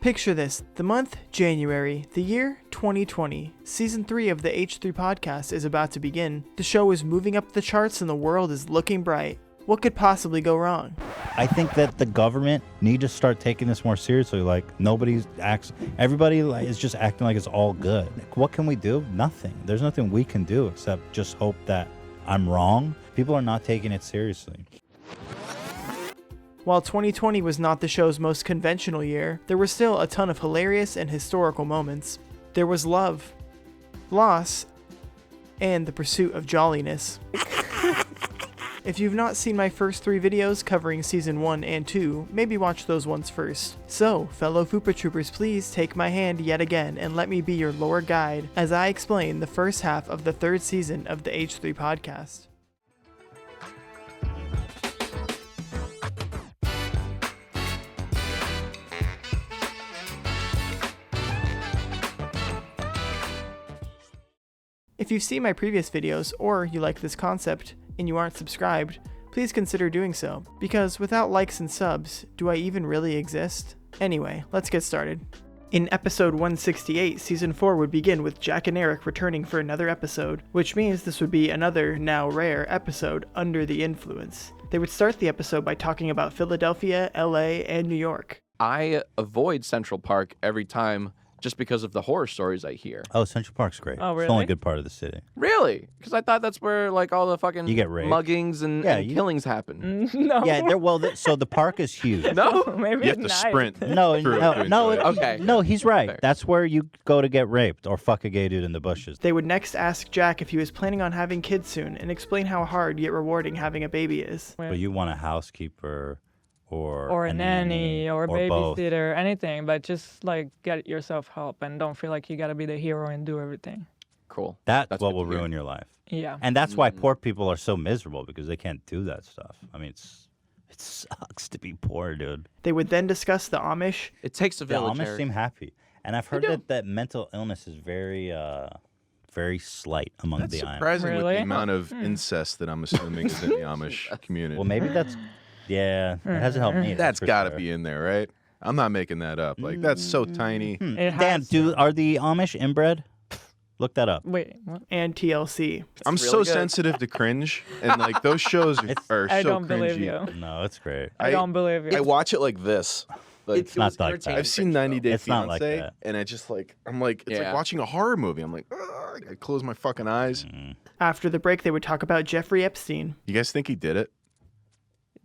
Picture this, the month January, the year 2020. Season 3 of the H3 podcast is about to begin. The show is moving up the charts and the world is looking bright. What could possibly go wrong? I think that the government need to start taking this more seriously. Like, everybody is just acting like it's all good. Like, what can we do? Nothing. There's nothing we can do except just hope that I'm wrong. People are not taking it seriously. While 2020 was not the show's most conventional year, there were still a ton of hilarious and historical moments. There was love, loss, and the pursuit of jolliness. If you've not seen my first 3 videos covering season 1 and 2, maybe watch those ones first. So, fellow Fupa Troopers, please take my hand yet again and let me be your lore guide as I explain the first half of the 3rd season of the H3 podcast. If you've seen my previous videos, or you like this concept, and you aren't subscribed, please consider doing so, because without likes and subs, do I even really exist? Anyway, let's get started. In episode 168, season 4 would begin with Jack and Erik returning for another episode, which means this would be another, now rare, episode under the influence. They would start the episode by talking about Philadelphia, LA, and New York. I avoid Central Park every time just because of the horror stories I hear. Oh, Central Park's great. Oh, really? It's the only good part of the city. Really? Because I thought that's where like all the fucking You get raped. muggings and killings happen. No. Yeah, so the park is huge. No? Maybe You have to not. sprint. No, Okay. No, he's right. Fair. That's where you go to get raped or fuck a gay dude in the bushes. They would next ask Jack if he was planning on having kids soon and explain how hard yet rewarding having a baby is. But you want a housekeeper or a nanny or a both. babysitter, anything, but just like get yourself help and don't feel like you gotta be the hero and do everything. Cool. That's That's what good will to hear. ruin your life. Yeah. And that's why poor people are so miserable, because they can't do that stuff. I mean, it sucks to be poor, dude. They would then discuss the Amish. It takes a The village. Amish Erik. seem happy. And I've heard that mental illness is very slight among That's the Amish. surprising with Really? the amount of incest that I'm assuming is in the Amish community. Well, maybe that's, it hasn't helped me. That's for got to sure. be in there, right? I'm not making that up. Like, that's so tiny. It Dan, has are the Amish inbred? Look that up. Wait, what? And TLC. I'm really so good. sensitive to cringe, and like those shows are I so don't believe cringy. you. No, it's great. I don't believe you. I watch it like this. Like, It not was like irritating that. I've seen cringe, 90 Day It's not like Fiancé, that. and I just like, I'm like, it's Yeah. like watching a horror movie. I'm like, "Ugh," I close my fucking eyes. After the break, they would talk about Jeffrey Epstein. You guys think he did it?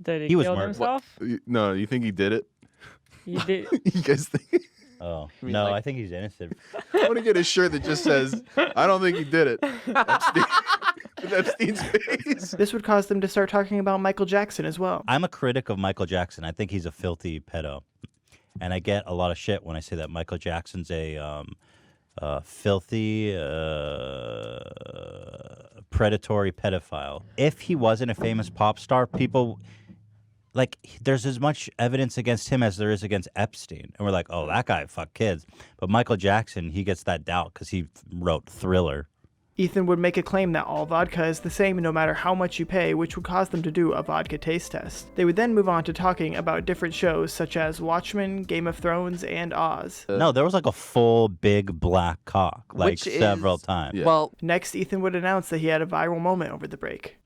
Did he He was kill murdered. himself? No, you think he did it? He did. You guys think? Oh, mean, no, like- I think he's innocent. I want to get a shirt that just says, I don't think he did it. Epstein. With Epstein's face. This would cause them to start talking about Michael Jackson as well. I'm a critic of Michael Jackson. I think he's a filthy pedo. And I get a lot of shit when I say that Michael Jackson's a filthy, predatory pedophile. If he wasn't a famous pop star, people... Like, there's as much evidence against him as there is against Epstein. And we're like, oh, that guy fucked kids. But Michael Jackson, he gets that doubt because he wrote Thriller. Ethan would make a claim that all vodka is the same no matter how much you pay, which would cause them to do a vodka taste test. They would then move on to talking about different shows such as Watchmen, Game of Thrones, and Oz. No, there was like a full big black cock, like Which is- several times. Yeah. Well, Next, Ethan would announce that he had a viral moment over the break.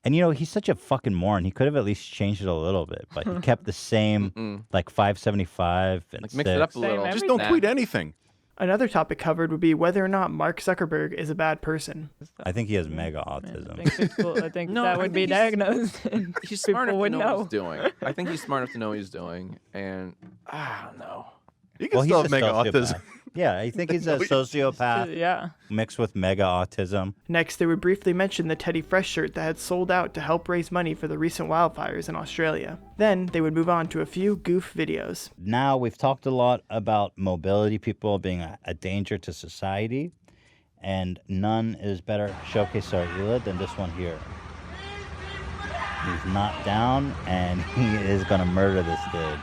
And, he's such a fucking moron. He could have at least changed it a little bit, but he kept the same, like, 575 and like mix it up a six. little. Same Just don't Everything. tweet anything. Another topic covered would be whether or not Mark Zuckerberg is a bad person. I think he has mega I autism. think No, that I would be think he's- diagnosed. and He's smart people enough to would know know. what he's doing. I think he's smart enough to know what he's doing, and I don't know. You can Well, still he's have a mega sociopath. autism. Yeah, I think he's a sociopath Yeah. mixed with mega autism. Next, they would briefly mention the Teddy Fresh shirt that had sold out to help raise money for the recent wildfires in Australia. Then, they would move on to a few goof videos. Now, we've talked a lot about mobility people being a danger to society, and none is better showcase our Elid than this one here. He's not down, and he is going to murder this dude.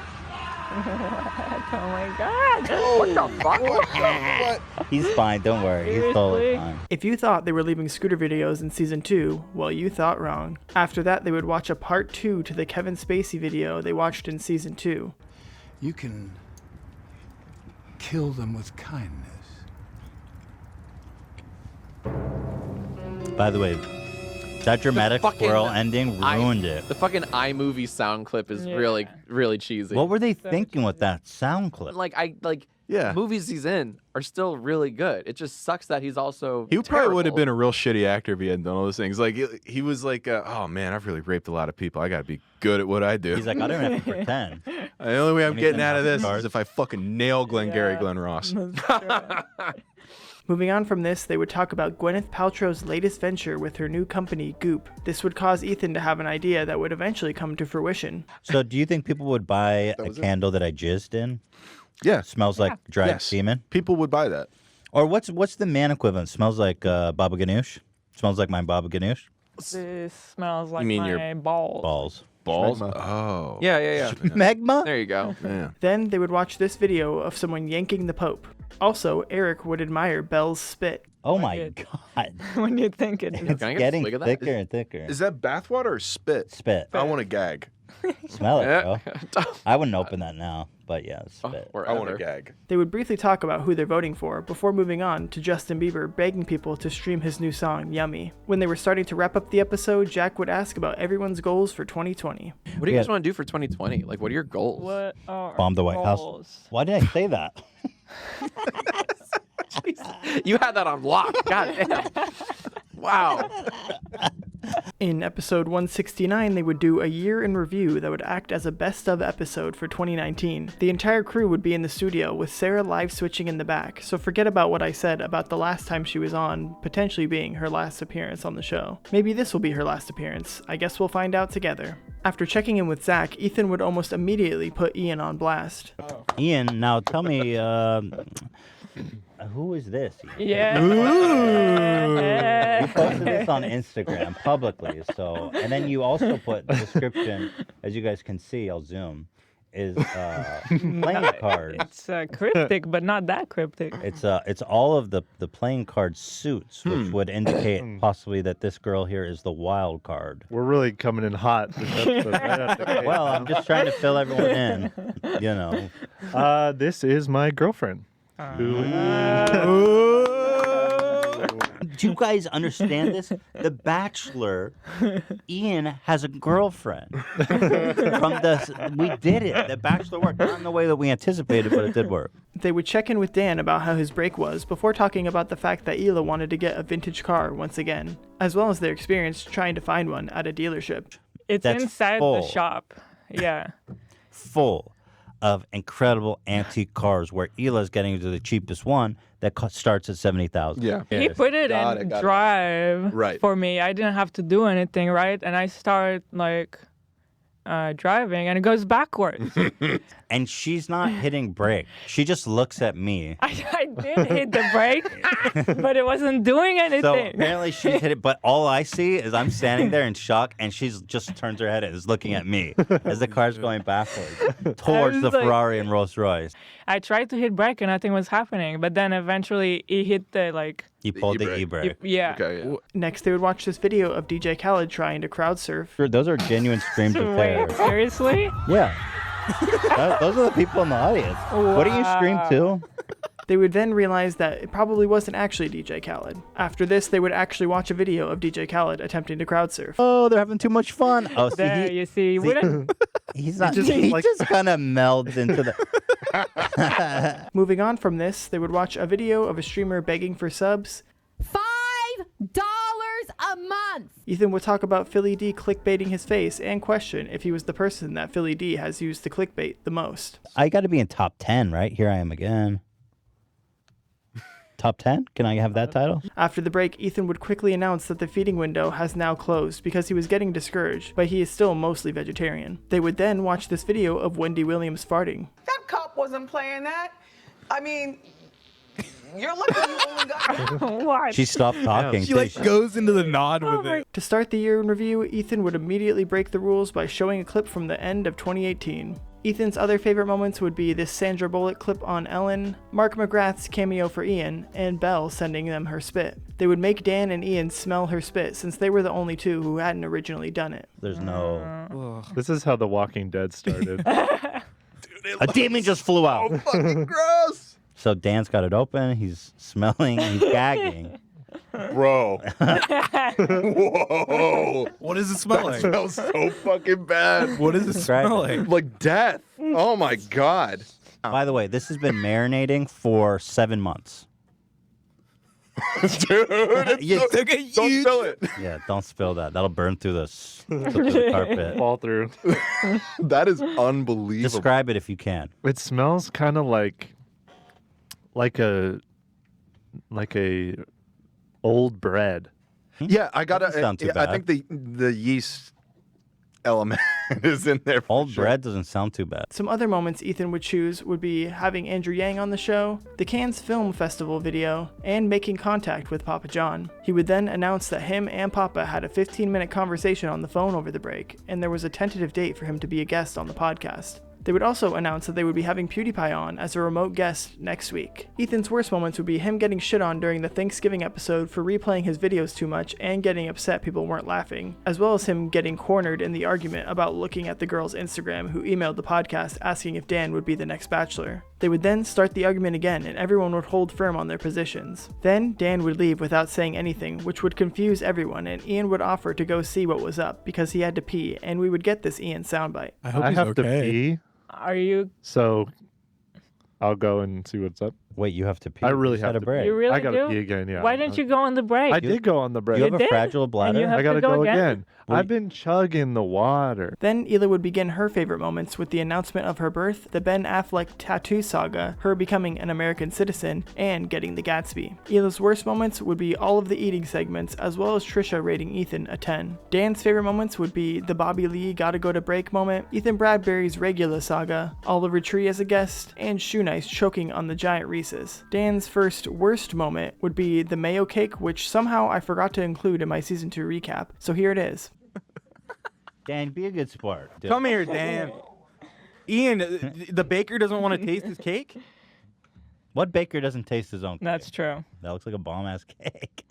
Oh my god. What the fuck? What? He's fine, don't worry. He's totally Seriously? fine. If you thought they were leaving scooter videos in season 2, well, you thought wrong. After that, they would watch a part 2 to the Kevin Spacey video they watched in season 2. You can kill them with kindness. By the way, that dramatic squirrel ending ruined it. The fucking iMovie sound clip is really, really cheesy. What were they thinking with that sound clip? Yeah. Movies he's in are still really good. It just sucks that he's also He probably would have terrible. been a real shitty actor if he hadn't done all those things. Like he was like, oh man, I've really raped a lot of people. I got to be good at what I do. He's like, I don't have to pretend. The only way I'm Anything getting out of this cards? is if I fucking nail Glengarry Glen Ross. Moving on from this, they would talk about Gwyneth Paltrow's latest venture with her new company, Goop. This would cause Ethan to have an idea that would eventually come to fruition. So do you think people would buy a candle that I jizzed in? Yeah. Smells like dried semen? People would buy that. Or what's the man equivalent? Smells like Baba Ganoush? Smells like my Baba Ganoush? This smells like mean my your balls. Balls? Schmegma. Oh. Yeah. Megma? There you go. Yeah. Then they would watch this video of someone yanking the Pope. Also, Erik would admire Belle's spit. Oh my God. When you think it. It's Can I get a getting swig of that? thicker and thicker. Is that bathwater or spit? Spit. I want to gag. Smell it, Yeah. bro. I wouldn't open that now, but yeah, spit. I want to gag. They would briefly talk about who they're voting for before moving on to Justin Bieber begging people to stream his new song, Yummy. When they were starting to wrap up the episode, Jack would ask about everyone's goals for 2020. What do you guys want to do for 2020? Like, what are your goals? What are Bomb the White goals? House. Why did I say that? You had that on lock. God damn. Wow. In episode 169, they would do a year in review that would act as a best of episode for 2019. The entire crew would be in the studio with Sarah live switching in the back, so forget about what I said about the last time she was on potentially being her last appearance on the show. Maybe this will be her last appearance. I guess we'll find out together. After checking in with Zach, Ethan would almost immediately put Ian on blast. Ian, now tell me, who is this? Yeah. You posted this on Instagram publicly, so, and then you also put the description, as you guys can see, I'll zoom, is playing cards. It's cryptic, but not that cryptic. It's all of the playing card suits, which would indicate possibly that this girl here is the wild card. We're really coming in hot. This episode right out the gate. Well, I'm just trying to fill everyone in, you know. This is my girlfriend. Do you guys understand this? The Bachelor, Ian has a girlfriend. We did it. The Bachelor worked, not in the way that we anticipated, but it did work. They would check in with Dan about how his break was before talking about the fact that Hila wanted to get a vintage car once again, as well as their experience trying to find one at a dealership. It's That's inside full. the shop. Yeah. Full of incredible antique cars, where Hila's getting to the cheapest one that starts at $70,000. Yeah. He put it Got in it. drive Right. for me. I didn't have to do anything, right? And I start driving, and it goes backwards. And she's not hitting brake. She just looks at me. I did hit the brake, but it wasn't doing anything. So apparently she's hit it, but all I see is I'm standing there in shock, and she's just turns her head and is looking at me as the car's going backwards towards the was like- Ferrari and Rolls Royce. I tried to hit brake, and nothing was happening. But then eventually, he hit the He pulled the e-brake. e-brake. yeah. Okay, yeah. Next, they would watch this video of DJ Khaled trying to crowd surf. Those are genuine streams of Wait, terror. seriously? Yeah. Those are the people in the audience. What do you scream to? They would then realize that it probably wasn't actually DJ Khaled. After this, they would actually watch a video of DJ Khaled attempting to crowd surf. Oh, they're having too much fun. Oh, see, There, you see. Wouldn't, he's not. just, He like- just kind of melds into the. Moving on from this, they would watch a video of a streamer begging for subs. $5 a month. Ethan would talk about Philly D clickbaiting his face and question if he was the person that Philly D has used to clickbait the most. I got to be in top 10, right? Here I am again. Top 10? Can I have that title? After the break, Ethan would quickly announce that the feeding window has now closed because he was getting discouraged, but he is still mostly vegetarian. They would then watch this video of Wendy Williams farting. That cop wasn't playing that. I mean, you're lucky you only got what? She stopped talking. She too. like goes into the nod with it. To start the year in review, Ethan would immediately break the rules by showing a clip from the end of 2018. Ethan's other favorite moments would be this Sandra Bullock clip on Ellen, Mark McGrath's cameo for Ian, and Belle sending them her spit. They would make Dan and Ian smell her spit since they were the only two who hadn't originally done it. There's no. This is how The Walking Dead started. A demon just flew out. Fucking gross. So Dan's got it open. He's smelling. He's gagging. Bro. Whoa. What does it smell That like? smells so fucking bad. What does it smell like? Like death. Oh my God. By the way, this has been marinating for 7 months. Dude, it's Yeah, so- don't spill it. Yeah, don't spill that. That'll burn through the carpet. Fall through. That is unbelievable. Describe it if you can. It smells kind of like a old bread. Yeah, I gotta. Doesn't sound too I bad. think the yeast element is in there. For Old sure. bread doesn't sound too bad. Some other moments Ethan would choose would be having Andrew Yang on the show, the Cannes Film Festival video, and making contact with Papa John. He would then announce that him and Papa had a 15-minute conversation on the phone over the break, and there was a tentative date for him to be a guest on the podcast. They would also announce that they would be having PewDiePie on as a remote guest next week. Ethan's worst moments would be him getting shit on during the Thanksgiving episode for replaying his videos too much and getting upset people weren't laughing, as well as him getting cornered in the argument about looking at the girl's Instagram who emailed the podcast asking if Dan would be the next Bachelor. They would then start the argument again and everyone would hold firm on their positions. Then Dan would leave without saying anything, which would confuse everyone, and Ian would offer to go see what was up because he had to pee, and we would get this Ian soundbite. I hope I he's have okay. to pee, Are you? so I'll go and see what's up. Wait, you have to pee. I really You just have had a to break. You really I gotta do? pee again. Yeah. Why didn't you go on the break? I did go on the break. You have a did? fragile bladder? you have I gotta to go again? again. I've been chugging the water. Then Hila would begin her favorite moments with the announcement of her birth, the Ben Affleck tattoo saga, her becoming an American citizen, and getting the Gatsby. Hila's worst moments would be all of the eating segments, as well as Trisha rating Ethan a 10. Dan's favorite moments would be the Bobby Lee gotta go to break moment, Ethan Bradbury's regular saga, Oliver Tree as a guest, and Shoe Nice choking on the giant Reese's. Dan's first worst moment would be the Mayo cake, which somehow I forgot to include in my season 2 recap, so here it is. Dan, be a good sport. dude. Come here, Dan. Ian, the baker doesn't want to taste his cake? What baker doesn't taste his own cake? That's true. That looks like a bomb-ass cake.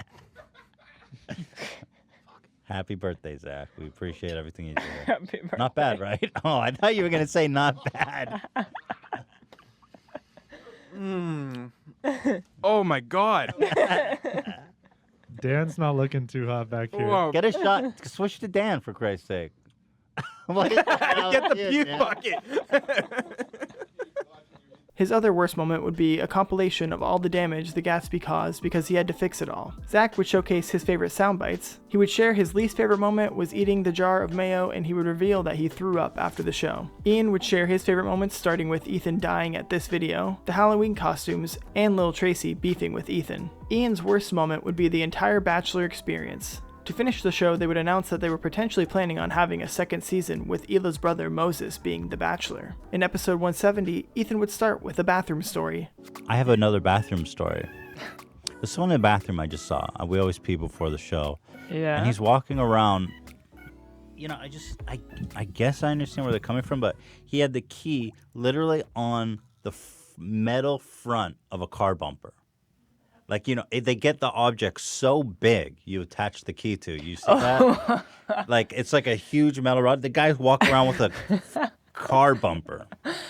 Happy birthday, Zach. We appreciate everything you do. Happy birthday. Not bad, right? Oh, I thought you were going to say not bad. Oh my God. Dan's not looking too hot back here. Whoa. Get a shot. Switch to Dan, for Christ's sake. What is that? Get the Yeah, puke Dan. bucket. His other worst moment would be a compilation of all the damage the Gatsby caused because he had to fix it all. Zach would showcase his favorite sound bites. He would share his least favorite moment was eating the jar of mayo, and he would reveal that he threw up after the show. Ian would share his favorite moments, starting with Ethan dying at this video, the Halloween costumes, and Lil Tracy beefing with Ethan. Ian's worst moment would be the entire Bachelor experience. To finish the show, they would announce that they were potentially planning on having a second season, with Hila's brother Moses being the Bachelor. In episode 170, Ethan would start with a bathroom story. I have another bathroom story. This one in the bathroom I just saw. We always pee before the show. Yeah. And he's walking around. You know, I guess I understand where they're coming from, but he had the key literally on the metal front of a car bumper. Like, you know, they get the object so big you attach the key to. You see that? Like, it's like a huge metal rod. The guy's walking around with a car bumper.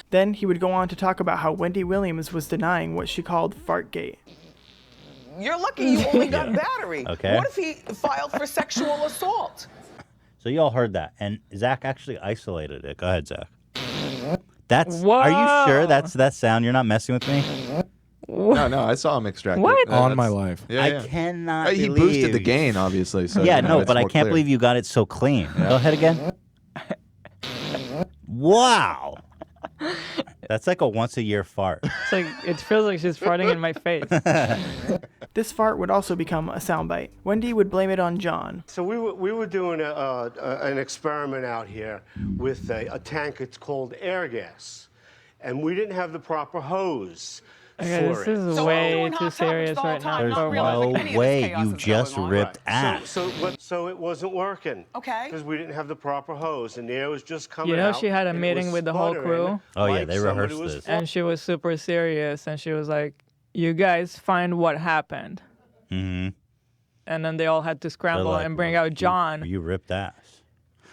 Then he would go on to talk about how Wendy Williams was denying what she called Fartgate. You're lucky you only got battery. Okay. What if he filed for sexual assault? So you all heard that. And Zach actually isolated it. Go ahead, Zach. Are Whoa. you sure that's that sound? You're not messing with me? No, I saw him extract What? it. On That's- my life. Yeah, yeah. I cannot He believe. boosted the gain, obviously. So Yeah, you know, no, it's but I more can't clear. believe you got it so clean. Go ahead again. Wow. That's like a once-a-year fart. It's like it feels like she's farting in my face. This fart would also become a soundbite. Wendy would blame it on John. So we were doing an experiment out here with a tank. It's called air gas, and we didn't have the proper hose Okay, for this it. is So way we're doing too hot serious topics the whole right now. time, There's not realizing no any of this way chaos you is just going on. ripped ass. So it wasn't working. Okay. Because we didn't have the proper hose, and the air was just coming You know, out, she had a and it meeting was with the whole sputtering crew. Oh, yeah, like they somebody rehearsed was this. And she was super serious, and she was like, "You guys find what happened." Mm-hmm. And then they all had to scramble Like, and bring well, out John. You ripped ass.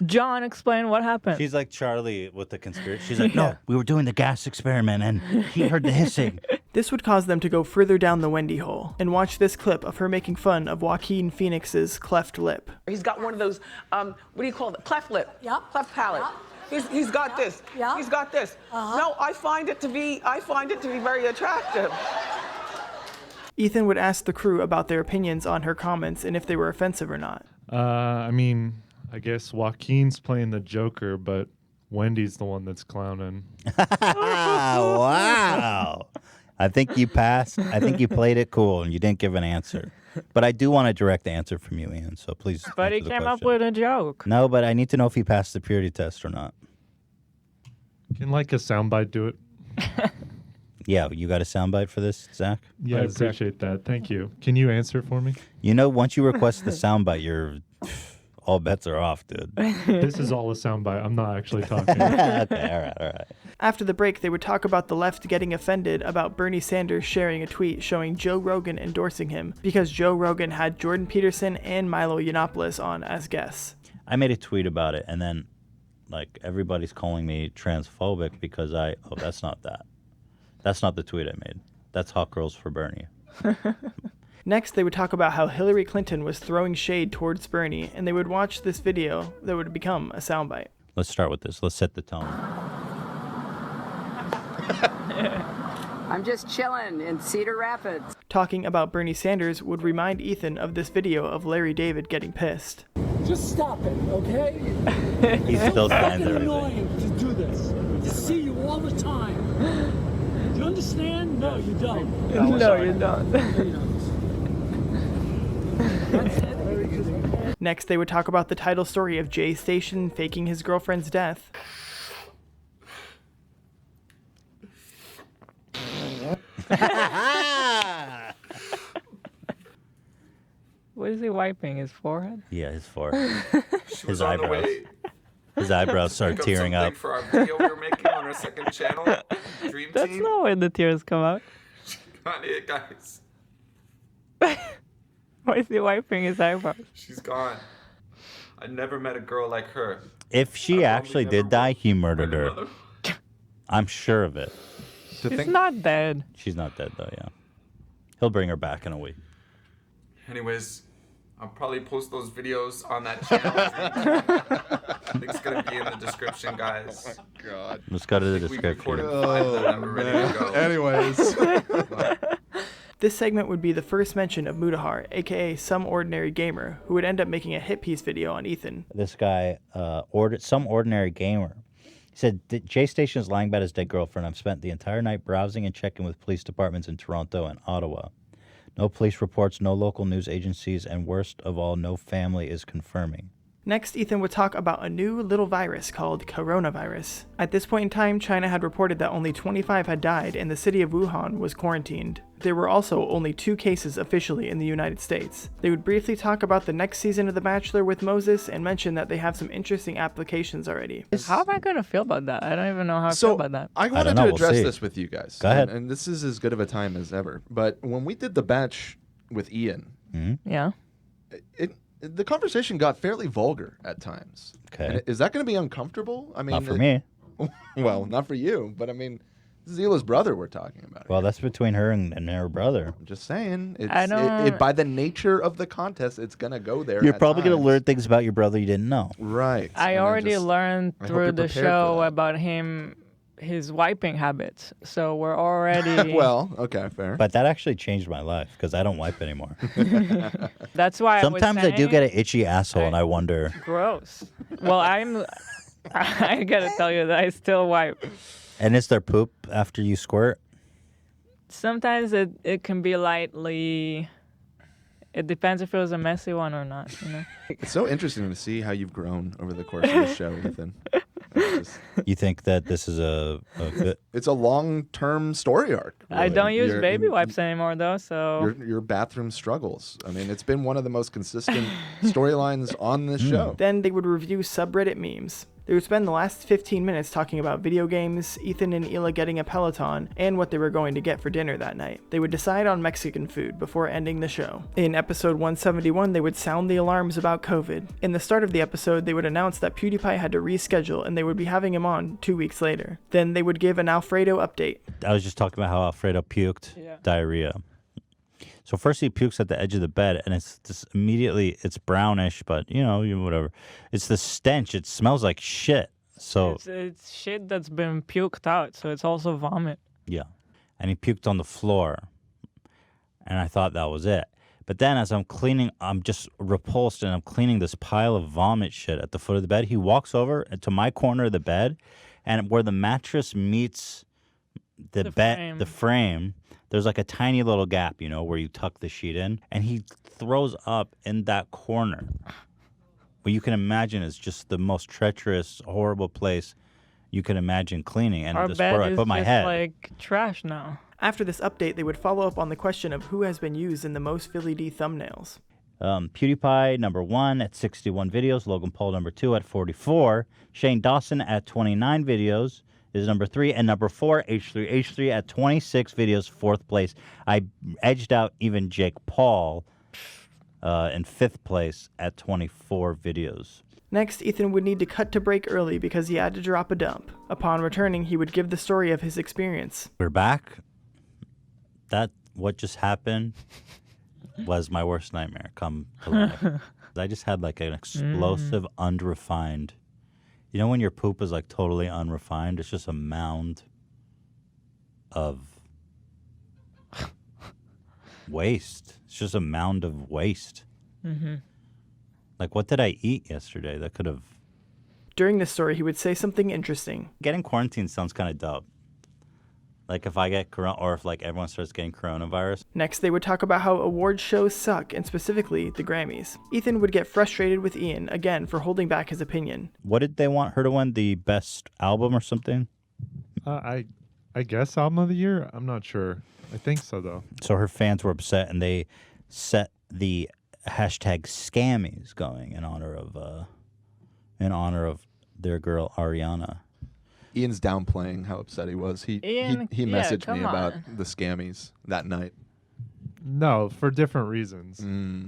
John, explain what happened. She's like Charlie with the conspiracy. She's like, no, we were doing the gas experiment, and he heard the hissing. This would cause them to go further down the Wendy hole and watch this clip of her making fun of Joaquin Phoenix's cleft lip. He's got one of those, what do you call it? Cleft lip. Yeah. Cleft palate. Yeah. He's got this. Yeah. He's got this. No, I find it to be very attractive. Ethan would ask the crew about their opinions on her comments and if they were offensive or not. I mean, I guess Joaquin's playing the Joker, but Wendy's the one that's clowning. Wow. I think you passed. I think you played it cool and you didn't give an answer. But I do want a direct answer from you, Ian, so please. But he came up with a joke. No, but I need to know if he passed the purity test or not. Can like a soundbite do it? Yeah, you got a soundbite for this, Zach? Yeah, I appreciate that. Thank you. Can you answer for me? You know, once you request the soundbite, you're all bets are off, dude. This is all a soundbite. I'm not actually talking. Okay, all right. After the break, they would talk about the left getting offended about Bernie Sanders sharing a tweet showing Joe Rogan endorsing him because Joe Rogan had Jordan Peterson and Milo Yiannopoulos on as guests. I made a tweet about it, and then, like, everybody's calling me transphobic because that's not that. That's not the tweet I made. That's Hot Girls for Bernie. Next, they would talk about how Hillary Clinton was throwing shade towards Bernie, and they would watch this video that would become a soundbite. Let's start with this. Let's set the tone. I'm just chilling in Cedar Rapids. Talking about Bernie Sanders would remind Ethan of this video of Larry David getting pissed. Just stop it, okay? He still signs It's everything. annoying to do this. To see you all the time. Do you understand? No, you don't. No, you don't. Next, they would talk about the title story of Jaystation faking his girlfriend's death. What is he wiping? His forehead? Yeah, his forehead. His eyebrows. His eyebrows start tearing up. For our video we were making on our second channel, Dream That's Team. not when the tears come out. Got it, guys. Why is he wiping his eyebrows? She's gone. I never met a girl like her. If she actually did die, he murdered her. I'm sure of it. She's not dead. She's not dead, though, yeah. He'll bring her back in a week. Anyways, I'll probably post those videos on that channel. Link's gonna be in the description, guys. Oh, God. Let's go to the We description. recorded 5 of them and we're ready to go. Anyways. This segment would be the first mention of Mudahar, aka Some Ordinary Gamer, who would end up making a hit piece video on Ethan. This guy ordered Some Ordinary Gamer. He said, Jaystation is lying about his dead girlfriend. I've spent the entire night browsing and checking with police departments in Toronto and Ottawa. No police reports, no local news agencies, and worst of all, no family is confirming. Next, Ethan would talk about a new little virus called coronavirus. At this point in time, China had reported that only 25 had died and the city of Wuhan was quarantined. There were also only 2 cases officially in the United States. They would briefly talk about the next season of The Bachelor with Moses and mention that they have some interesting applications already. How am I going to feel about that? I don't even know how I feel about that. I wanted know, to we'll address see. this with you guys. Go ahead. And this is as good of a time as ever. But when we did the batch with Ian, Yeah. the conversation got fairly vulgar at times. Okay. And is that going to be uncomfortable? I mean, Not for me. Well, not for you, but I mean, Zila's brother we're talking about. Well, that's between her and her brother. I'm just saying. It's, I don't- by the nature of the contest, it's going to go there. You're at probably going to times. learn things about your brother you didn't know. Right. I And already learned I hope through you're the prepared for show that. about his wiping habits. So we're already... Well, okay, fair. But that actually changed my life because I don't wipe anymore. That's why Sometimes I I was do saying, get an itchy asshole and I wonder. Gross. Well, I gotta tell you that I still wipe. And is there poop after you squirt? Sometimes it can be lightly... It depends if it was a messy one or not, you know? It's so interesting to see how you've grown over the course of this show, Ethan. It's just- You think that this is a good... It's a long-term story arc. I really. don't use Your- baby wipes anymore, though, so... Your bathroom struggles. I mean, it's been one of the most consistent storylines on this show. Then they would review subreddit memes. They would spend the last 15 minutes talking about video games, Ethan and Hila getting a Peloton, and what they were going to get for dinner that night. They would decide on Mexican food before ending the show. In episode 171, they would sound the alarms about COVID. In the start of the episode, they would announce that PewDiePie had to reschedule and they would be having him on 2 weeks later. Then they would give an Alfredo update. I was just talking about how Alfredo puked. Diarrhea. So first he pukes at the edge of the bed, and it's just immediately, it's brownish, but whatever. It's the stench. It smells like shit. So it's shit that's been puked out, so it's also vomit. yeah, and he puked on the floor, and I thought that was it. But then as I'm cleaning, I'm just repulsed, and I'm cleaning this pile of vomit shit at the foot of the bed. He walks over to my corner of the bed, and where the mattress meets the bed, the frame. There's like a tiny little gap, where you tuck the sheet in, and he throws up in that corner. What you can imagine is just the most treacherous, horrible place you can imagine cleaning. And Our this bed where I is put my just head. like trash now. After this update, they would follow up on the question of who has been used in the most Philly D thumbnails. PewDiePie, number 1 at 61 videos. Logan Paul, number 2 at 44. Shane Dawson at 29 videos. Is number 3, and number 4, H3 at 26 videos, 4th place. I edged out even Jake Paul in 5th place at 24 videos. Next, Ethan would need to cut to break early because he had to drop a dump. Upon returning, he would give the story of his experience. We're back. What just happened was my worst nightmare come to life. I just had like an explosive, unrefined. You know when your poop is like totally unrefined? It's just a mound of waste. It's just a mound of waste. Mm-hmm. Like, what did I eat yesterday that could have... During this story, he would say something interesting. Getting quarantined sounds kind of dope. Like, if I get corona, or if, like, everyone starts getting coronavirus. Next, they would talk about how award shows suck, and specifically the Grammys. Ethan would get frustrated with Ian, again, for holding back his opinion. What did they want her to win? The best album or something? I guess album of the year? I'm not sure. I think so, though. So her fans were upset, and they set the hashtag scammies going in honor of their girl Ariana. Ian's downplaying how upset he was. He messaged me about the scammies that night. No, for different reasons.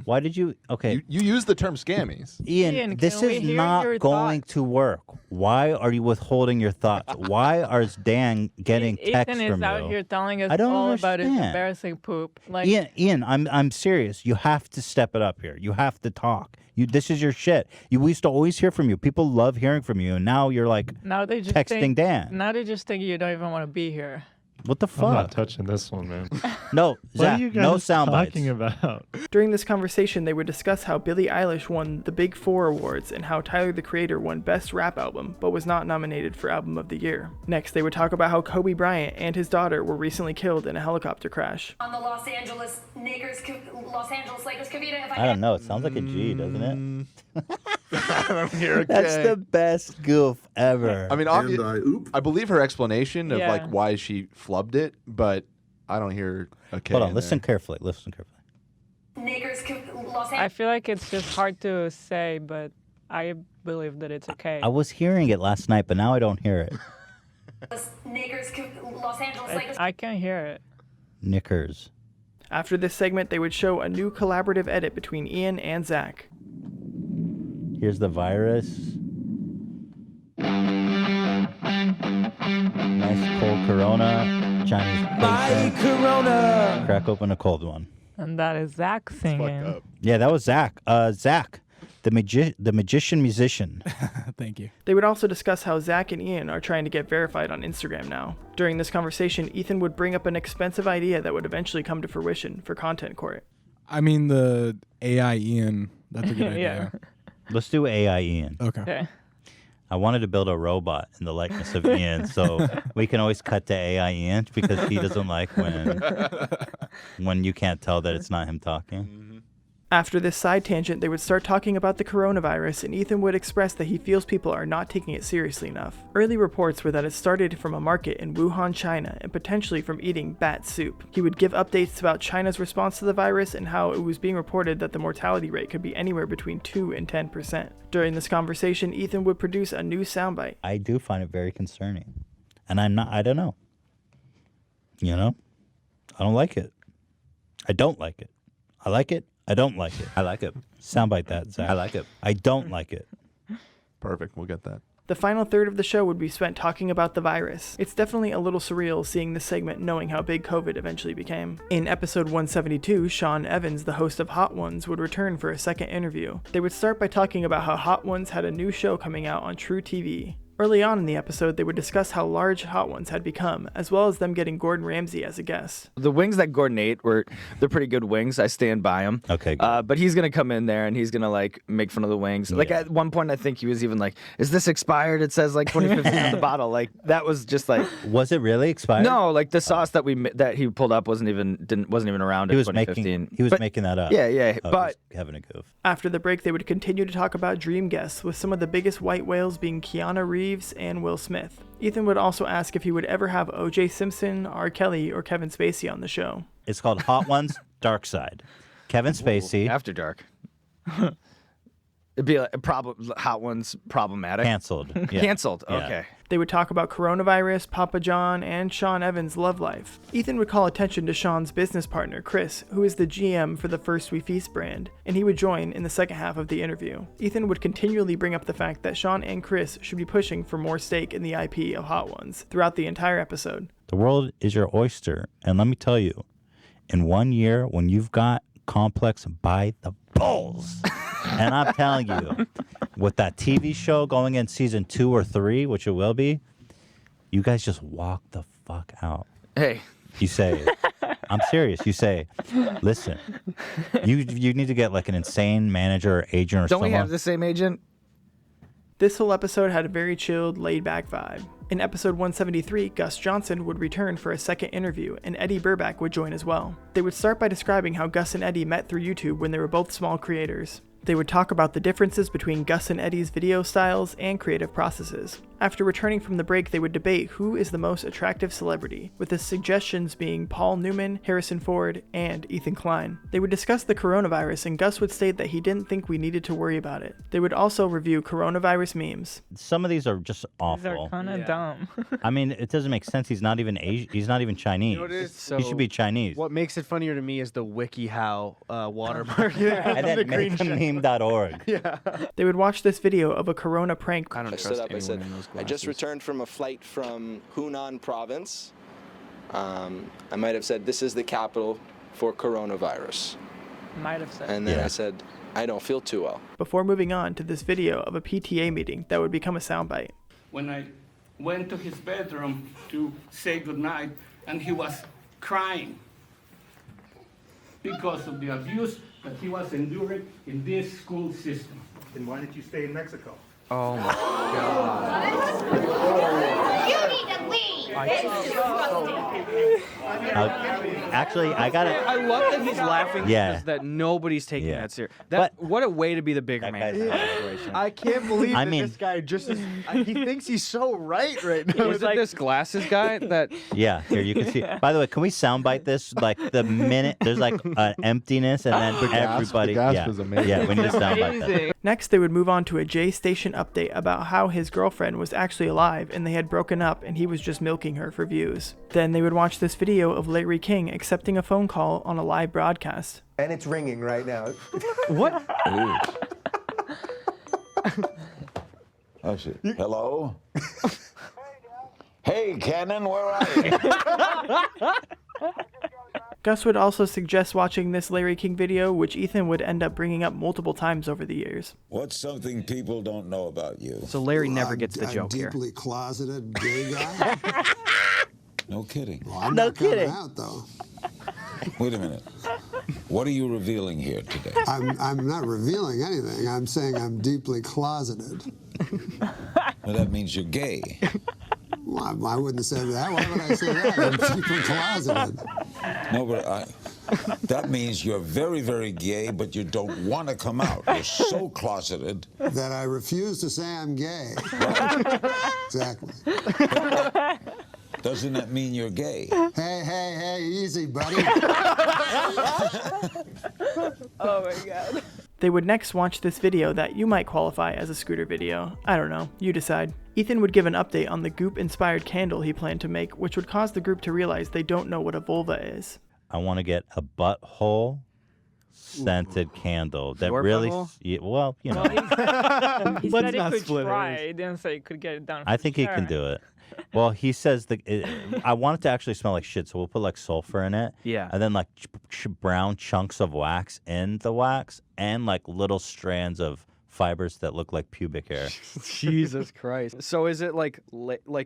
Why did you... Okay. You use the term scammies. Ian, this is not going to work. Why are you withholding your thoughts? Why is Dan getting texts from you? Ethan is out here telling us I don't all about his understand. embarrassing poop. Like, Ian, I'm serious. You have to step it up here. You have to talk. This is your shit. We used to always hear from you. People love hearing from you, and now you're like now they just texting Dan. Now they just think you don't even want to be here. What the fuck? I'm not touching this one, man. No, What Zach, are you guys no sound bites. talking about? During this conversation, they would discuss how Billie Eilish won the Big Four awards and how Tyler, the Creator, won Best Rap Album, but was not nominated for Album of the Year. Next, they would talk about how Kobe Bryant and his daughter were recently killed in a helicopter crash. On the Los Angeles Lakers Kavita. I don't know. It sounds like a G, doesn't it? I don't hear That's the best goof ever. I mean, I believe her explanation of like why she flubbed it, but I don't hear a K. Hold on, in listen there. carefully. Listen carefully. I feel like it's just hard to say, but I believe that it's okay. I was hearing it last night, but now I don't hear it. I can't hear it. Knickers. After this segment, they would show a new collaborative edit between Ian and Zach. Here's the virus. Nice cold Corona. Chinese patient. Corona. Crack open a cold one. And that is Zach singing. Yeah, that was Zach. Zach, the magician musician. Thank you. They would also discuss how Zach and Ian are trying to get verified on Instagram now. During this conversation, Ethan would bring up an expensive idea that would eventually come to fruition for Content Court. I mean, the AI Ian. That's a good idea. Let's do AI Ian. Okay. I wanted to build a robot in the likeness of Ian, so we can always cut to AI Ian because he doesn't like when you can't tell that it's not him talking. After this side tangent, they would start talking about the coronavirus, and Ethan would express that he feels people are not taking it seriously enough. Early reports were that it started from a market in Wuhan, China, and potentially from eating bat soup. He would give updates about China's response to the virus and how it was being reported that the mortality rate could be anywhere between 2 and 10%. During this conversation, Ethan would produce a new soundbite. I do find it very concerning. And I don't know. You know? I don't like it. I don't like it. I like it. I don't like it. I like it. Soundbite that, Zach. I like it. I don't like it. Perfect. We'll get that. The final third of the show would be spent talking about the virus. It's definitely a little surreal seeing this segment knowing how big COVID eventually became. In episode 172, Sean Evans, the host of Hot Ones, would return for a second interview. They would start by talking about how Hot Ones had a new show coming out on True TV. Early on in the episode, they would discuss how large Hot Ones had become, as well as them getting Gordon Ramsay as a guest. The wings that Gordon ate they're pretty good wings. I stand by them. Okay, good. But he's going to come in there and he's going to like make fun of the wings. Like at one point, I think he was even like, is this expired? It says like 2015 on the bottle. Like that was just like. Was it really expired? No, like the sauce that he pulled up wasn't even around in 2015. He was making that up. Yeah. Oh, but having a goof. After the break, they would continue to talk about dream guests, with some of the biggest white whales being Keanu Reeves and Will Smith. Ethan would also ask if he would ever have O.J. Simpson, R. Kelly, or Kevin Spacey on the show. It's called Hot Ones, Dark Side. Kevin Spacey. After Dark. It'd be like Hot Ones problematic. Canceled. Yeah. Canceled. Yeah. Okay. They would talk about coronavirus, Papa John, and Sean Evans' love life. Ethan would call attention to Sean's business partner, Chris, who is the GM for the First We Feast brand, and he would join in the second half of the interview. Ethan would continually bring up the fact that Sean and Chris should be pushing for more stake in the IP of Hot Ones throughout the entire episode. The world is your oyster, and let me tell you, in 1 year, when you've got Complex by the balls, and I'm telling you, with that TV show going in season 2 or 3, which it will be, you guys just walk the fuck out. Hey. You say, I'm serious. You say, listen, you need to get like an insane manager or agent or someone. Don't we have the same agent? This whole episode had a very chilled, laid-back vibe. In episode 173, Gus Johnson would return for a second interview, and Eddie Burback would join as well. They would start by describing how Gus and Eddie met through YouTube when they were both small creators. They would talk about the differences between Gus and Eddie's video styles and creative processes. After returning from the break, they would debate who is the most attractive celebrity, with the suggestions being Paul Newman, Harrison Ford, and Ethan Klein. They would discuss the coronavirus, and Gus would state that he didn't think we needed to worry about it. They would also review coronavirus memes. Some of these are just awful. These are kind of dumb. I mean, it doesn't make sense. He's not even Asian. He's not even Chinese. You know what it is? He should be Chinese. What makes it funnier to me is the WikiHow watermark. And then makeameme.org. Yeah. They would watch this video of a corona prank. I stood up, I said, I just returned from a flight from Hunan province. I might have said, this is the capital for coronavirus. Might have said. And then I said, I don't feel too well. Before moving on to this video of a PTA meeting that would become a soundbite. When I went to his bedroom to say goodnight, and he was crying because of the abuse that he was enduring in this school system. Then why did you stay in Mexico? Oh my God. You need to leave. Actually, I got it. I love that he's laughing. Yeah. Because that nobody's taking that serious. What a way to be the bigger man. In that situation. I can't believe that this guy just is. He thinks he's so right now. Was it this glasses guy that? Yeah, here you can see. By the way, can we soundbite this? Like the minute there's like an emptiness, and then everybody. was amazing. Yeah, we need to soundbite that. Next, they would move on to a Jaystation update about how his girlfriend was actually alive and they had broken up and he was just milking her for views. Then they would watch this video of Larry King accepting a phone call on a live broadcast. And it's ringing right now. What? Oh shit. Hello? Hey, Cannon, where are you? Gus would also suggest watching this Larry King video, which Ethan would end up bringing up multiple times over the years. What's something people don't know about you? So Larry never gets the I'm joke here. deeply closeted gay guy. No kidding. Well, I'm not coming out, though. Wait a minute. What are you revealing here today? I'm not revealing anything. I'm saying I'm deeply closeted. Well, that means you're gay. Well, I wouldn't say that. Why would I say that? I'm deeply closeted. No, but That means you're very, very gay, but you don't want to come out. You're so closeted. That I refuse to say I'm gay. Exactly. Doesn't that mean you're gay? Hey, easy, buddy. Oh my god. They would next watch this video that you might qualify as a scooter video. I don't know, you decide. Ethan would give an update on the Goop-inspired candle he planned to make, which would cause the group to realize they don't know what a vulva is. I want to get a butthole scented candle that Your really, butthole? well, you know. He Let's said he not could split try. hairs. He didn't say he could get it done. I for think he can sure. do it. Well, he says I want it to actually smell like shit, so we'll put like sulfur in it. Yeah. And then like brown chunks of wax in the wax and like little strands of fibers that look like pubic hair. Jesus Christ. So is it like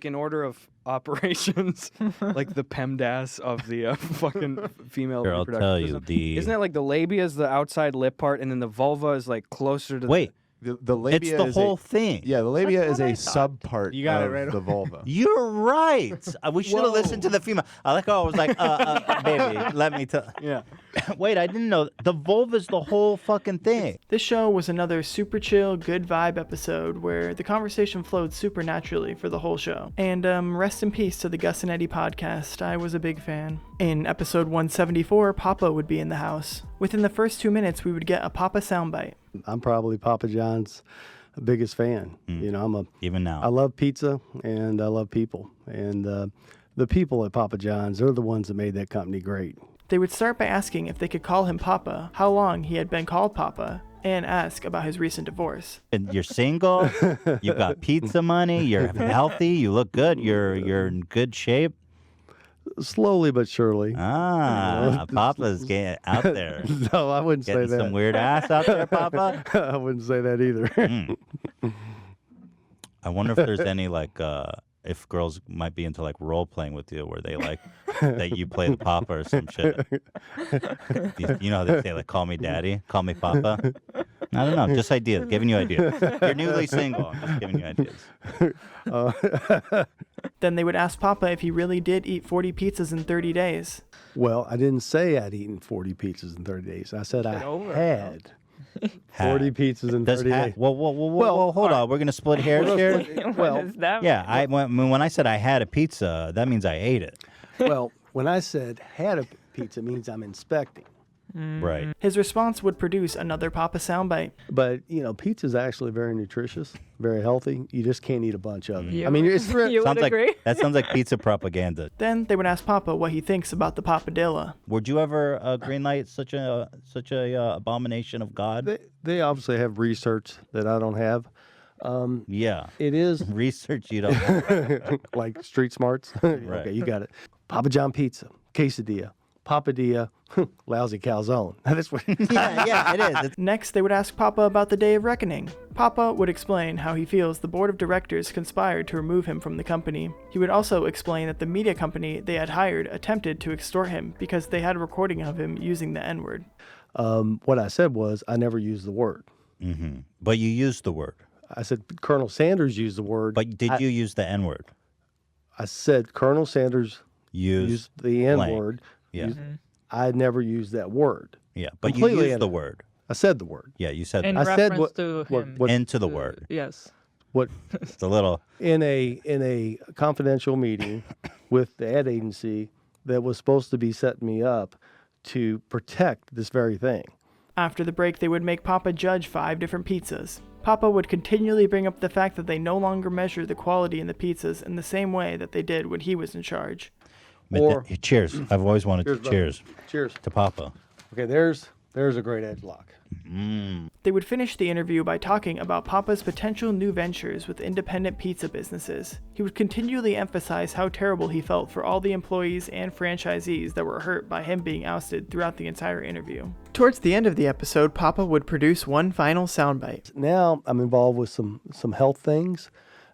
in order of operations, like the PEMDAS of the fucking female Here, I'll reproductive tell you, system? the- Isn't it like the labia is the outside lip part, and then the vulva is like closer to Wait. The labia It's the is whole thing. Yeah, the labia That's is what a I thought. subpart You got it of right the vulva. You're right. We should have listened to the female. I like how I was like, baby, let me tell. Yeah. Wait, I didn't know. The vulva's the whole fucking thing. This show was another super chill, good vibe episode where the conversation flowed super naturally for the whole show. And rest in peace to the Gus and Eddy podcast. I was a big fan. In episode 174, Papa would be in the house. Within the first 2 minutes, we would get a Papa soundbite. I'm probably Papa John's biggest fan. You know, even now. I love pizza and I love people. And the people at Papa John's, they're the ones that made that company great. They would start by asking if they could call him Papa, how long he had been called Papa, and ask about his recent divorce. And you're single. You got pizza money. You're healthy. You look good. You're in good shape. Slowly but surely. Ah, Papa's getting out there. No, I wouldn't say Getting that. some weird ass out there, Papa. I wouldn't say that either. I wonder if there's any like if girls might be into like role playing with you, where they like that you play the Papa or some shit. You know how they say like, "Call me Daddy, call me Papa." I don't know, just ideas, giving you ideas. You're newly single. I'm just giving you ideas. Then they would ask Papa if he really did eat 40 pizzas in 30 days. Well, I didn't say I'd eaten 40 pizzas in 30 days. I said I had 40 pizzas in 30 days. Whoa, hold on. We're gonna split hairs here. Well, Yeah, when I said I had a pizza, that means I ate it. well, when I said had a pizza, it means I'm inspecting. Right. His response would produce another Papa soundbite. But, you know, pizza is actually very nutritious, very healthy. You just can't eat a bunch of it. You I mean, it's sounds like that sounds like pizza propaganda. Then they would ask Papa what he thinks about the Papadilla. Would you ever greenlight such a abomination of God? They obviously have research that I don't have. Yeah. It is research you don't have. like street smarts. Okay, you got it. Papa John pizza, quesadilla, papadilla, lousy calzone. That's what. yeah, it is. Next, they would ask Papa about the Day of Reckoning. Papa would explain how he feels the board of directors conspired to remove him from the company. He would also explain that the media company they had hired attempted to extort him because they had a recording of him using the N-word. What I said was I never used the word. Mm-hmm. But you used the word. I said Colonel Sanders used the word. But did you use the N-word? I said Colonel Sanders used the N-word. Yeah. I never used that word. Yeah, but Completely you used the word. I said the word. Yeah, you said In I said reference what, to what him. into the word. Yes. What It's a little in a confidential meeting with the ad agency that was supposed to be setting me up to protect this very thing. After the break, they would make Papa judge 5 different pizzas. Papa would continually bring up the fact that they no longer measure the quality in the pizzas in the same way that they did when he was in charge. Cheers. I've always wanted Cheers, to brother. cheers. Cheers. To Papa. Okay, there's a great edge lock. They would finish the interview by talking about Papa's potential new ventures with independent pizza businesses. He would continually emphasize how terrible he felt for all the employees and franchisees that were hurt by him being ousted throughout the entire interview. Towards the end of the episode, Papa would produce one final soundbite. Now I'm involved with some health things.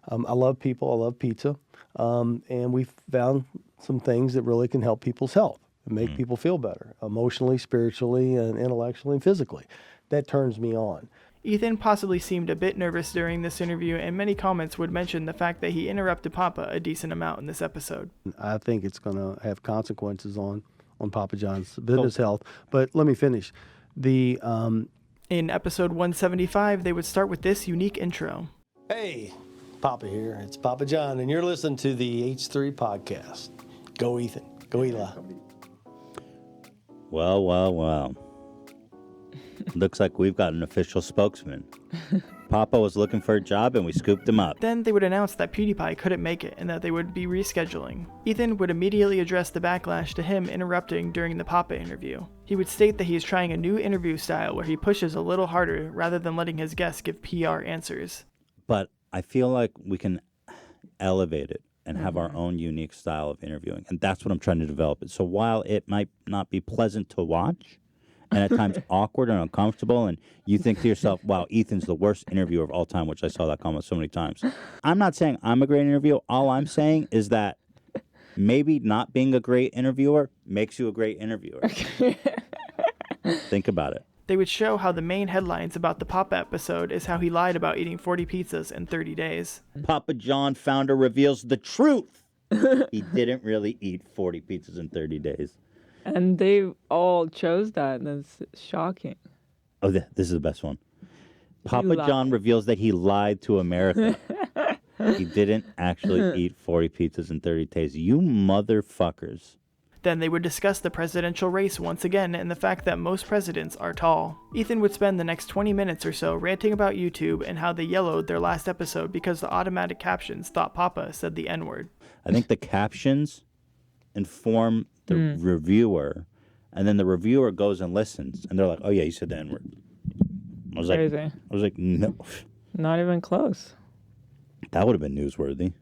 I love people. I love pizza. And we found some things that really can help people's health and make people feel better emotionally, spiritually, and intellectually and physically. That turns me on. Ethan possibly seemed a bit nervous during this interview, and many comments would mention the fact that he interrupted Papa a decent amount in this episode. I think it's going to have consequences on on Papa John's business health. But let me finish. In episode 175, they would start with this unique intro. Hey, Papa here. It's Papa John, and you're listening to the H3 podcast. Go Ethan. Go Eli. Well. Looks like we've got an official spokesman. Papa was looking for a job and we scooped him up. Then they would announce that PewDiePie couldn't make it and that they would be rescheduling. Ethan would immediately address the backlash to him interrupting during the Papa interview. He would state that he is trying a new interview style where he pushes a little harder rather than letting his guests give PR answers. But I feel like we can elevate it and have our own unique style of interviewing. And that's what I'm trying to develop. So while it might not be pleasant to watch, and at times awkward and uncomfortable, and you think to yourself, wow, Ethan's the worst interviewer of all time, which I saw that comment so many times. I'm not saying I'm a great interviewer. All I'm saying is that maybe not being a great interviewer makes you a great interviewer. Think about it. They would show how the main headlines about the Papa episode is how he lied about eating 40 pizzas in 30 days. Papa John founder reveals the truth. He didn't really eat 40 pizzas in 30 days. And they all chose that. That's shocking. Oh, this is the best one. Papa John reveals that he lied to America. He didn't actually eat 40 pizzas in 30 days. You motherfuckers. Then they would discuss the presidential race once again and the fact that most presidents are tall. Ethan would spend the next 20 minutes or so ranting about YouTube and how they yellowed their last episode because the automatic captions thought Papa said the N-word. I think the captions inform the reviewer, and then the reviewer goes and listens, and they're like, "Oh yeah, you said the N-word." I was like, no, not even close. That would have been newsworthy.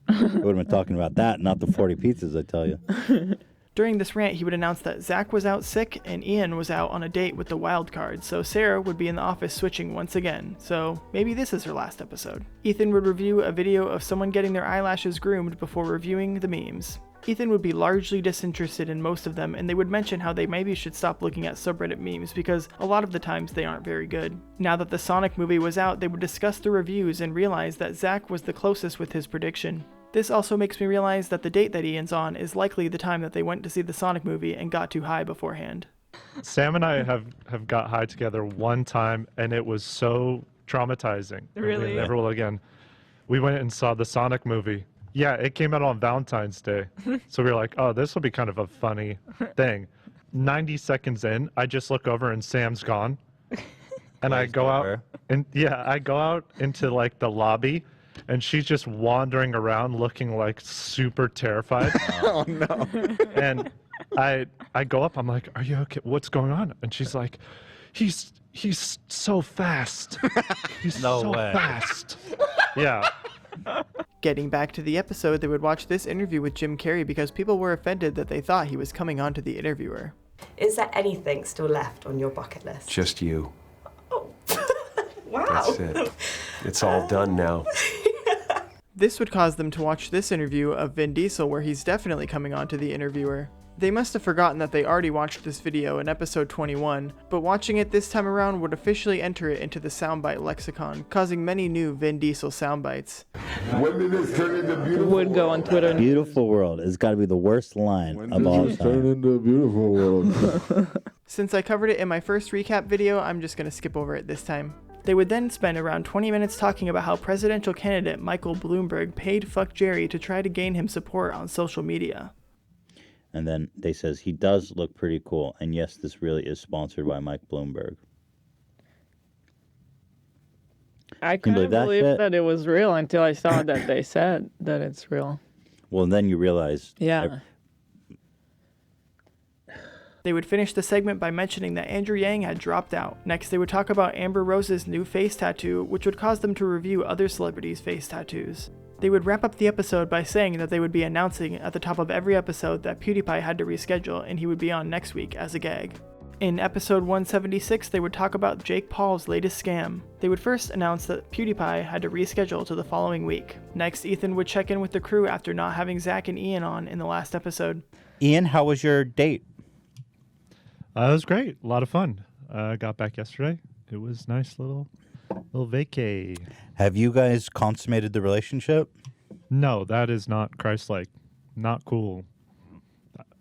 We would have been talking about that, not the 40 pizzas. I tell you. During this rant, he would announce that Zach was out sick and Ian was out on a date with the wild card, so Sarah would be in the office switching once again. So maybe this is her last episode. Ethan would review a video of someone getting their eyelashes groomed before reviewing the memes. Ethan would be largely disinterested in most of them, and they would mention how they maybe should stop looking at subreddit memes because a lot of the times they aren't very good. Now that the Sonic movie was out, they would discuss the reviews and realize that Zach was the closest with his prediction. This also makes me realize that the date that Ian's on is likely the time that they went to see the Sonic movie and got too high beforehand. Sam and I have got high together one time, and it was so traumatizing. Really? We never will again. We went and saw the Sonic movie. Yeah, it came out on Valentine's Day. So we were like, oh, this will be kind of a funny thing. 90 seconds in, I just look over and Sam's gone. And I go out into like the lobby, and she's just wandering around looking like super terrified. Oh no. And I go up, I'm like, are you okay? What's going on? And she's like, he's so fast. He's so fast. Yeah. Getting back to the episode, they would watch this interview with Jim Carrey because people were offended that they thought he was coming on to the interviewer. Is there anything still left on your bucket list? Just you. Wow. That's it. It's all done now. This would cause them to watch this interview of Vin Diesel where he's definitely coming on to the interviewer. They must have forgotten that they already watched this video in episode 21, but watching it this time around would officially enter it into the soundbite lexicon, causing many new Vin Diesel soundbites. When did this turn into beautiful? Would go on Twitter. Beautiful world has got to be the worst line of all time. Turn into a beautiful world. Since I covered it in my first recap video, I'm just going to skip over it this time. They would then spend around 20 minutes talking about how presidential candidate Michael Bloomberg paid Fuck Jerry to try to gain him support on social media. And then they says he does look pretty cool. And yes, this really is sponsored by Mike Bloomberg. I couldn't believe that it was real until I saw that they said that it's real. Well, then you realize. Yeah. They would finish the segment by mentioning that Andrew Yang had dropped out. Next, they would talk about Amber Rose's new face tattoo, which would cause them to review other celebrities' face tattoos. They would wrap up the episode by saying that they would be announcing at the top of every episode that PewDiePie had to reschedule and he would be on next week as a gag. In episode 176, they would talk about Jake Paul's latest scam. They would first announce that PewDiePie had to reschedule to the following week. Next, Ethan would check in with the crew after not having Zach and Ian on in the last episode. Ian, how was your date? It was great. A lot of fun. I got back yesterday. It was nice little vacay. Have you guys consummated the relationship? No, that is not Christ-like. Not cool.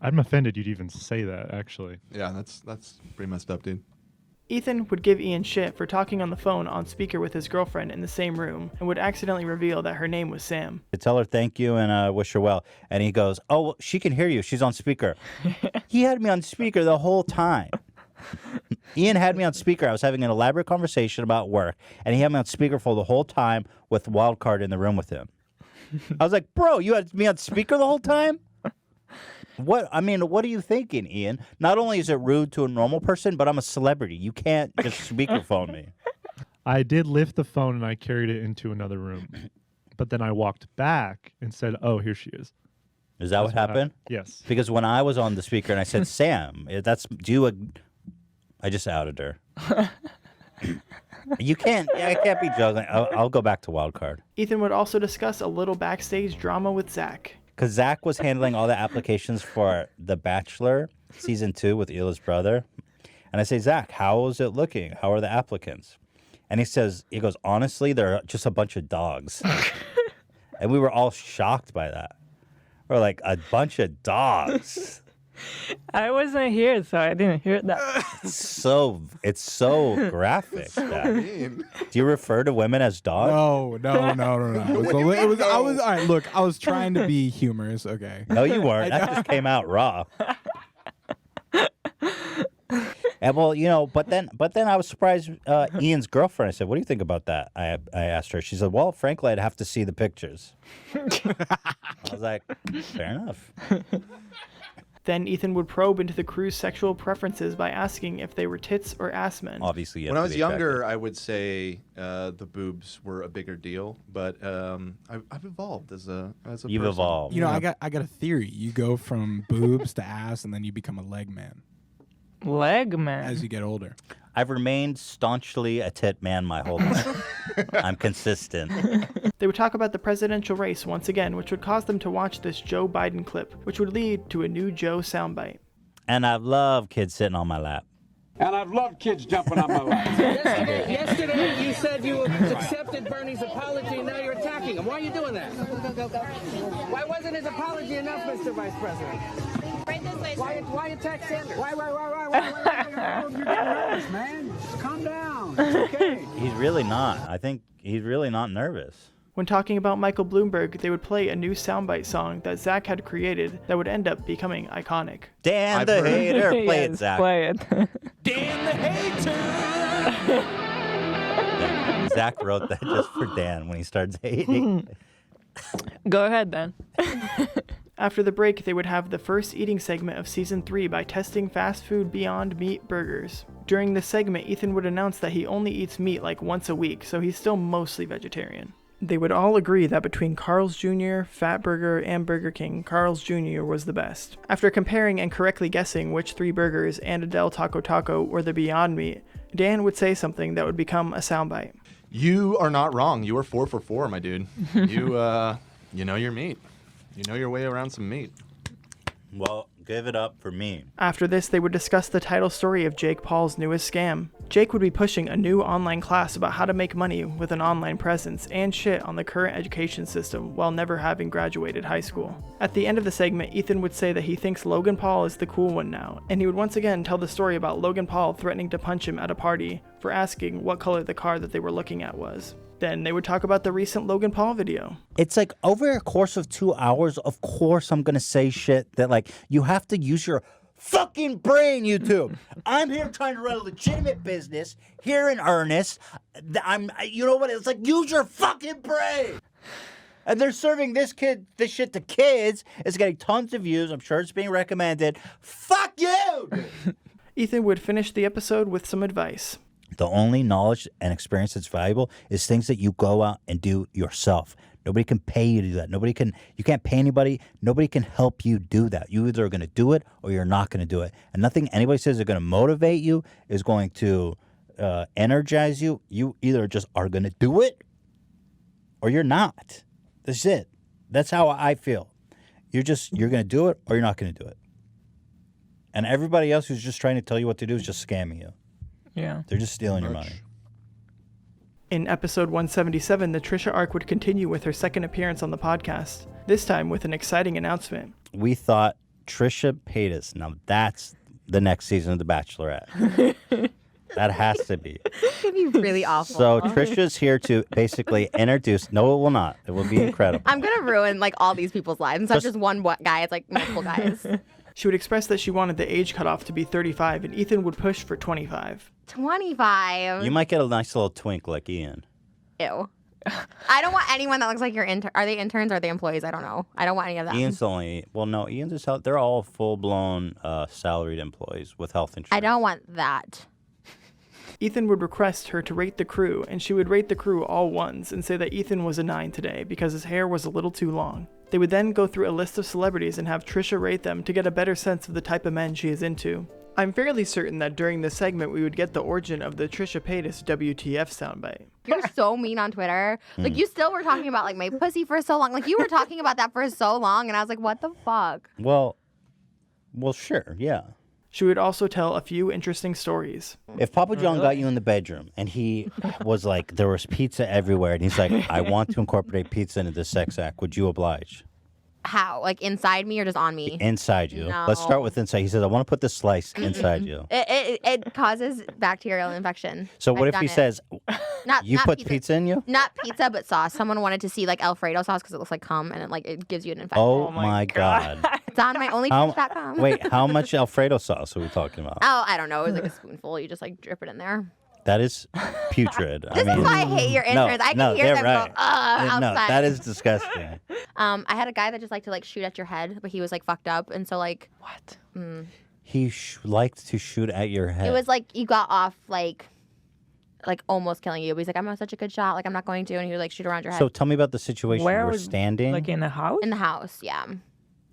I'm offended you'd even say that, actually. Yeah, that's pretty messed up, dude. Ethan would give Ian shit for talking on the phone on speaker with his girlfriend in the same room and would accidentally reveal that her name was Sam. To tell her thank you and wish her well. And he goes, oh, well, she can hear you. She's on speaker. He had me on speaker the whole time. Ian had me on speaker. I was having an elaborate conversation about work, and he had me on speaker for the whole time with Wildcard in the room with him. I was like, bro, you had me on speaker the whole time? What are you thinking, Ian? Not only is it rude to a normal person, but I'm a celebrity. You can't just speakerphone me. I did lift the phone and I carried it into another room. But then I walked back and said, oh, here she is. Is that what happened? Yes. Because when I was on the speaker and I said, Sam, I just outed her. I can't be juggling. I'll go back to Wildcard. Ethan would also discuss a little backstage drama with Zach. Because Zach was handling all the applications for The Bachelor season 2 with Ila's brother. And I say, Zach, how is it looking? How are the applicants? And he goes, honestly, they're just a bunch of dogs. And we were all shocked by that. We're like, a bunch of dogs. I wasn't here, so I didn't hear that. It's so graphic. Do you refer to women as dogs? No. I was trying to be humorous. Okay. No, you weren't. That just came out raw. And but then I was surprised. Ian's girlfriend. I said, "What do you think about that?" I asked her. She said, "Well, frankly, I'd have to see the pictures." I was like, "Fair enough." Then Ethan would probe into the crew's sexual preferences by asking if they were tits or ass men. Obviously, when I was younger, I would say the boobs were a bigger deal, but I've evolved as a You've person. evolved. I got a theory. You go from boobs to ass, and then you become a leg man. Leg man. As you get older. I've remained staunchly a tit man my whole life. I'm consistent. They would talk about the presidential race once again, which would cause them to watch this Joe Biden clip, which would lead to a new Joe soundbite. And I love kids sitting on my lap. And I've loved kids jumping on my lap. Yesterday you said you accepted Bernie's apology, and now you're attacking him. Why are you doing that? Go. Why wasn't his apology enough, Mr. Vice President? Right this way, sir. Why attack Sanders? Why? You get nervous, man. Calm down. It's okay. He's really not. I think he's really not nervous. When talking about Michael Bloomberg, they would play a new soundbite song that Zach had created that would end up becoming iconic. Dan the hater. Play it, Zach. Play it. Dan the hater. Zach wrote that just for Dan when he starts hating. Go ahead, then. After the break, they would have the first eating segment of Season 3 by testing fast food Beyond Meat burgers. During this segment, Ethan would announce that he only eats meat like once a week, so he's still mostly vegetarian. They would all agree that between Carl's Jr., Fatburger, and Burger King, Carl's Jr. was the best. After comparing and correctly guessing which 3 burgers and Adele Taco were the Beyond Meat, Dan would say something that would become a soundbite. You are not wrong. You are 4 for 4, my dude. You know your meat. You know your way around some meat. Well, give it up for me. After this, they would discuss the title story of Jake Paul's newest scam. Jake would be pushing a new online class about how to make money with an online presence and shit on the current education system while never having graduated high school. At the end of the segment, Ethan would say that he thinks Logan Paul is the cool one now, and he would once again tell the story about Logan Paul threatening to punch him at a party for asking what color the car that they were looking at was. Then they would talk about the recent Logan Paul video. It's like over a course of 2 hours, of course I'm going to say shit that like you have to use your fucking brain, YouTube. I'm here trying to run a legitimate business here in earnest. You know what? It's like use your fucking brain. And they're serving this shit to kids. It's getting tons of views. I'm sure it's being recommended. Fuck you! Ethan would finish the episode with some advice. The only knowledge and experience that's valuable is things that you go out and do yourself. Nobody can pay you to do that. You can't pay anybody. Nobody can help you do that. You either are going to do it or you're not going to do it. And nothing anybody says is going to motivate you, is going to energize you. You either just are going to do it or you're not. That's it. That's how I feel. You're going to do it or you're not going to do it. And everybody else who's just trying to tell you what to do is just scamming you. Yeah. They're just stealing your money. In episode 177, the Trisha arc would continue with her second appearance on the podcast, this time with an exciting announcement. We thought Trisha Paytas. Now that's the next season of The Bachelorette. That has to be. It's going to be really awful. So Trisha's here to basically introduce. No, it will not. It will be incredible. I'm going to ruin like all these people's lives. It's not just one guy. It's like multiple guys. She would express that she wanted the age cutoff to be 35, and Ethan would push for 25. 25. You might get a nice little twink like Ian. Ew. I don't want anyone that looks like your intern. Are they interns or are they employees? I don't know. I don't want any of them. Ian's the only. Well, no, Ian's is they're all full blown salaried employees with health insurance. I don't want that. Ethan would request her to rate the crew, and she would rate the crew all ones and say that Ethan was a 9 today because his hair was a little too long. They would then go through a list of celebrities and have Trisha rate them to get a better sense of the type of men she is into. I'm fairly certain that during this segment we would get the origin of the Trisha Paytas WTF soundbite. You're so mean on Twitter. Like, you still were talking about, like, my pussy for so long. Like, you were talking about that for so long, and I was like, what the fuck? Well, sure, yeah. She would also tell a few interesting stories. If Papa John got you in the bedroom and he was like, there was pizza everywhere, and he's like, I want to incorporate pizza into the sex act, would you oblige? How? Like inside me or just on me? Inside you. No. Let's start with inside. He says, I want to put this slice inside you. It causes bacterial infection. So what I've if he done it. says, not put pizza. pizza in you? Not pizza, but sauce. Someone wanted to see like Alfredo sauce because it looks like cum and it gives you an infection. Oh my God. It's on my onlyfans.com. Wait, how much Alfredo sauce are we talking about? Oh, I don't know. It was like a spoonful. You just like drip it in there. That is putrid. This is why I hate your interns. I can hear them go, outside. No, that is disgusting. I had a guy that just liked to like shoot at your head, but he was like fucked up, and so like what? He liked to shoot at your head. It was like you got off like almost killing you, but he's like, I'm such a good shot, like I'm not going to, and he would like shoot around your head. So tell me about the situation. You were standing. Like in the house? In the house, yeah. And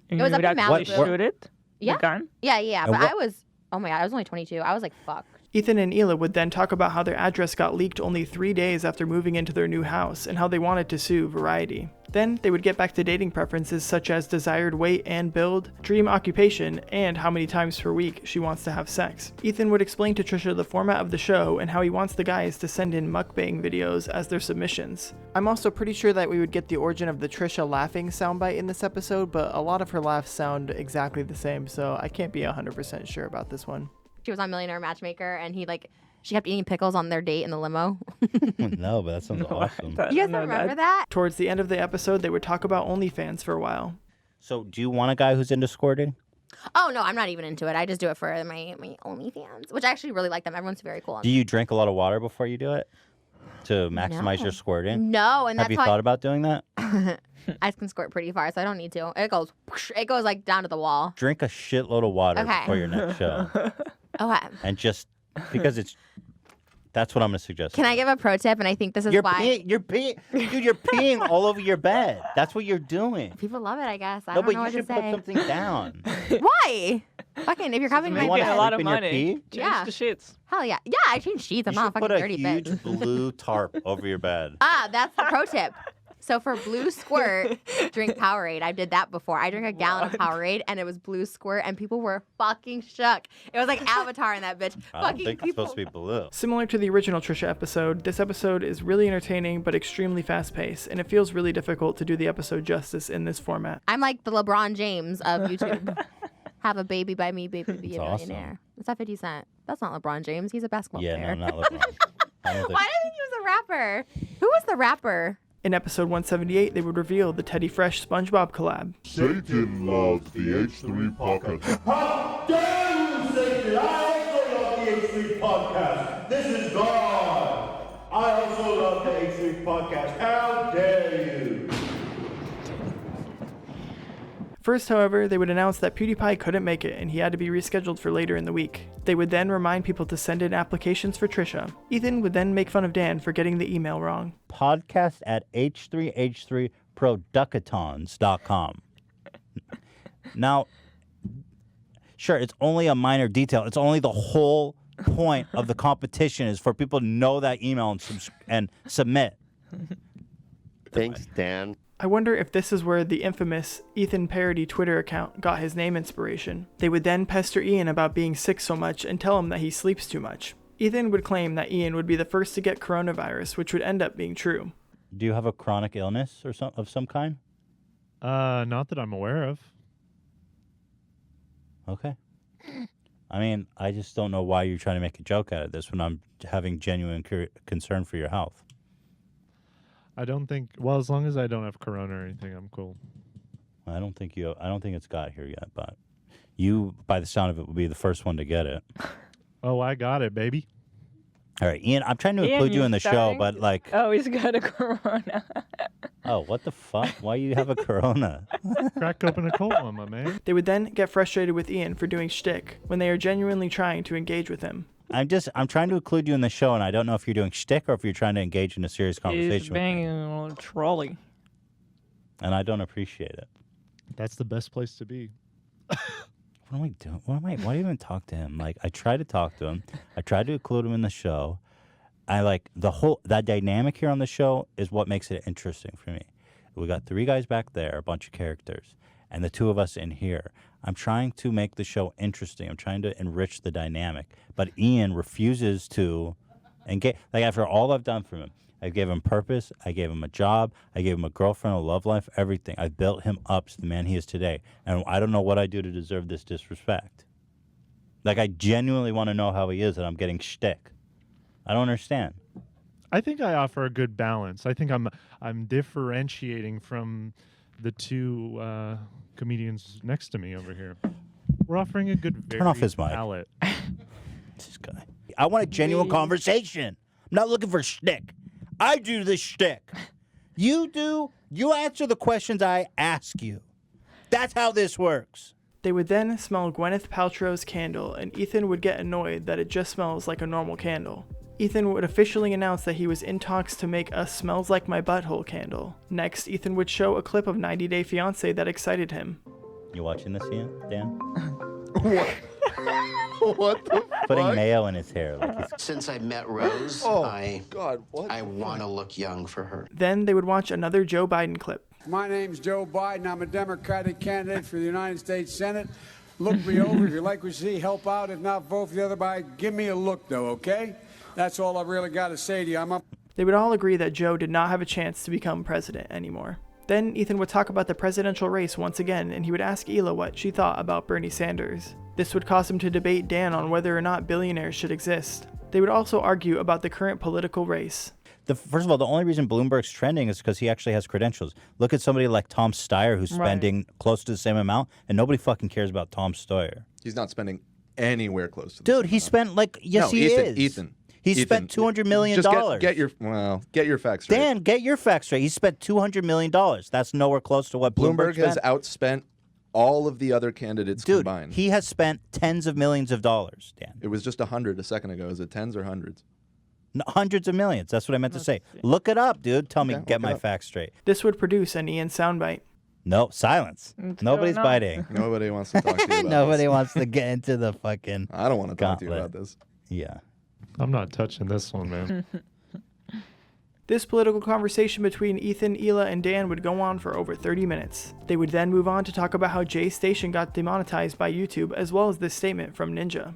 it was you up in would actually Malibu. shoot it? Yeah. The gun? Yeah. And But what- I was, oh my God, I was only 22. I was like, fuck. Ethan and Hila would then talk about how their address got leaked only 3 days after moving into their new house and how they wanted to sue Variety. Then they would get back to dating preferences such as desired weight and build, dream occupation, and how many times per week she wants to have sex. Ethan would explain to Trisha the format of the show and how he wants the guys to send in mukbang videos as their submissions. I'm also pretty sure that we would get the origin of the Trisha laughing soundbite in this episode, but a lot of her laughs sound exactly the same, so I can't be 100% sure about this one. She was on Millionaire Matchmaker, and she kept eating pickles on their date in the limo. No, but that sounds awesome. You guys don't remember that? Towards the end of the episode, they would talk about OnlyFans for a while. So do you want a guy who's into squirting? Oh, no, I'm not even into it. I just do it for my OnlyFans, which I actually really like them. Everyone's very cool. Do you drink a lot of water before you do it to maximize your squirting? No, and have that's you why thought about doing that? I can squirt pretty far, so I don't need to. It goes like down to the wall. Drink a shitload of water Okay. before your next show, Okay. and just because that's what I'm gonna suggest. Can I give a pro tip? And I think this is You're why you're peeing all over your bed. That's what you're doing. people love it. I guess I No, don't but know you what to should put say. something down. Why? Fucking if you're coming to You my wanna bed, sleep in your pee? Change Yeah. the sheets. Hell yeah. Yeah, I change sheets. I'm You not a should fucking put a dirty huge bitch. blue tarp over your bed. That's the pro tip. So for blue squirt, drink Powerade. I did that before. I drank a gallon of Powerade and it was blue squirt and people were fucking shook. It was like Avatar in that bitch. I don't Fucking think it's people. supposed to be blue. Similar to the original Trisha episode, this episode is really entertaining but extremely fast-paced, and it feels really difficult to do the episode justice in this format. I'm like the LeBron James of YouTube. Have a baby by me, baby, be a awesome. millionaire. Is that 50 Cent? That's not LeBron James. He's a basketball Yeah, player. no, not LeBron. I don't Why think. did I think he was a rapper? Who was the rapper? In episode 178, they would reveal the Teddy Fresh SpongeBob collab. Satan loves the H3 podcast. How dare you, Satan! I also love the H3 podcast. This is God. I also love the H3 podcast. How dare you? First, however, they would announce that PewDiePie couldn't make it and he had to be rescheduled for later in the week. They would then remind people to send in applications for Trisha. Ethan would then make fun of Dan for getting the email wrong. Podcast at h3h3producatons.com. Now, sure, it's only a minor detail. It's only the whole point of the competition is for people to know that email and submit. Thanks, Dan. I wonder if this is where the infamous Ethan Parody Twitter account got his name inspiration. They would then pester Ian about being sick so much and tell him that he sleeps too much. Ethan would claim that Ian would be the first to get coronavirus, which would end up being true. Do you have a chronic illness or of some kind? Not that I'm aware of. Okay. I mean, I just don't know why you're trying to make a joke out of this when I'm having genuine concern for your health. I don't think. Well, as long as I don't have corona or anything, I'm cool. I don't think it's got here yet, but you, by the sound of it, will be the first one to get it. Oh, I got it, baby. All right, Ian, I'm trying to include you in the show, but like... Oh, he's got a corona. Oh, what the fuck? Why you have a corona? Crack open a cold one, my man. They would then get frustrated with Ian for doing shtick when they are genuinely trying to engage with him. I'm trying to include you in the show, and I don't know if you're doing shtick or if you're trying to engage in a serious conversation He's being a little trolley. and I don't appreciate it. That's the best place to be. What am I doing? Why do you even talk to him? Like, I try to talk to him. I try to include him in the show. I like that dynamic here on the show is what makes it interesting for me. We got 3 guys back there, a bunch of characters, and the 2 of us in here. I'm trying to make the show interesting. I'm trying to enrich the dynamic. But Ian refuses to engage. Like, after all I've done for him, I gave him purpose. I gave him a job. I gave him a girlfriend, a love life, everything. I built him up to the man he is today. And I don't know what I do to deserve this disrespect. Like, I genuinely want to know how he is, and I'm getting shtick. I don't understand. I think I offer a good balance. I think I'm differentiating from the 2 comedians next to me over here. We're offering a good Turn off his mic. palette. This guy. I want a genuine conversation. I'm not looking for shtick. I do the shtick. You answer the questions I ask you. That's how this works. They would then smell Gwyneth Paltrow's candle, and Ethan would get annoyed that it just smells like a normal candle. Ethan would officially announce that he was in talks to make a Smells Like My Butthole candle. Next, Ethan would show a clip of 90 Day Fiancé that excited him. You watching this, Ian? Dan? What? What the Putting fuck? mayo in his hair. Like he's... Since I met Rose, I want to look young for her. Then they would watch another Joe Biden clip. My name's Joe Biden. I'm a Democratic candidate for the United States Senate. Look me over. If you like what you see, help out. If not, vote for the other guy. Give me a look, though, okay? That's all I really got to say to you. I'm up. They would all agree that Joe did not have a chance to become president anymore. Then Ethan would talk about the presidential race once again, and he would ask Hila what she thought about Bernie Sanders. This would cause him to debate Dan on whether or not billionaires should exist. They would also argue about the current political race. First of all, the only reason Bloomberg's trending is because he actually has credentials. Look at somebody like Tom Steyer, who's spending close to the same amount, and nobody fucking cares about Tom Steyer. He's not spending anywhere close to Dude, he spent he is. Ethan. He spent $200 million. Just get your facts straight. Dan, get your facts straight. He spent $200 million. That's nowhere close to what Bloomberg has spent. outspent all of the other candidates combined. He has spent tens of millions of dollars, Dan. It was just 100 a second ago. Is it tens or hundreds? No, hundreds of millions. That's what I meant to say. Look it up, dude. Tell me, get my facts straight. This would produce an Ian soundbite. No, silence. Nobody's biting. Nobody wants to talk to you about Nobody this. wants to get into the fucking I don't want to talk to you gauntlet. about this. Yeah. I'm not touching this one, man. This political conversation between Ethan, Hila, and Dan would go on for over 30 minutes. They would then move on to talk about how Jaystation got demonetized by YouTube, as well as this statement from Ninja.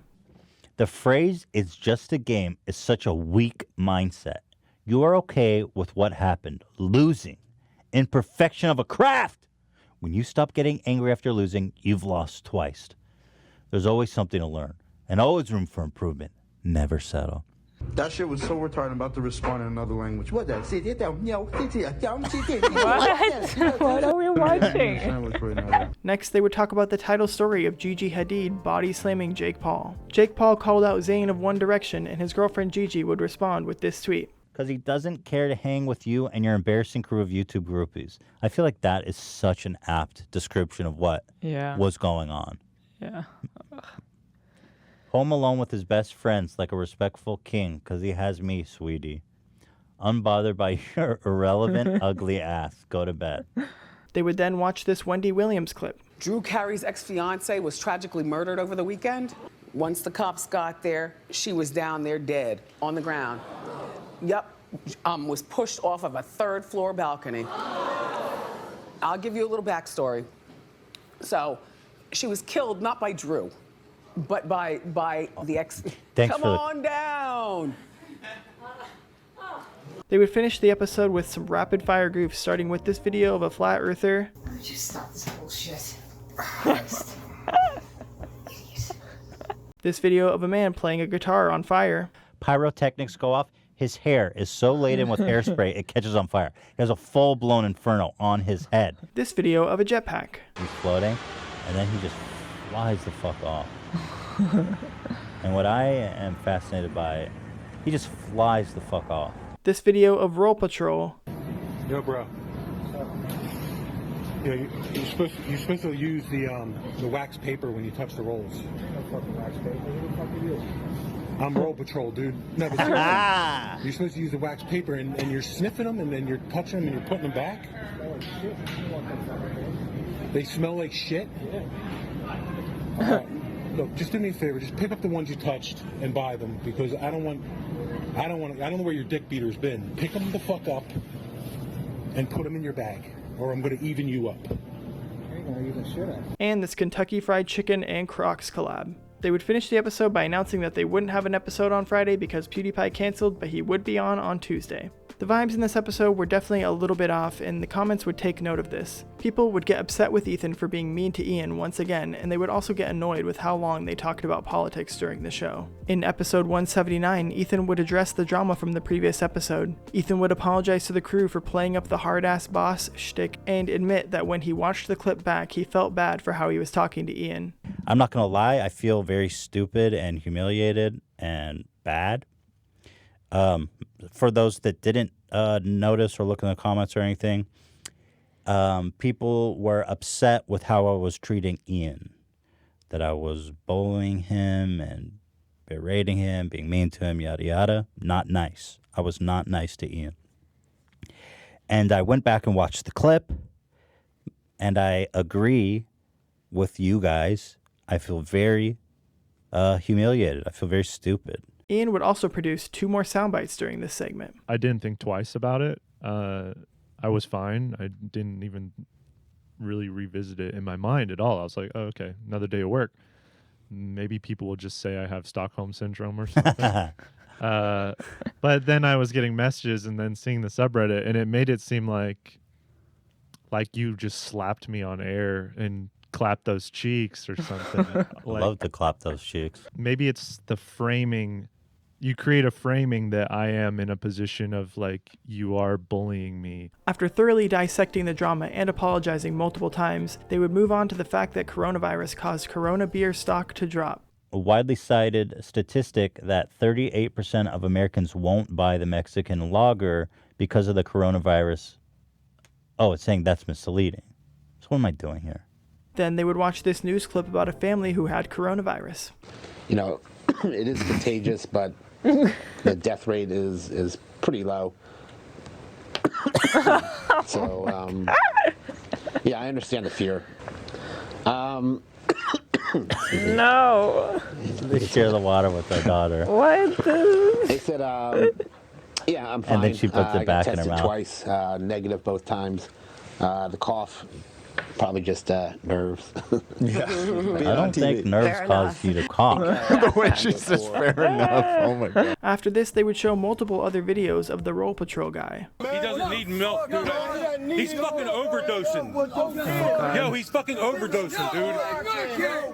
The phrase, "it's just a game," is such a weak mindset. You are okay with what happened, losing, imperfection of a craft. When you stop getting angry after losing, you've lost twice. There's always something to learn, and always room for improvement. Never settle. That shit was so retarded. I'm about to respond in another language. What the? What? What are we watching? Next, they would talk about the title story of Gigi Hadid body slamming Jake Paul. Jake Paul called out Zayn of One Direction, and his girlfriend Gigi would respond with this tweet. Because he doesn't care to hang with you and your embarrassing crew of YouTube groupies. I feel like that is such an apt description of what was going on. Yeah. Home alone with his best friends like a respectful king, because he has me, sweetie. Unbothered by your irrelevant, ugly ass. Go to bed. They would then watch this Wendy Williams clip. Drew Carey's ex-fiance was tragically murdered over the weekend. Once the cops got there, she was down there dead, on the ground. Yep, was pushed off of a 3rd floor balcony. I'll give you a little backstory. So, she was killed not by Drew, but by the ex. Thanks Come for on down. They would finish the episode with some rapid fire goofs, starting with this video of a flat earther. Could you stop this bullshit? This video of a man playing a guitar on fire. Pyrotechnics go off. His hair is so laden with hairspray, it catches on fire. He has a full-blown inferno on his head. This video of a jetpack. He's floating, and then he just flies the fuck off. And what I am fascinated by, he just flies the fuck off. This video of Roll Patrol. Yo, bro. Yeah, you're supposed to use the wax paper when you touch the rolls. Wax paper? Who the fuck are you? I'm Roll Patrol, dude. No, but seriously, you're supposed to use the wax paper, and you're sniffing them, and then you're touching them, and you're putting them back. They smell like shit. All right. Look, just do me a favor. Just pick up the ones you touched and buy them, because I don't know where your dick beater's been. Pick them the fuck up and put them in your bag, or I'm gonna even you up. And this Kentucky Fried Chicken and Crocs collab. They would finish the episode by announcing that they wouldn't have an episode on Friday because PewDiePie canceled, but he would be on Tuesday. The vibes in this episode were definitely a little bit off, and the comments would take note of this. People would get upset with Ethan for being mean to Ian once again, and they would also get annoyed with how long they talked about politics during the show. In episode 179, Ethan would address the drama from the previous episode. Ethan would apologize to the crew for playing up the hard-ass boss shtick and admit that when he watched the clip back, he felt bad for how he was talking to Ian. I'm not going to lie, I feel very stupid and humiliated and bad. For those that didn't notice or look in the comments or anything, people were upset with how I was treating Ian. That I was bullying him and berating him, being mean to him, yada yada. Not nice. I was not nice to Ian. And I went back and watched the clip, and I agree with you guys. I feel very humiliated. I feel very stupid. Ian would also produce 2 more sound bites during this segment. I didn't think twice about it. I was fine. I didn't even really revisit it in my mind at all. I was like, oh, okay, another day of work. Maybe people will just say I have Stockholm Syndrome or something. But then I was getting messages and then seeing the subreddit, and it made it seem like you just slapped me on air and clapped those cheeks or something. Love to clap those cheeks. Maybe it's the framing. You create a framing that I am in a position of like, you are bullying me. After thoroughly dissecting the drama and apologizing multiple times, they would move on to the fact that coronavirus caused Corona beer stock to drop. A widely cited statistic that 38% of Americans won't buy the Mexican lager because of the coronavirus. Oh, it's saying that's misleading. So what am I doing here? Then they would watch this news clip about a family who had coronavirus. You know, it is contagious, but the death rate is pretty low. So, yeah, I understand the fear. No. They share the water with their daughter. What? They said, yeah, I'm fine. And then she puts it back in her I got tested mouth. twice, negative both times. The cough, probably just nerves. Yeah. I don't think nerves cause you to cough. The way she says fair enough. Oh my God. After this, they would show multiple other videos of the Roll Patrol guy. He doesn't need milk, dude. He's fucking overdosing. Yo, he's fucking overdosing, dude.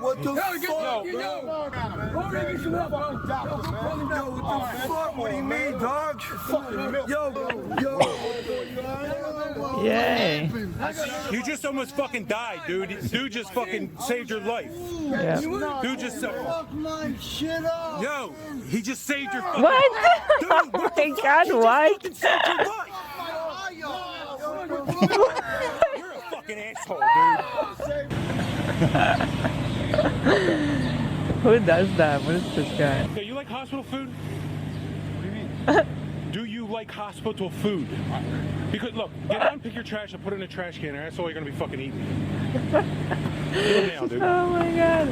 What the fuck? What do you mean, dog? Yay. You just almost fucking died, dude. Dude just fucking saved your life. Yeah. Dude just Yo, he just saved your fucking What? Dude, Oh what the my fuck? God, He just what? fucking saved your life. You're a fucking asshole, dude. Who does that? What is this guy? Do you like hospital food? What do you mean? Do you like hospital food? Because look, get out and pick your trash and put it in a trash can, and that's all you're gonna be fucking eating. Do it now, dude. Oh my God.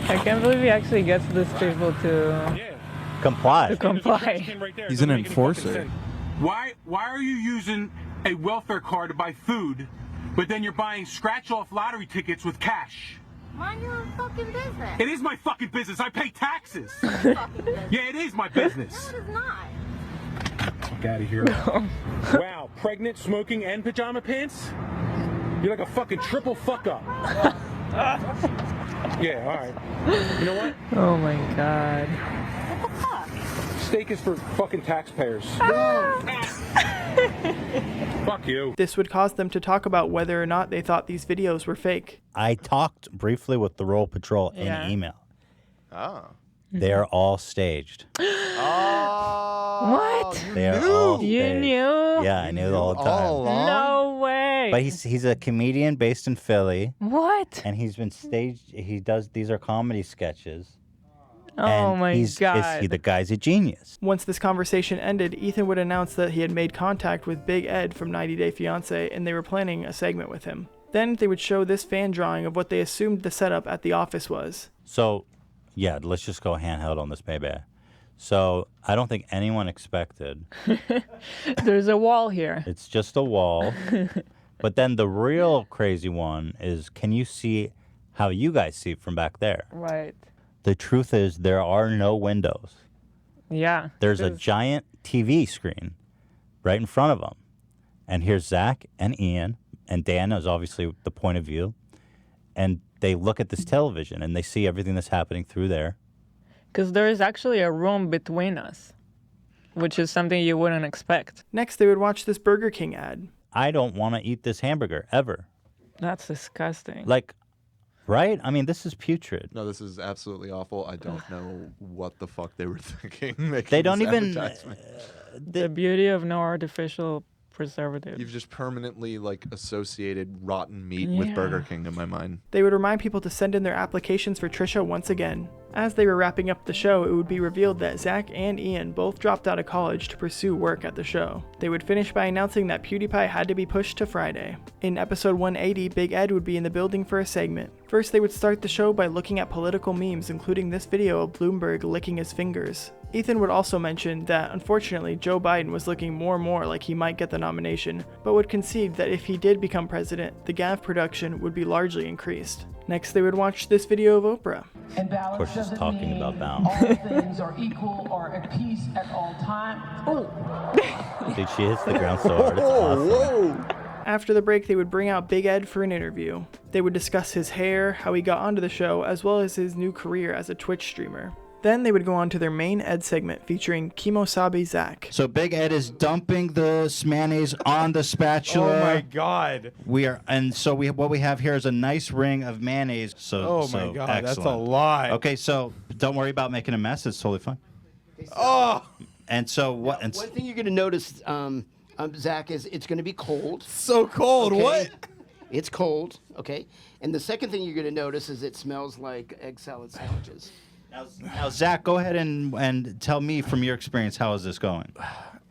I can't believe he actually gets these people to comply. To comply. He's an enforcer. Why are you using a welfare card to buy food, but then you're buying scratch-off lottery tickets with cash? Mind your fucking business. It is my fucking business. I pay taxes. Yeah, it is my business. No, it is not. Fuck out of here. Wow, pregnant, smoking, and pajama pants? You're like a fucking triple fuck up. Yeah, all right. You know what? Oh my God. Steak is for fucking taxpayers. Fuck you. This would cause them to talk about whether or not they thought these videos were fake. I talked briefly with the Roll Patrol in email. Oh. They are all staged. What? They are all You staged. knew? Yeah, I knew the whole time. No way. But he's a comedian based in Philly. What? And he's been staged. These are comedy sketches. Oh And my God. The guy's a genius. Once this conversation ended, Ethan would announce that he had made contact with Big Ed from 90 Day Fiancé and they were planning a segment with him. Then they would show this fan drawing of what they assumed the setup at the office was. So, yeah, let's just go handheld on this, baby. So, I don't think anyone expected. There's a wall here. It's just a wall. But then the real crazy one is, can you see how you guys see it from back there? Right. The truth is, there are no windows. Yeah. There's a giant TV screen right in front of them. And here's Zach and Ian, and Dan is obviously the point of view. And they look at this television, and they see everything that's happening through there. Because there is actually a room between us, which is something you wouldn't expect. Next, they would watch this Burger King ad. I don't want to eat this hamburger, ever. That's disgusting. Like, right? I mean, this is putrid. No, this is absolutely awful. I don't know what the fuck they were thinking. They don't even... the beauty of no artificial preservative. You've just permanently associated rotten meat with Burger King in my mind. They would remind people to send in their applications for Trisha once again. As they were wrapping up the show, it would be revealed that Zach and Ian both dropped out of college to pursue work at the show. They would finish by announcing that PewDiePie had to be pushed to Friday. In episode 180, Big Ed would be in the building for a segment. First, they would start the show by looking at political memes, including this video of Bloomberg licking his fingers. Ethan would also mention that, unfortunately, Joe Biden was looking more and more like he might get the nomination, but would concede that if he did become president, the GAV production would be largely increased. Next, they would watch this video of Oprah. Of course, she's talking about balance. All things are equal or at peace at all times. Dude, she hits the ground so hard. It's awesome. After the break, they would bring out Big Ed for an interview. They would discuss his hair, how he got onto the show, as well as his new career as a Twitch streamer. Then they would go on to their main Ed segment featuring Kemosabe Zach. So Big Ed is dumping the mayonnaise on the spatula. Oh my God. What we have here is a nice ring of mayonnaise. Oh my God, excellent. that's a lot. Okay, so don't worry about making a mess. It's totally fine. Oh. And so what? One thing you're going to notice, Zach, is it's going to be cold. So cold. Okay? What? It's cold. Okay. And the second thing you're going to notice is it smells like egg salad sandwiches. Now, Zach, go ahead and tell me from your experience, how is this going?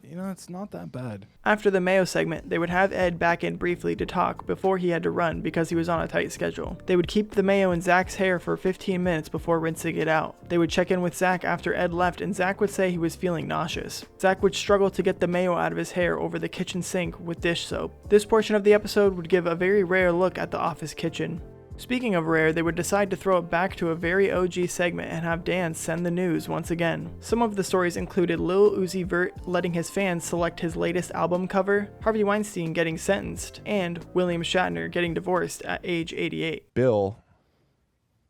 You know, it's not that bad. After the Mayo segment, they would have Ed back in briefly to talk before he had to run because he was on a tight schedule. They would keep the Mayo in Zach's hair for 15 minutes before rinsing it out. They would check in with Zach after Ed left, and Zach would say he was feeling nauseous. Zach would struggle to get the Mayo out of his hair over the kitchen sink with dish soap. This portion of the episode would give a very rare look at the office kitchen. Speaking of rare, they would decide to throw it back to a very OG segment and have Dan send the news once again. Some of the stories included Lil Uzi Vert letting his fans select his latest album cover, Harvey Weinstein getting sentenced, and William Shatner getting divorced at age 88. Bill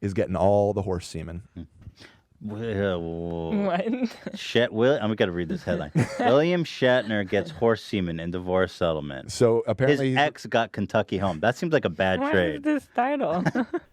is getting all the horse semen. What? We got to read this headline. William Shatner gets horse semen in divorce settlement. So apparently his ex got Kentucky home. That seems like a bad trade. What is this title?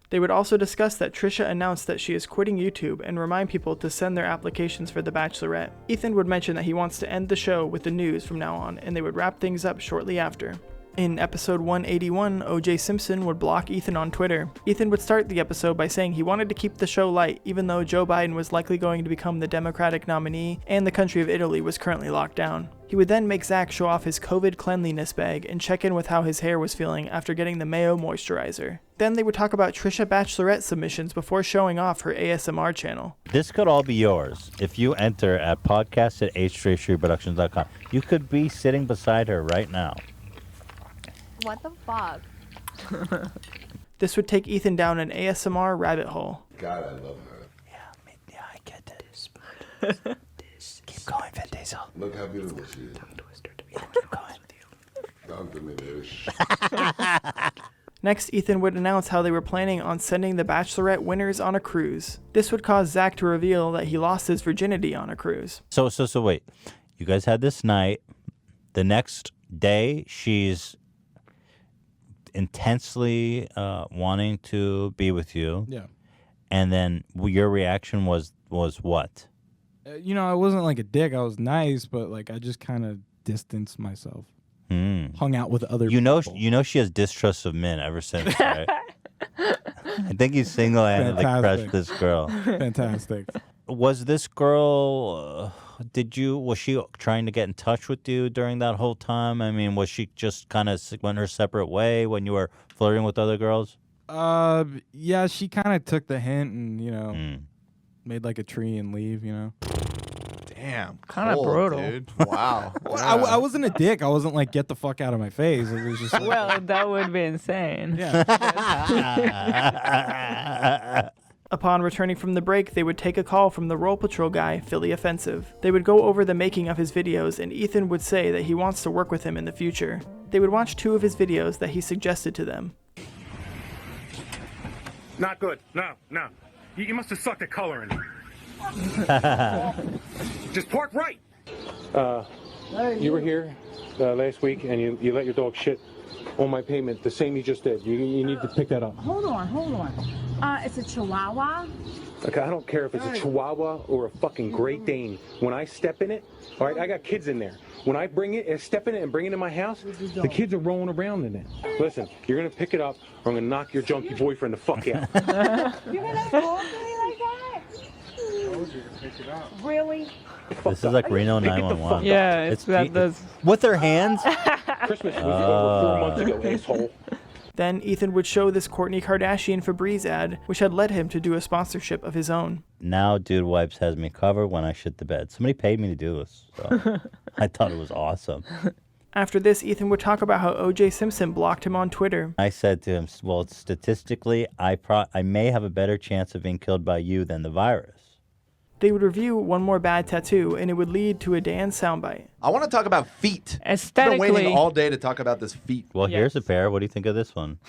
They would also discuss that Trisha announced that she is quitting YouTube and remind people to send their applications for The Bachelorette. Ethan would mention that he wants to end the show with the news from now on, and they would wrap things up shortly after. In episode 181, O.J. Simpson would block Ethan on Twitter. Ethan would start the episode by saying he wanted to keep the show light, even though Joe Biden was likely going to become the Democratic nominee and the country of Italy was currently locked down. He would then make Zach show off his COVID cleanliness bag and check in with how his hair was feeling after getting the Mayo moisturizer. Then they would talk about Trisha Bachelorette submissions before showing off her ASMR channel. This could all be yours if you enter at podcast@h3productions.com. You could be sitting beside her right now. What the fuck? This would take Ethan down an ASMR rabbit hole. God, I love her. Yeah, I get this. Keep going, Vin Diesel. Look how beautiful she is. Keep going. Talk to me, baby. Next, Ethan would announce how they were planning on sending the Bachelorette winners on a cruise. This would cause Zach to reveal that he lost his virginity on a cruise. So wait. You guys had this night. The next day, she's intensely wanting to be with you. Yeah. And then your reaction was what? I wasn't like a dick. I was nice, but like I just kind of distanced myself. Hung out with other people. She has distrust of men ever since, right? I think you single-handedly crushed this girl. Fantastic. Was this girl, was she trying to get in touch with you during that whole time? I mean, was she just kind of went her separate way when you were flirting with other girls? Yeah, she kind of took the hint and, made like a tree and leave, Damn. Kind of brutal. Dude. Wow. Well, I wasn't a dick. I wasn't like, get the fuck out of my face. It was just like, Well, that would be insane. Yeah. Upon returning from the break, they would take a call from the Roll Patrol guy, Philly Offensive. They would go over the making of his videos, and Ethan would say that he wants to work with him in the future. They would watch 2 of his videos that he suggested to them. Not good. No. You must have sucked at coloring. Just park right. You were here last week and you let your dog shit on my payment, the same you just did. You need to pick that up. Hold on. It's a Chihuahua. Okay, I don't care if it's a Chihuahua or a fucking Great Dane. When I step in it, all right, I got kids in there. When I step in it and bring it in my house, the kids are rolling around in it. Listen, you're gonna pick it up or I'm gonna knock your junkie boyfriend the fuck out. You're gonna talk to me like that? Really? This is like Reno 911. Yeah, it's that does. With their hands? Christmas was over 4 months ago, asshole. Then Ethan would show this Kourtney Kardashian Febreze ad, which had led him to do a sponsorship of his own. Now Dude Wipes has me covered when I shit the bed. Somebody paid me to do this, so I thought it was awesome. After this, Ethan would talk about how O.J. Simpson blocked him on Twitter. I said to him, well, statistically, I may have a better chance of being killed by you than the virus. They would review one more bad tattoo, and it would lead to a Dan soundbite. I want to talk about feet. Aesthetically. I've been waiting all day to talk about this feet. Well, here's a pair. What do you think of this one?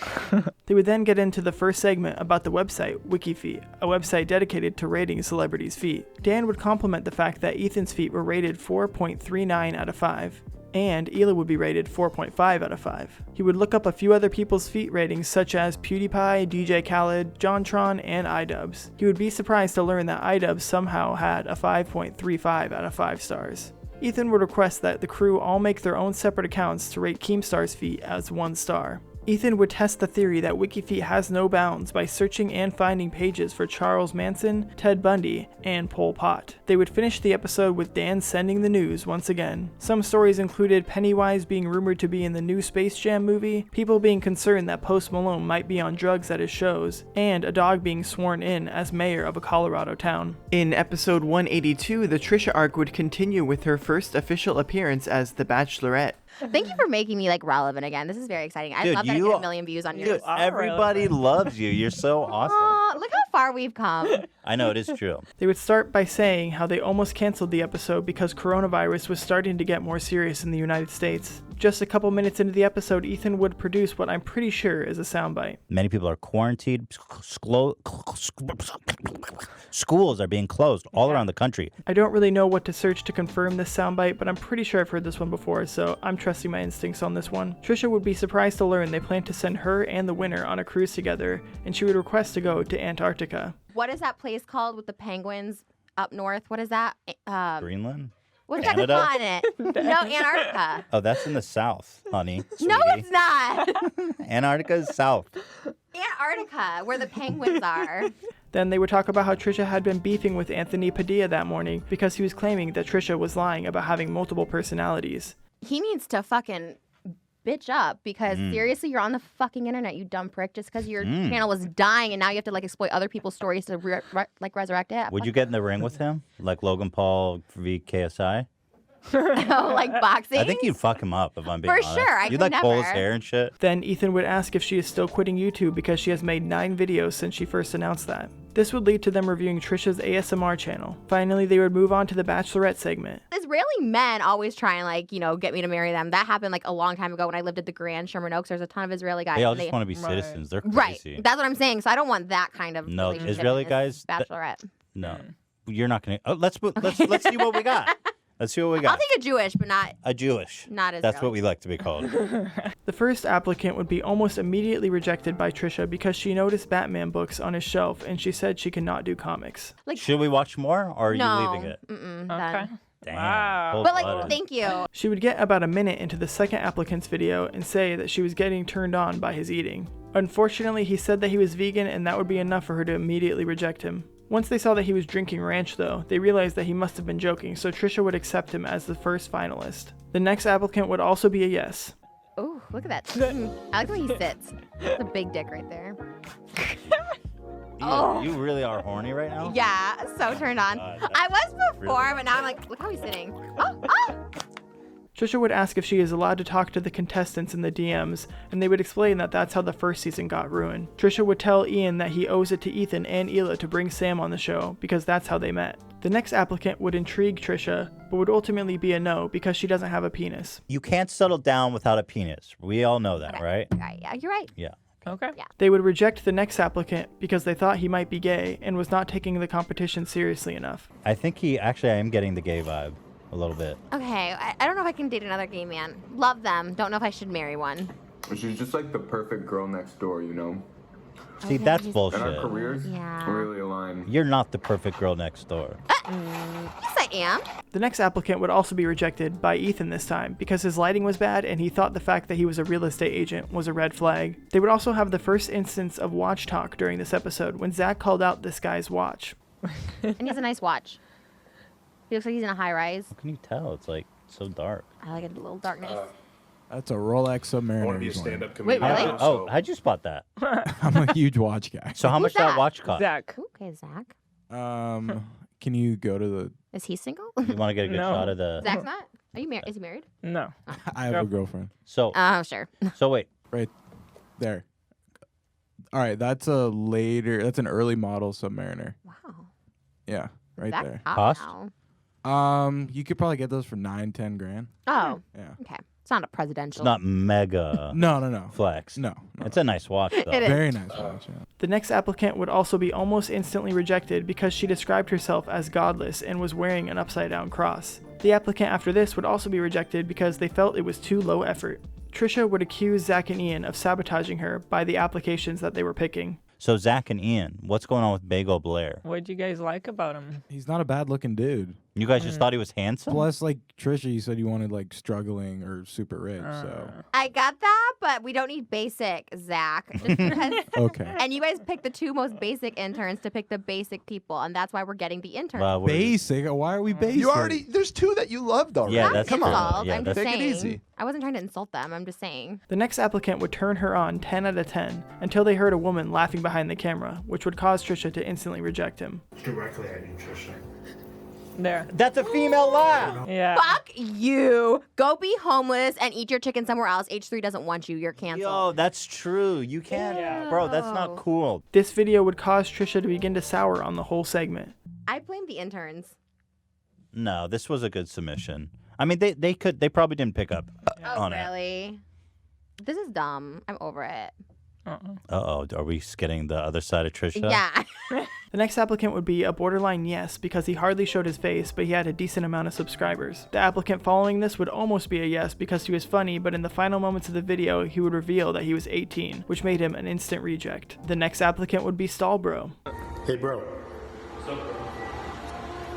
They would then get into the first segment about the website, WikiFeet, a website dedicated to rating celebrities' feet. Dan would compliment the fact that Ethan's feet were rated 4.39 out of 5. And Hila would be rated 4.5 out of 5. He would look up a few other people's feet ratings such as PewDiePie, DJ Khaled, JonTron, and iDubbbz. He would be surprised to learn that iDubbbz somehow had a 5.35 out of 5 stars. Ethan would request that the crew all make their own separate accounts to rate Keemstar's feet as 1 star. Ethan would test the theory that WikiFeet has no bounds by searching and finding pages for Charles Manson, Ted Bundy, and Pol Pot. They would finish the episode with Dan sending the news once again. Some stories included Pennywise being rumored to be in the new Space Jam movie, people being concerned that Post Malone might be on drugs at his shows, and a dog being sworn in as mayor of a Colorado town. In episode 182, the Trisha arc would continue with her first official appearance as the Bachelorette. Thank you for making me like relevant again. This is very exciting. I love that I get 1 million views on yours. Everybody loves you. You're so awesome. Aw, look how far we've come. I know, it is true. They would start by saying how they almost canceled the episode because coronavirus was starting to get more serious in the United States. Just a couple minutes into the episode, Ethan would produce what I'm pretty sure is a soundbite. Many people are quarantined. Schools are being closed all around the country. I don't really know what to search to confirm this soundbite, but I'm pretty sure I've heard this one before, so I'm trusting my instincts on this one. Trisha would be surprised to learn they plan to send her and the winner on a cruise together, and she would request to go to Antarctica. What is that place called with the penguins up north? What is that? Greenland? What's Canada? that planet? No, Antarctica. Oh, that's in the south, honey. No, sweetie. it's not. Antarctica is south. Antarctica, where the penguins are. Then they would talk about how Trisha had been beefing with Anthony Padilla that morning because he was claiming that Trisha was lying about having multiple personalities. He needs to fucking bitch up because seriously, you're on the fucking internet, you dumb prick, just because your channel was dying and now you have to like exploit other people's stories to like resurrect it. Would you get in the ring with him? Like Logan Paul v KSI? Oh, like boxing? I think you'd fuck him up if I'm being For honest. sure, I You'd could like pull his never. hair and shit. Then Ethan would ask if she is still quitting YouTube because she has made 9 videos since she first announced that. This would lead to them reviewing Trisha's ASMR channel. Finally, they would move on to the Bachelorette segment. Israeli men always try and, like, you know, get me to marry them. That happened, like, a long time ago when I lived at the Grand Sherman Oaks. There's a ton of Israeli guys. They all and just want to be citizens. They're crazy. Right. That's what I'm saying. So I don't want that kind of No, relationship Israeli in this guys. Bachelorette. No, you're not gonna. Oh, let's see what we got. Let's see what we got. I'll take a Jewish, but not A Jewish. Not That's Israeli. what we like to be called. The first applicant would be almost immediately rejected by Trisha because she noticed Batman books on his shelf and she said she cannot do comics. Should we watch more, or are no. you leaving it? Okay. Damn. Wow. But, like, thank you. She would get about a minute into the second applicant's video and say that she was getting turned on by his eating. Unfortunately, he said that he was vegan and that would be enough for her to immediately reject him. Once they saw that he was drinking ranch though, they realized that he must have been joking, so Trisha would accept him as the first finalist. The next applicant would also be a yes. Oh, look at that. I like the way he sits. That's a big dick right there. You really are horny right now? Yeah, so turned on. I was before, but now I'm like, look how he's sitting. Oh. Trisha would ask if she is allowed to talk to the contestants in the DMs, and they would explain that that's how the first season got ruined. Trisha would tell Ian that he owes it to Ethan and Hila to bring Sam on the show, because that's how they met. The next applicant would intrigue Trisha, but would ultimately be a no because she doesn't have a penis. You can't settle down without a penis. We all know that, right? Yeah, you're right. Yeah. Okay. Yeah. They would reject the next applicant because they thought he might be gay and was not taking the competition seriously enough. I think I am getting the gay vibe a little bit. Okay, I don't know if I can date another gay man. Love them. Don't know if I should marry one. She's just like the perfect girl next door, you know? See, that's bullshit. And our careers really align. You're not the perfect girl next door. Yes, I am. The next applicant would also be rejected by Ethan this time because his lighting was bad and he thought the fact that he was a real estate agent was a red flag. They would also have the first instance of watch talk during this episode when Zach called out this guy's watch. And he has a nice watch. He looks like he's in a high rise. How can you tell? It's like so dark. I like a little darkness. That's a Rolex Submariner. I want to be a stand-up Wait, comedian. really? Oh, how'd you spot that? I'm a huge watch guy. So how much that watch cost? Zach. Okay, Zach. Can you go to the? Is he single? You want to get a good No. shot of the? Zach's not. Are you married? Is he married? No. I have a girlfriend. So. Oh, sure. So wait. Right there. All right, that's an early model Submariner. Wow. Yeah, right Zach, there. Cost? Wow. You could probably get those for 9-10 grand. Oh. Yeah. Okay. It's not a presidential. It's not mega. No. Flex. No. It's a nice watch though. It is. Very nice watch. Yeah. The next applicant would also be almost instantly rejected because she described herself as godless and was wearing an upside-down cross. The applicant after this would also be rejected because they felt it was too low effort. Trisha would accuse Zach and Ian of sabotaging her by the applications that they were picking. So Zach and Ian, what's going on with Bagel Blair? What'd you guys like about him? He's not a bad-looking dude. You guys just thought he was handsome? Plus, like Trisha, you said you wanted like struggling or super rich. So I got that, but we don't need basic, Zach. Just because. okay. And you guys picked the two most basic interns to pick the basic people, and that's why we're getting the interns. Well, we're- Basic. Why are we basic? You already. There's 2 that you loved already. Yeah, Not that's insult. true. Yeah, I'm just that's- Take it saying. easy. I wasn't trying to insult them. I'm just saying. The next applicant would turn her on 10 out of 10 until they heard a woman laughing behind the camera, which would cause Trisha to instantly reject him. Directly at you, Trisha. There. That's a female laugh. Yeah. Fuck you. Go be homeless and eat your chicken somewhere else. H3 doesn't want you. You're canceled. Yo, that's true. You can't, bro. That's not cool. This video would cause Trisha to begin to sour on the whole segment. I blame the interns. No, this was a good submission. I mean, they probably didn't pick up on it. Really? This is dumb. I'm over it. Uh-oh, are we getting the other side of Trisha? Yeah. The next applicant would be a borderline yes because he hardly showed his face, but he had a decent amount of subscribers. The applicant following this would almost be a yes because he was funny, but in the final moments of the video, he would reveal that he was 18, which made him an instant reject. The next applicant would be Stallbro. Hey, bro.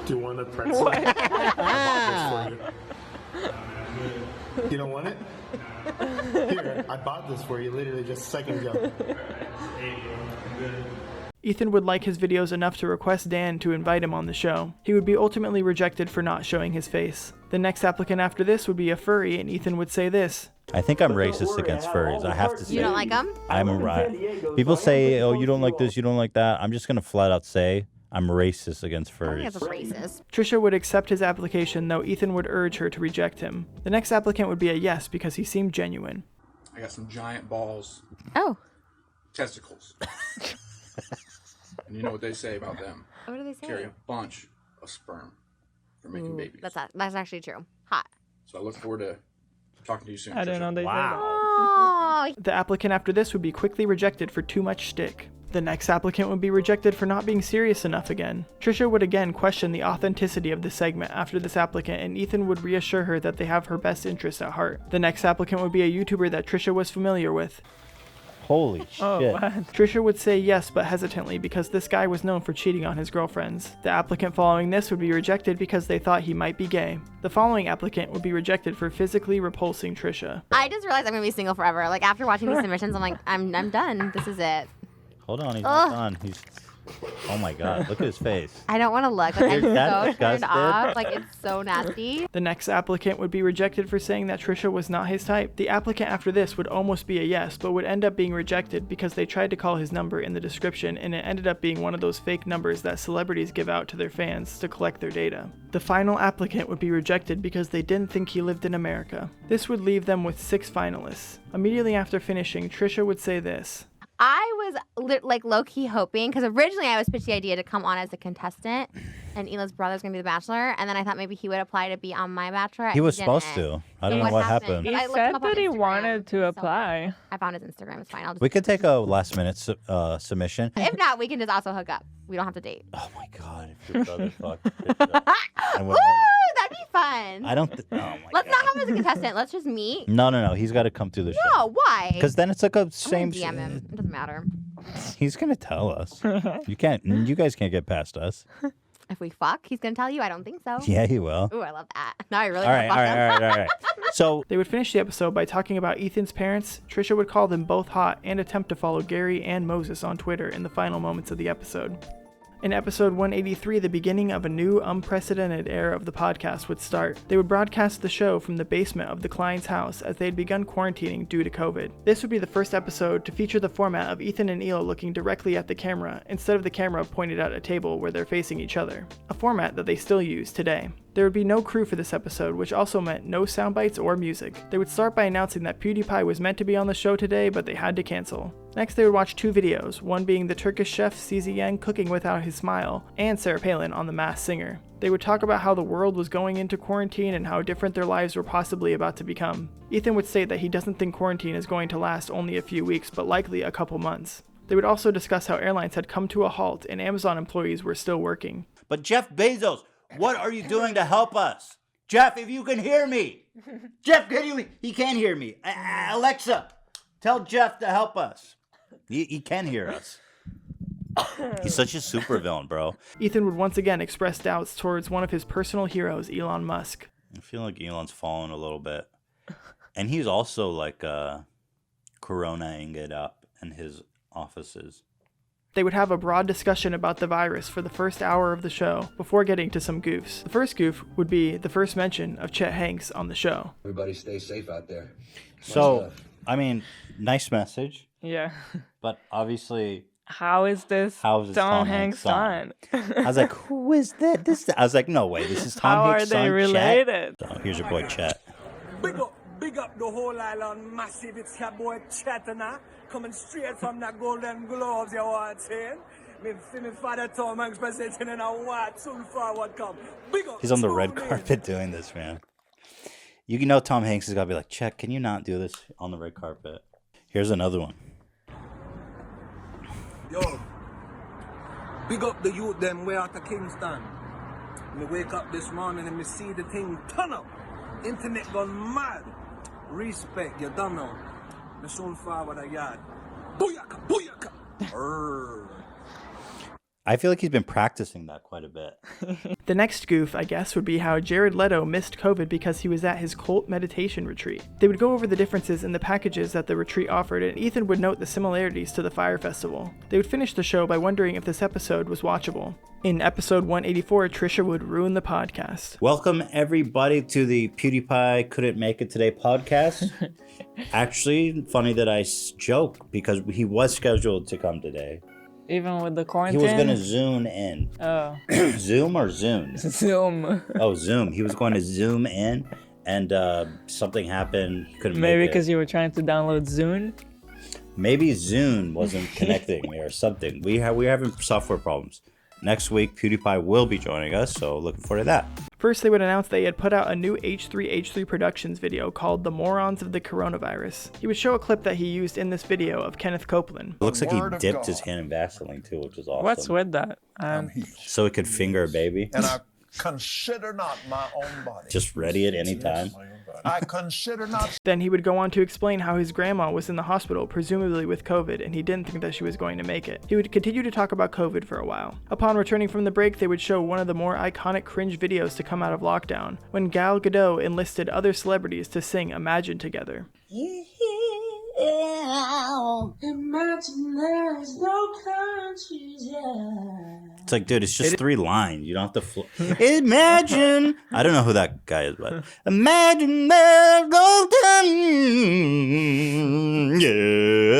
Do you want a pretzel? I bought this for you. You don't want it? Here, I bought this for you literally just a second ago. Ethan would like his videos enough to request Dan to invite him on the show. He would be ultimately rejected for not showing his face. The next applicant after this would be a furry, and Ethan would say this. I think I'm racist against furries. I have to say. You don't like them? I'm right. People say, oh, you don't like this, you don't like that. I'm just going to flat out say, I'm racist against furries. I think it's racist. Trisha would accept his application, though Ethan would urge her to reject him. The next applicant would be a yes because he seemed genuine. I got some giant balls. Oh. Testicles. And you know what they say about them? What do they say? Carry a bunch of sperm for making babies. That's actually true. Hot. So I look forward to talking to you soon. I didn't know they said that. Oh. The applicant after this would be quickly rejected for too much shtick. The next applicant would be rejected for not being serious enough again. Trisha would again question the authenticity of the segment after this applicant, and Ethan would reassure her that they have her best interest at heart. The next applicant would be a YouTuber that Trisha was familiar with. Holy shit. Trisha would say yes, but hesitantly, because this guy was known for cheating on his girlfriends. The applicant following this would be rejected because they thought he might be gay. The following applicant would be rejected for physically repulsing Trisha. I just realized I'm gonna be single forever. Like after watching these submissions, I'm like, I'm done. This is it. Hold on, he's not done. Oh my god, look at his face. I don't want to look. Like, I'm You're that so turned disgusted? off. Like it's so nasty. The next applicant would be rejected for saying that Trisha was not his type. The applicant after this would almost be a yes, but would end up being rejected because they tried to call his number in the description, and it ended up being one of those fake numbers that celebrities give out to their fans to collect their data. The final applicant would be rejected because they didn't think he lived in America. This would leave them with 6 finalists. Immediately after finishing, Trisha would say this. I was like low-key hoping, because originally I was pitched the idea to come on as a contestant, and Hila's brother's going to be the Bachelor, and then I thought maybe he would apply to be on my Bachelor. He was supposed to. I don't know what happened. He said that he wanted to apply. I found his Instagram. It's fine. I'll just We could take a last minute submission. If not, we can just also hook up. We don't have to date. Oh my god, if your brother fucked. Woo! That'd be fun. I don't. Oh my Let's not have him as a contestant. Let's just meet. No. He's got to come through the show. No, why? Because then it's like a I'm same. gonna DM him. It doesn't matter. He's gonna tell us. You can't. You guys can't get past us. If we fuck, he's gonna tell you. I don't think so. Yeah, he will. Ooh, I love that. Now I really All want right, to fuck all right. So they would finish the episode by talking about Ethan's parents. Trisha would call them both hot and attempt to follow Gary and Moses on Twitter in the final moments of the episode. In episode 183, the beginning of a new, unprecedented era of the podcast would start. They would broadcast the show from the basement of the Klein's house as they had begun quarantining due to COVID. This would be the first episode to feature the format of Ethan and Hila looking directly at the camera instead of the camera pointed at a table where they're facing each other, a format that they still use today. There would be no crew for this episode, which also meant no sound bites or music. They would start by announcing that PewDiePie was meant to be on the show today, but they had to cancel. Next, they would watch 2 videos, one being the Turkish chef CZ Yang cooking without his smile, and Sarah Palin on The Masked Singer. They would talk about how the world was going into quarantine and how different their lives were possibly about to become. Ethan would state that he doesn't think quarantine is going to last only a few weeks, but likely a couple months. They would also discuss how airlines had come to a halt and Amazon employees were still working. But Jeff Bezos, what are you doing to help us? Jeff, if you can hear me. Jeff, he can't hear me. Alexa, tell Jeff to help us. He can hear us. He's such a supervillain, bro. Ethan would once again express doubts towards one of his personal heroes, Elon Musk. I feel like Elon's fallen a little bit. And he's also like coronaing it up in his offices. They would have a broad discussion about the virus for the first hour of the show before getting to some goofs. The first goof would be the first mention of Chet Hanks on the show. Everybody stay safe out there. So, I mean, nice message. Yeah. But obviously... How is this Tom Hanks' son? I was like, who is that? I was like, no way, this is Tom Hanks' son, How are they related? Chet? So here's your boy, Chet. Big up the whole island, massive. It's your boy Chetana, coming straight from the Golden Globes, you want saying? Me father Tom Hanks presenting in a what soon forward come. Big up. He's on the red carpet doing this, man. You know Tom Hanks has got to be like, Chet, can you not do this on the red carpet? Here's another one. Yo, big up the youth them way out of Kingston. Me wake up this morning and me see the thing turn up. Internet gone mad. Respect, you don't know. Me soon forward a yard. Booyaka, booyaka. I feel like he's been practicing that quite a bit. The next goof, I guess, would be how Jared Leto missed COVID because he was at his cult meditation retreat. They would go over the differences in the packages that the retreat offered, and Ethan would note the similarities to the Fire Festival. They would finish the show by wondering if this episode was watchable. In episode 184, Trisha would ruin the podcast. Welcome, everybody, to the PewDiePie Couldn't Make It Today podcast. Actually, funny that I joke because he was scheduled to come today. Even with the He quarantine. was going to Zoom in. Oh. Zoom or Zoom? Zoom. Oh, Zoom. He was going to Zoom in, and something happened. He couldn't Maybe make it. because you were trying to download Zune. Maybe Zune wasn't connecting or something. We're having software problems. Next week, PewDiePie will be joining us, so looking forward to that. First, they would announce they had put out a new H3H3 Productions video called The Morons of the Coronavirus. He would show a clip that he used in this video of Kenneth Copeland. It looks like he dipped his hand in Vaseline too, which is awesome. What's with that? So he could finger a baby. And I consider not my own body. Just ready at any time. I consider not. Then he would go on to explain how his grandma was in the hospital, presumably with COVID, and he didn't think that she was going to make it. He would continue to talk about COVID for a while. Upon returning from the break, they would show one of the more iconic cringe videos to come out of lockdown, when Gal Gadot enlisted other celebrities to sing Imagine together. Imagine there's no countries, yeah. It's like, dude, it's just 3 lines. You don't have to imagine. I don't know who that guy is, but imagine there's no time. Yeah.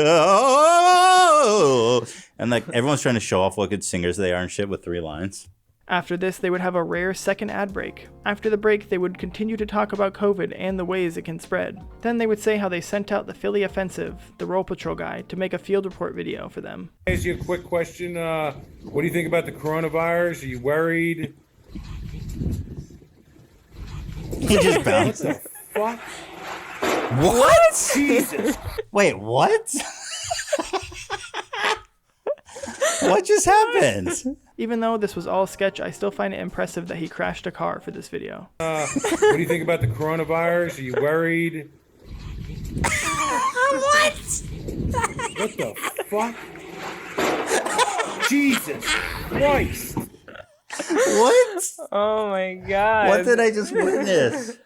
And like everyone's trying to show off what good singers they are and shit with 3 lines. After this, they would have a rare second ad break. After the break, they would continue to talk about COVID and the ways it can spread. Then they would say how they sent out the Philly Offensive, the Roll Patrol guy, to make a field report video for them. Ask you a quick question. What do you think about the coronavirus? Are you worried? He just bounced. What the fuck? What? Jesus. Wait, what? What just happened? Even though this was all a sketch, I still find it impressive that he crashed a car for this video. What do you think about the coronavirus? Are you worried? What? What the fuck? Jesus Christ. What? Oh my god. What did I just witness?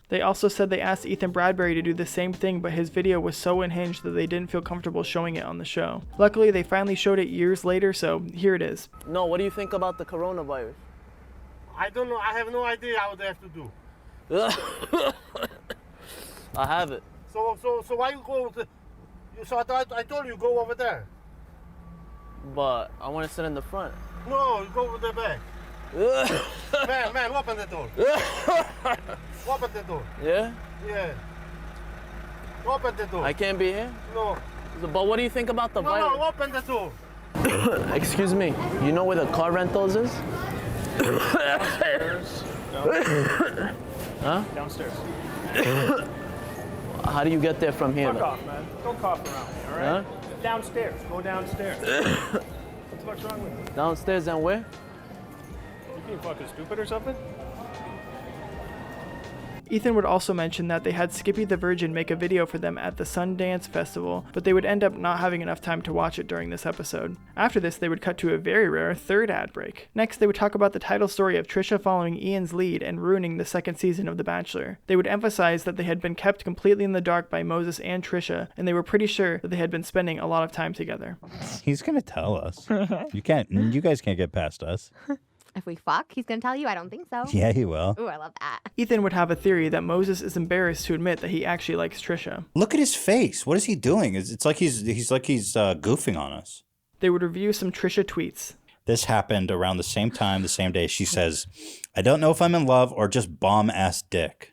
They also said they asked Ethan Bradbury to do the same thing, but his video was so unhinged that they didn't feel comfortable showing it on the show. Luckily, they finally showed it years later, so here it is. No, what do you think about the coronavirus? I don't know. I have no idea what they have to do. I have it. So why you go? So I told you go over there. But I want to sit in the front. No, you go over the back. man, open the door. Open the door. Yeah? Yeah. Open the door. I can't be here? No. But what do you think about the virus? No, open the door. Excuse me, you know where the car rentals is? Downstairs. Huh? Downstairs. How do you get there from here? Fuck off, man. Don't cough around me, all right? Downstairs. Go downstairs. What the fuck's wrong with you? Downstairs and where? You being fucking stupid or something? Ethan would also mention that they had Skippy the Virgin make a video for them at the Sundance Festival, but they would end up not having enough time to watch it during this episode. After this, they would cut to a very rare 3rd ad break. Next, they would talk about the title story of Trisha following Ian's lead and ruining the 2nd season of The Bachelor. They would emphasize that they had been kept completely in the dark by Moses and Trisha, and they were pretty sure that they had been spending a lot of time together. He's gonna tell us. You guys can't get past us. If we fuck, he's gonna tell you. I don't think so. Yeah, he will. Ooh, I love that. Ethan would have a theory that Moses is embarrassed to admit that he actually likes Trisha. Look at his face. What is he doing? It's like he's goofing on us. They would review some Trisha tweets. This happened around the same time, the same day. She says, "I don't know if I'm in love or just bomb-ass dick."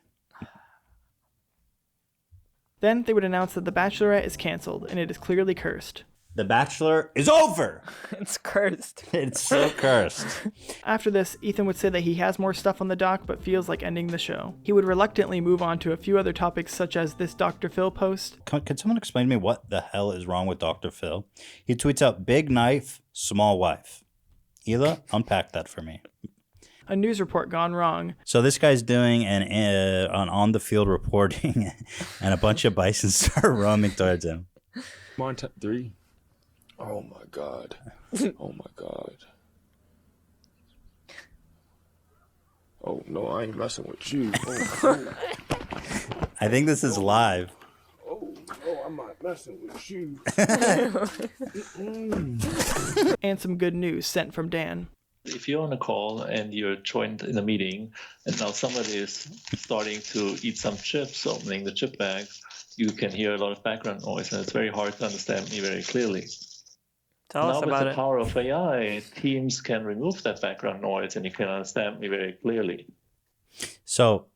Then they would announce that The Bachelorette is canceled, and it is clearly cursed. The Bachelor is over. It's cursed. It's so cursed. After this, Ethan would say that he has more stuff on the dock but feels like ending the show. He would reluctantly move on to a few other topics such as this Dr. Phil post. Can someone explain to me what the hell is wrong with Dr. Phil? He tweets out big knife, small wife. Hila, unpack that for me. A news report gone wrong. So this guy's doing an on-the-field reporting and a bunch of bison start roaming towards him. Come on, 3. Oh my god. Oh my god. Oh no, I ain't messing with you. Oh. I think this is live. Oh, I'm not messing with you. And some good news sent from Dan. If you're on a call and you're joined in a meeting and now somebody is starting to eat some chips, opening the chip bags, you can hear a lot of background noise, and it's very hard to understand me very clearly. Tell us Now with about the it. power of AI, teams can remove that background noise, and you can understand me very clearly. So,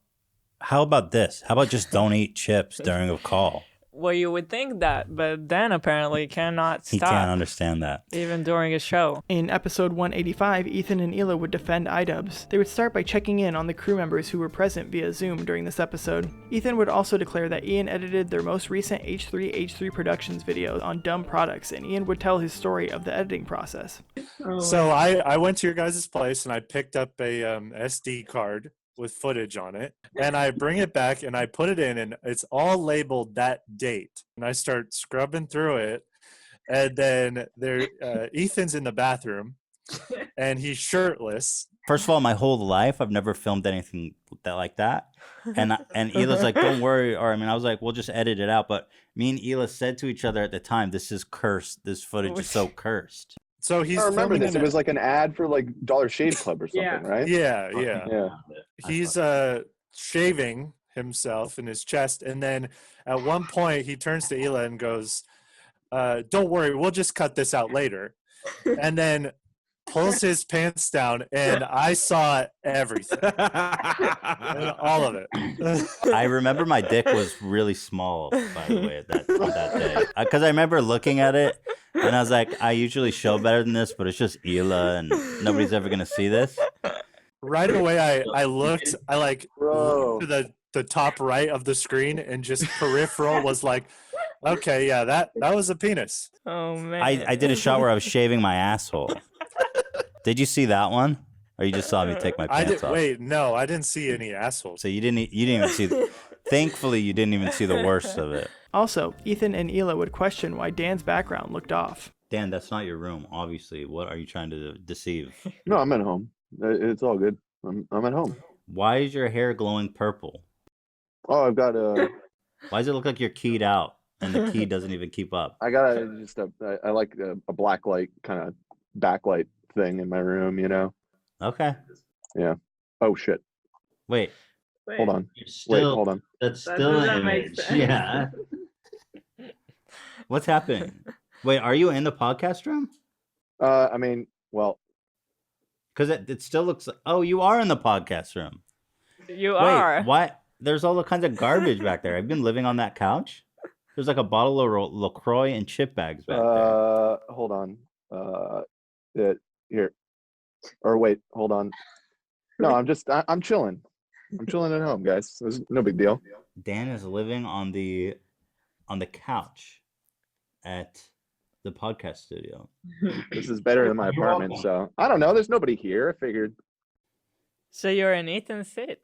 how about this? How about just don't eat chips during a call? Well, you would think that, but Dan apparently cannot stop. He can't understand that. Even during a show. In episode 185, Ethan and Hila would defend iDubbbz. They would start by checking in on the crew members who were present via Zoom during this episode. Ethan would also declare that Ian edited their most recent H3H3 Productions video on dumb products, and Ian would tell his story of the editing process. So I went to your guys' place and I picked up a SD card with footage on it, and I bring it back and I put it in, and it's all labeled that date, and I start scrubbing through it, and then Ethan's in the bathroom and he's shirtless. First of all, my whole life I've never filmed anything like that, and Hila's like, don't worry, or I was like, we'll just edit it out. But me and Hila said to each other at the time, this is cursed, this footage is so cursed. So he's I remember filming this. It was like an ad for like Dollar Shave Club or something, right? Yeah. He's shaving himself in his chest, and then at one point he turns to Hila and goes, don't worry, we'll just cut this out later. And then pulls his pants down, and I saw everything. All of it. I remember my dick was really small, by the way, that day. Because I remember looking at it, and I was like, I usually show better than this, but it's just Hila, and nobody's ever going to see this. Right away, I looked to the top right of the screen, and just peripheral was like, okay, yeah, that was a penis. Oh, man. I did a shot where I was shaving my asshole. Did you see that one? Or you just saw me take my pants off? Wait, no, I didn't see any assholes. So you didn't even see thankfully you didn't even see the worst of it. Also, Ethan and Hila would question why Dan's background looked off. Dan, that's not your room, obviously. What are you trying to deceive? No, I'm at home. It's all good. I'm at home. Why is your hair glowing purple? Oh, I've got a... Why does it look like you're keyed out and the key doesn't even keep up? I got I like a black light kind of backlight thing in my room, you know? Okay. Yeah. Oh, shit. Wait. Hold on. Wait, hold on. That's still an image. Yeah. What's happening? Wait, are you in the podcast room? Well... Because it still looks... Oh, you are in the podcast room. You are. What? There's all kinds of garbage back there. I've been living on that couch. There's like a bottle of LaCroix and chip bags back there. Hold on. Here. Or wait, hold on. No, I'm chilling. I'm chilling at home, guys. It's no big deal. Dan is living on the couch at the podcast studio. This is better than my apartment, so I don't know. There's nobody here. I figured. So you're in Ethan's seat.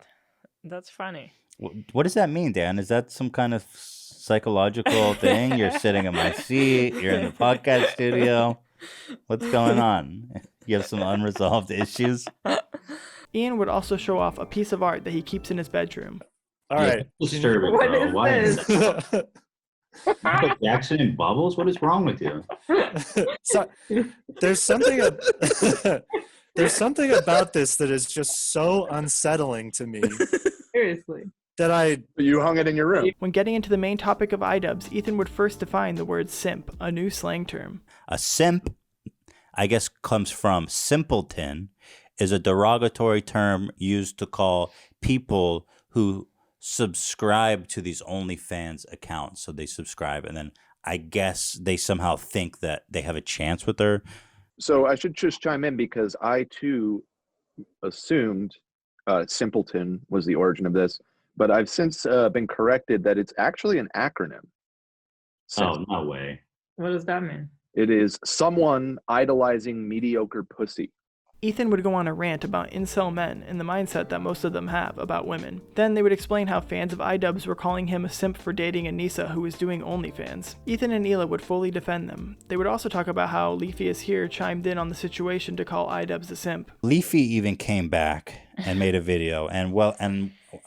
That's funny. What does that mean, Dan? Is that some kind of psychological thing? You're sitting in my seat. You're in the podcast studio. What's going on? You have some unresolved issues? Ian would also show off a piece of art that he keeps in his bedroom. All right. Disturbing, What bro. is Why this? is Michael Jackson in bubbles? What is wrong with you? So, there's something about this that is just so unsettling to me. Seriously. You hung it in your room. When getting into the main topic of iDubbbz, Ethan would first define the word simp, a new slang term. A simp, I guess, comes from simpleton, is a derogatory term used to call people who subscribe to these OnlyFans accounts. So they subscribe, and then I guess they somehow think that they have a chance with her. So I should just chime in because I too assumed simpleton was the origin of this, but I've since been corrected that it's actually an acronym. Oh, no way. What does that mean? It is someone idolizing mediocre pussy. Ethan would go on a rant about incel men and the mindset that most of them have about women. Then they would explain how fans of iDubbbz were calling him a simp for dating Anissa, who was doing OnlyFans. Ethan and Hila would fully defend them. They would also talk about how Leafy is here chimed in on the situation to call iDubbbz a simp. Leafy even came back and made a video, and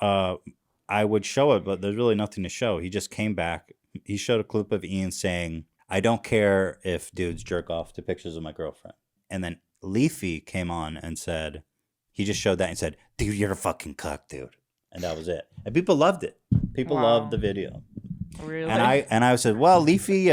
I would show it, but there's really nothing to show. He just came back. He showed a clip of Ian saying, "I don't care if dudes jerk off to pictures of my girlfriend." And then Leafy came on and said, he just showed that and said, "Dude, you're a fucking cuck, dude." And that was it. And people loved it. People loved the video. Really? And I said, well, Leafy,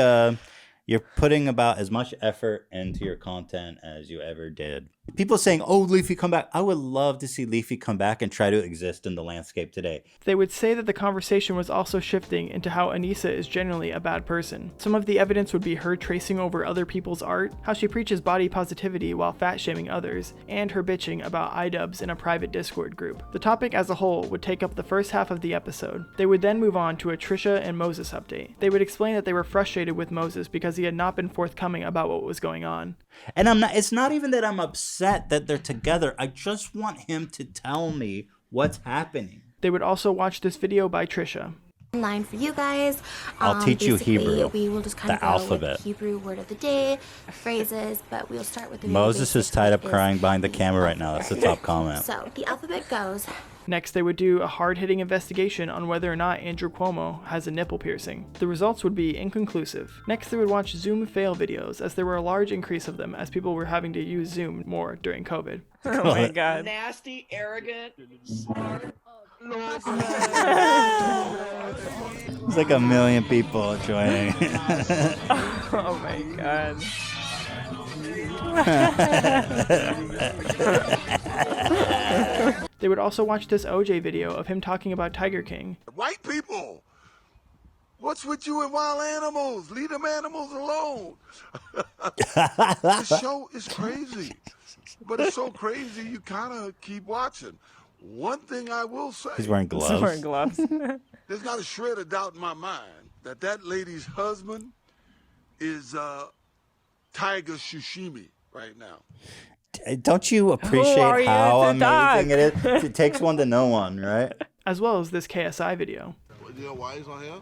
you're putting about as much effort into your content as you ever did. People saying, oh, Leafy, come back. I would love to see Leafy come back and try to exist in the landscape today. They would say that the conversation was also shifting into how Anissa is generally a bad person. Some of the evidence would be her tracing over other people's art, how she preaches body positivity while fat-shaming others, and her bitching about iDubbbz in a private Discord group. The topic as a whole would take up the first half of the episode. They would then move on to a Trisha and Moses update. They would explain that they were frustrated with Moses because he had not been forthcoming about what was going on. And it's not even that I'm upset that they're together. I just want him to tell me what's happening. They would also watch this video by Trisha. Line for you guys. I'll teach you Hebrew. We will just kind of the go alphabet. With Hebrew word of the day, phrases, but we'll start with the Moses is tied up crying behind the camera right now. That's the top comment. So the alphabet goes. Next, they would do a hard-hitting investigation on whether or not Andrew Cuomo has a nipple piercing. The results would be inconclusive. Next, they would watch Zoom fail videos, as there were a large increase of them as people were having to use Zoom more during COVID. Oh my god. Nasty, arrogant, smart. It's like 1 million people joining. Oh my god. They would also watch this OJ video of him talking about Tiger King. White people, what's with you and wild animals? Leave them animals alone. The show is crazy, but it's so crazy you kind of keep watching. One thing I will say. He's wearing gloves. He's wearing gloves. There's not a shred of doubt in my mind that lady's husband is Tiger Sashimi right now. Don't you appreciate how amazing it is? It takes one to know one, right? As well as this KSI video. Do you know why he's not here?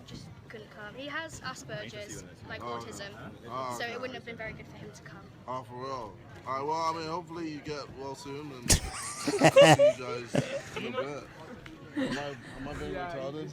Just couldn't come. He has Asperger's, like autism, so it wouldn't have been very good for him to come. Oh, for real? All right, well, I mean, hopefully you get well soon and see you guys in a bit. Am I being retarded?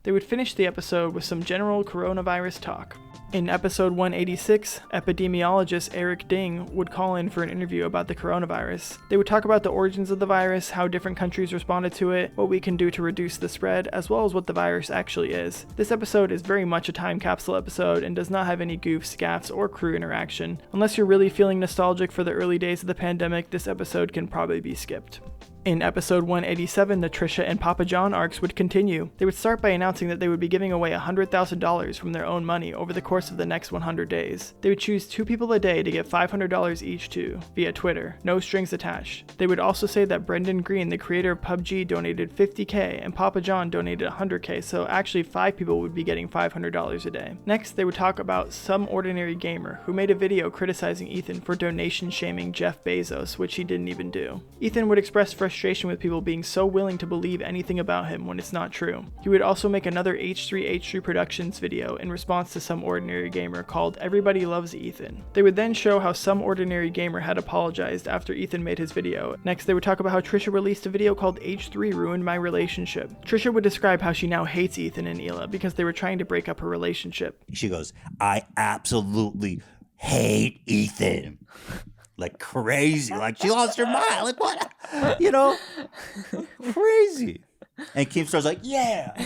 They would finish the episode with some general coronavirus talk. In episode 186, epidemiologist Erik would call in for an interview about the coronavirus. They would talk about the origins of the virus, how different countries responded to it, what we can do to reduce the spread, as well as what the virus actually is. This episode is very much a time capsule episode and does not have any goofs, gaffes, or crew interaction. Unless you're really feeling nostalgic for the early days of the pandemic, this episode can probably be skipped. In episode 187, the Trisha and Papa John arcs would continue. They would start by announcing that they would be giving away $100,000 from their own money over the course of the next 100 days. They would choose 2 people a day to give $500 each to, via Twitter, no strings attached. They would also say that Brendan Green, the creator of PUBG, donated $50K and Papa John donated $100K, so actually 5 people would be getting $500 a day. Next, they would talk about Some Ordinary Gamer, who made a video criticizing Ethan for donation shaming Jeff Bezos, which he didn't even do. Ethan would express frustration with people being so willing to believe anything about him when it's not true. He would also make another H3H3 Productions video in response to Some Ordinary Gamer called Everybody Loves Ethan. They would then show how Some Ordinary Gamer had apologized after Ethan made his video. Next, they would talk about how Trisha released a video called H3 Ruined My Relationship. Trisha would describe how she now hates Ethan and Hila because they were trying to break up her relationship. She goes, I absolutely hate Ethan. Like crazy. Like she lost her mind. Like what? You know? Crazy. And Keemstar's like, yeah,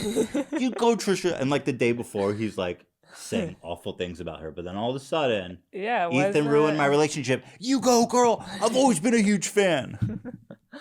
you go, Trisha. And like the day before, he's like saying awful things about her. But then all of a sudden, Ethan ruined my relationship. You go, girl. I've always been a huge fan.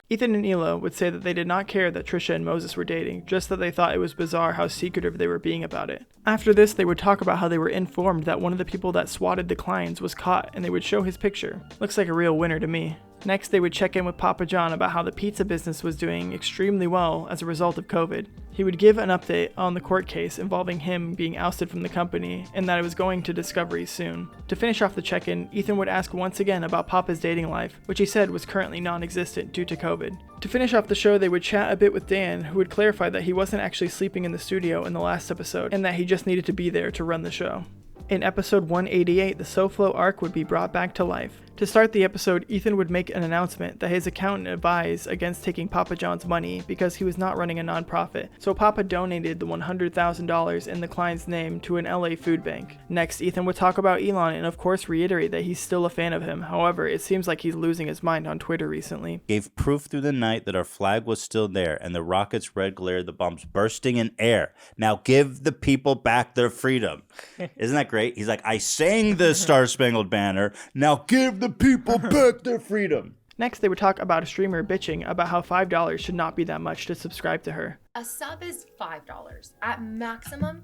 Ethan and Hila would say that they did not care that Trisha and Moses were dating, just that they thought it was bizarre how secretive they were being about it. After this, they would talk about how they were informed that one of the people that swatted the clients was caught, and they would show his picture. Looks like a real winner to me. Next, they would check in with Papa John about how the pizza business was doing extremely well as a result of COVID. He would give an update on the court case involving him being ousted from the company and that it was going to discovery soon. To finish off the check-in, Ethan would ask once again about Papa's dating life, which he said was currently non-existent due to COVID. To finish off the show, they would chat a bit with Dan, who would clarify that he wasn't actually sleeping in the studio in the last episode and that he just needed to be there to run the show. In episode 188, the SoFlo arc would be brought back to life. To start the episode, Ethan would make an announcement that his accountant advised against taking Papa John's money because he was not running a nonprofit, so Papa donated the $100,000 in the client's name to an LA food bank. Next, Ethan would talk about Elon and of course reiterate that he's still a fan of him. However, it seems like he's losing his mind on Twitter recently. Gave proof through the night that our flag was still there and the rocket's red glare, the bombs bursting in air. Now give the people back their freedom. Isn't that great? He's like, I sang the Star-Spangled Banner. Now give the people back their freedom. Next, they would talk about a streamer bitching about how $5 should not be that much to subscribe to her. A sub is $5. At maximum,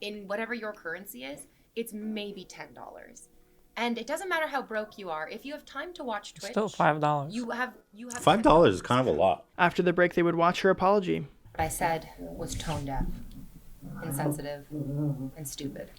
in whatever your currency is, it's maybe $10. And it doesn't matter how broke you are. If you have time to watch Twitch, Still $5. You have $5 is kind of a lot. After the break, they would watch her apology. What I said was tone deaf, insensitive, and stupid.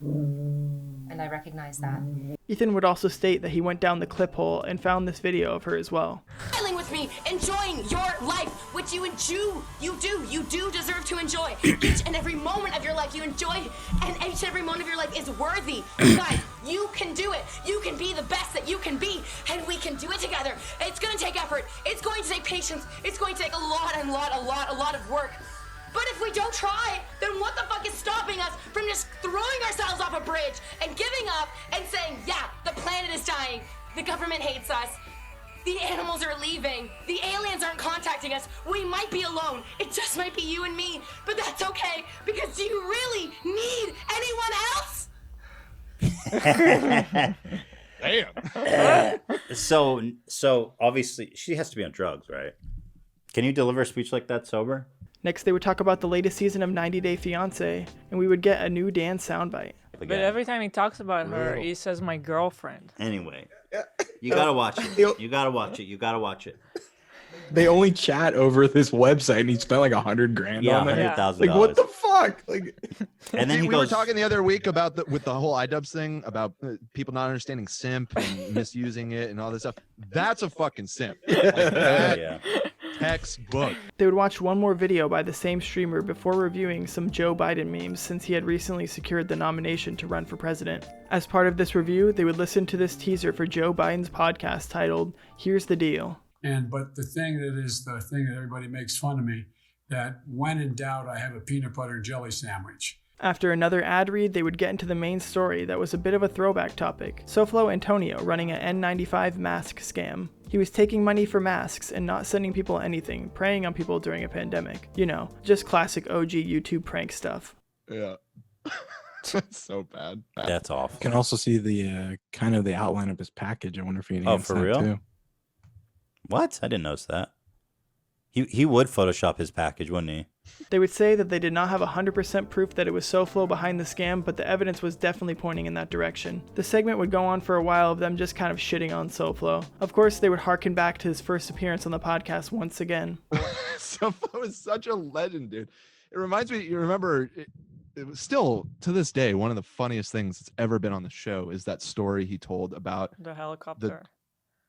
And I recognize that. Ethan would also state that he went down the clip hole and found this video of her as well. Smiling with me, enjoying your life, which you do deserve to enjoy. Each and every moment of your life you enjoy, and each and every moment of your life is worthy. Guys, you can do it. You can be the best that you can be, and we can do it together. It's gonna take effort. It's going to take patience. It's going to take a lot of work. But if we don't try, then what the fuck is stopping us from just throwing ourselves off a bridge and giving up and saying, yeah, the planet is dying, the government hates us, the animals are leaving, the aliens aren't contacting us, we might be alone, it just might be you and me, but that's okay, because do you really need anyone else? Damn. So obviously she has to be on drugs, right? Can you deliver a speech like that sober? Next, they would talk about the latest season of 90 Day Fiancé, and we would get a new dance soundbite. But every time he talks about her, he says my girlfriend. Anyway, you gotta watch it. You gotta watch it. You gotta watch it. They only chat over this website, and he spent like $100,000 on it. $100,000. Like, what the fuck? Like, and then we he goes, were talking the other week about with the whole iDubbbz thing about people not understanding simp and misusing it and all this stuff. That's a fucking simp. Like, that textbook. They would watch one more video by the same streamer before reviewing some Joe Biden memes since he had recently secured the nomination to run for president. As part of this review, they would listen to this teaser for Joe Biden's podcast titled, Here's the Deal. But the thing that everybody makes fun of me, that when in doubt, I have a peanut butter and jelly sandwich. After another ad read, they would get into the main story that was a bit of a throwback topic. Soflo Antonio running an N95 mask scam. He was taking money for masks and not sending people anything, preying on people during a pandemic. You know, just classic OG YouTube prank stuff. Yeah. That's so bad. That's awful. You can also see the kind of the outline of his package. I wonder if he enhanced for that real? too. What? I didn't notice that. He would Photoshop his package, wouldn't he? They would say that they did not have 100% proof that it was Soflo behind the scam, but the evidence was definitely pointing in that direction. The segment would go on for a while of them just kind of shitting on Soflo. Of course, they would harken back to his first appearance on the podcast once again. Soflo is such a legend, dude. It reminds me, you remember, it was still, to this day, one of the funniest things that's ever been on the show is that story he told about the helicopter.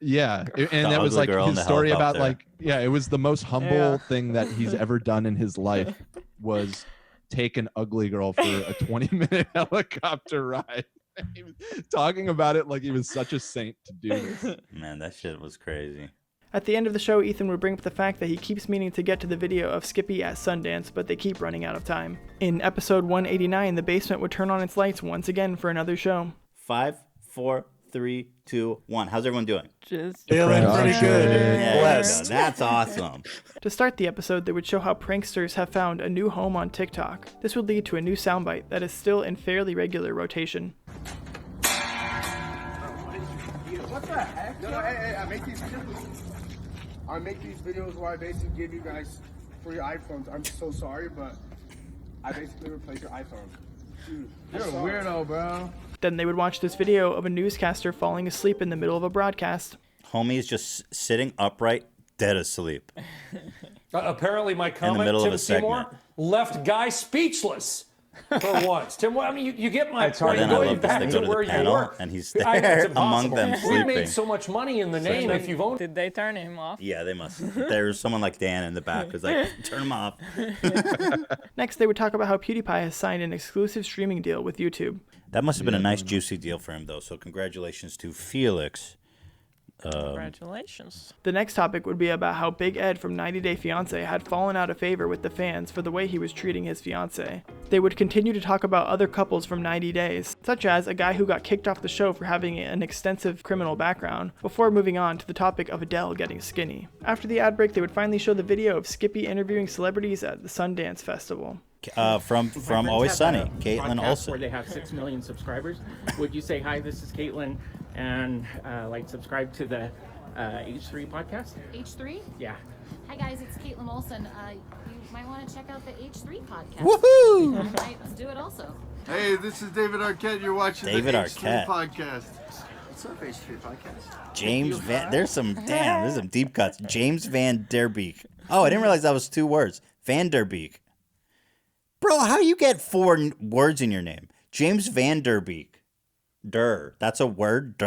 And that was like his story about it was the most humble thing that he's ever done in his life was take an ugly girl for a 20-minute helicopter ride. He was talking about it like he was such a saint to do this. Man, that shit was crazy. At the end of the show, Ethan would bring up the fact that he keeps meaning to get to the video of Skippy at Sundance, but they keep running out of time. In episode 189, the basement would turn on its lights once again for another show. 5, 4, 3, 2, 1. How's everyone doing? Just feeling pretty good. Yeah, Blessed. that's awesome. To start the episode, they would show how pranksters have found a new home on TikTok. This would lead to a new soundbite that is still in fairly regular rotation. What the heck? No, hey, I make these videos where I basically give you guys free iPhones. I'm so sorry, but I basically replace your iPhone. Dude, you're a weirdo, bro. Then they would watch this video of a newscaster falling asleep in the middle of a broadcast. Homie's just sitting upright, dead asleep. Apparently my comment, middle of Tim a Seymour, segment. left guy speechless for once. Tim, I mean, you get my And point. then I Going love this. back They to go to where the you panel, were. and he's It's there impossible. among them We sleeping. made so much money in the name if you've owned. Did they turn him off? Yeah, they must. There's someone like Dan in the back who's like, turn him off. Next, they would talk about how PewDiePie has signed an exclusive streaming deal with YouTube. That must have been a nice, juicy deal for him, though. So congratulations to Felix. Congratulations. The next topic would be about how Big Ed from 90 Day Fiancé had fallen out of favor with the fans for the way he was treating his fiancée. They would continue to talk about other couples from 90 Days, such as a guy who got kicked off the show for having an extensive criminal background, before moving on to the topic of Adele getting skinny. After the ad break, they would finally show the video of Skippy interviewing celebrities at the Sundance Festival. From Always Sunny, Caitlin Olsen. Where they have 6 million subscribers. Would you say, hi, this is Caitlin, and subscribe to the H3 podcast? H3? Yeah. Hi guys, it's Caitlin Olsen. You might want to check out the H3 podcast. Woohoo! You might do it also. Hey, this is David Arquette. You're watching David the Arquette. H3 podcast. What's up, H3 podcast? James Van... There's some deep cuts. James Van Der Beek. Oh, I didn't realize that was 2 words. Van Der Beek. Bro, how you get 4 words in your name? James Van Der Beek. That's a word?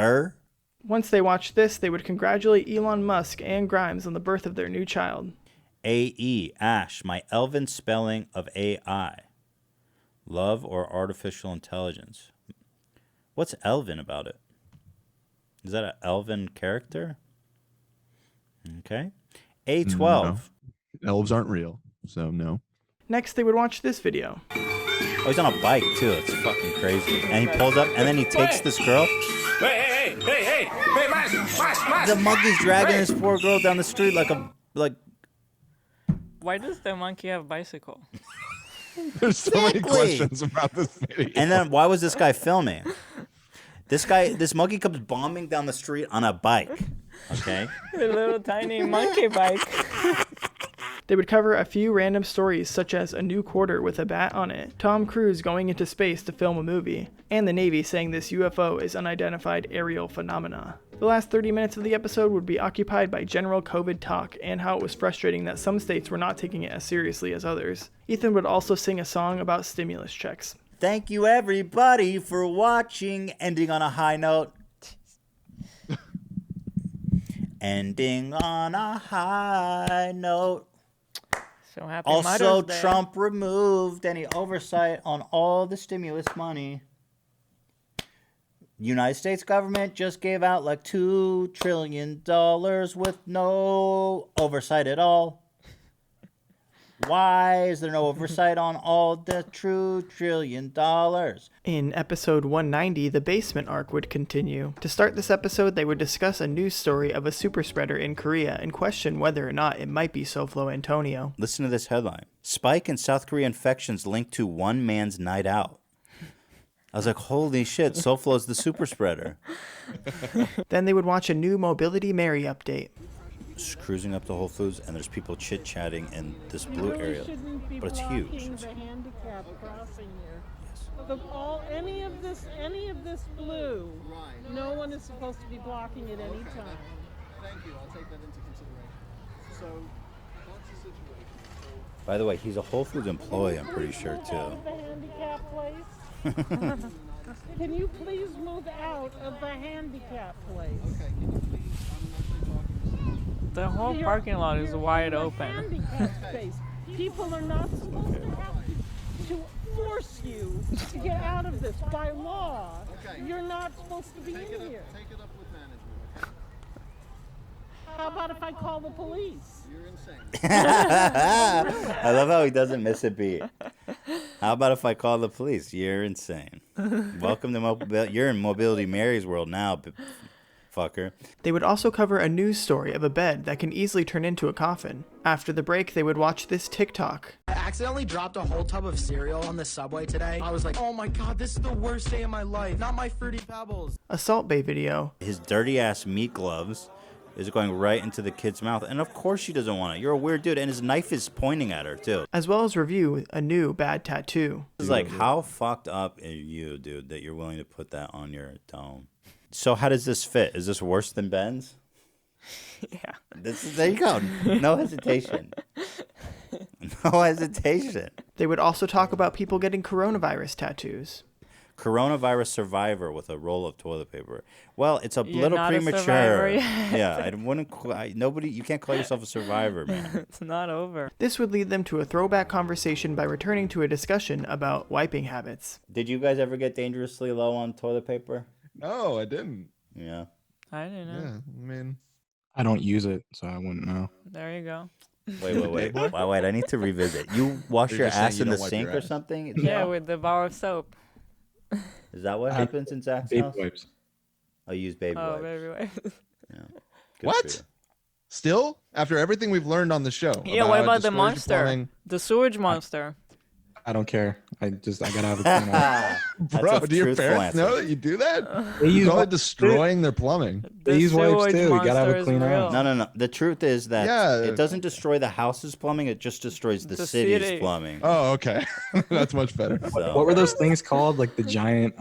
Once they watched this, they would congratulate Elon Musk and Grimes on the birth of their new child. A-E, Ash, my elven spelling of AI. Love or artificial intelligence. What's elven about it? Is that an elven character? Okay. A12. No. Elves aren't real, so no. Next, they would watch this video. Oh, he's on a bike, too. It's fucking crazy. And he pulls up, and then he takes this girl. Hey, Mash! The monkey's dragging this poor girl down the street like... Why does the monkey have a bicycle? There's so many questions about this video. And then why was this guy filming? This monkey comes bombing down the street on a bike. Okay? A little tiny monkey bike. They would cover a few random stories such as a new quarter with a bat on it, Tom Cruise going into space to film a movie, and the Navy saying this UFO is unidentified aerial phenomena. The last 30 minutes of the episode would be occupied by general COVID talk and how it was frustrating that some states were not taking it as seriously as others. Ethan would also sing a song about stimulus checks. Thank you everybody for watching. Ending on a high note. Ending on a high note. So happy Also, Mother's Day. Trump removed any oversight on all the stimulus money. United States government just gave out like $2 trillion with no oversight at all. Why is there no oversight on all the true $1 trillion? In episode 190, the basement arc would continue. To start this episode, they would discuss a news story of a super spreader in Korea and question whether or not it might be Soflo Antonio. Listen to this headline. Spike in South Korea infections linked to one man's night out. I was like, holy shit, Soflo's the super spreader. Then they would watch a new Mobility Mary update. Just cruising up to Whole Foods, and there's people chit-chatting in this blue area, but it's huge. The handicap crossing here. Any of this blue, no one is supposed to be blocking at any time. Thank you. I'll take that into consideration. So, that's the situation. By the way, he's a Whole Foods employee, I'm pretty sure, too. The handicap place. Can you please move out of the handicap place? Okay, can you please? The whole parking lot is wide open. Handicap space. People are not supposed to have to force you to get out of this by law. Okay. You're not supposed to be in here. Take it up with management. How about if I call the police? You're insane. I love how he doesn't miss a beat. How about if I call the police? You're insane. Welcome to you're in Mobility Mary's world now, fucker. They would also cover a news story of a bed that can easily turn into a coffin. After the break, they would watch this TikTok. I accidentally dropped a whole tub of cereal on the subway today. I was like, oh my god, this is the worst day of my life. Not my Fruity Pebbles. A Salt Bay video. His dirty ass meat gloves is going right into the kid's mouth. And of course she doesn't want it. You're a weird dude. And his knife is pointing at her, too. As well as review a new bad tattoo. It's like, how fucked up are you, dude, that you're willing to put that on your dome? So how does this fit? Is this worse than Ben's? Yeah. There you go. No hesitation. No hesitation. They would also talk about people getting coronavirus tattoos. Coronavirus survivor with a roll of toilet paper. Well, it's a You're little not a premature. survivor yet. Yeah, I wouldn't. Nobody. You can't call yourself a survivor, man. It's not over. This would lead them to a throwback conversation by returning to a discussion about wiping habits. Did you guys ever get dangerously low on toilet paper? No, I didn't. Yeah. I didn't know. Yeah, I mean, I don't use it, so I wouldn't know. There you go. Wait. Wait, I need to revisit. You wash You're your just saying ass you in the don't wipe sink your or ass. something? Yeah, with the bar of soap. Is that what happens in Zach's Baby house? wipes. I use baby Oh, wipes. baby wipes. Good for What? you. Still, after everything we've learned on the show. Yeah, what about the destroys your monster? plumbing- The sewage monster. I don't care. I gotta have it clean out. Bro, do your parents know that you do that? They use You're only wipes, destroying their plumbing. They use wipes sewage too. You gotta have monster it is clean out. real. No. The truth is that Yeah. it doesn't destroy the house's plumbing. It just destroys the The city's city. plumbing. Oh, okay. That's much better. So- What were those things called? Like the giant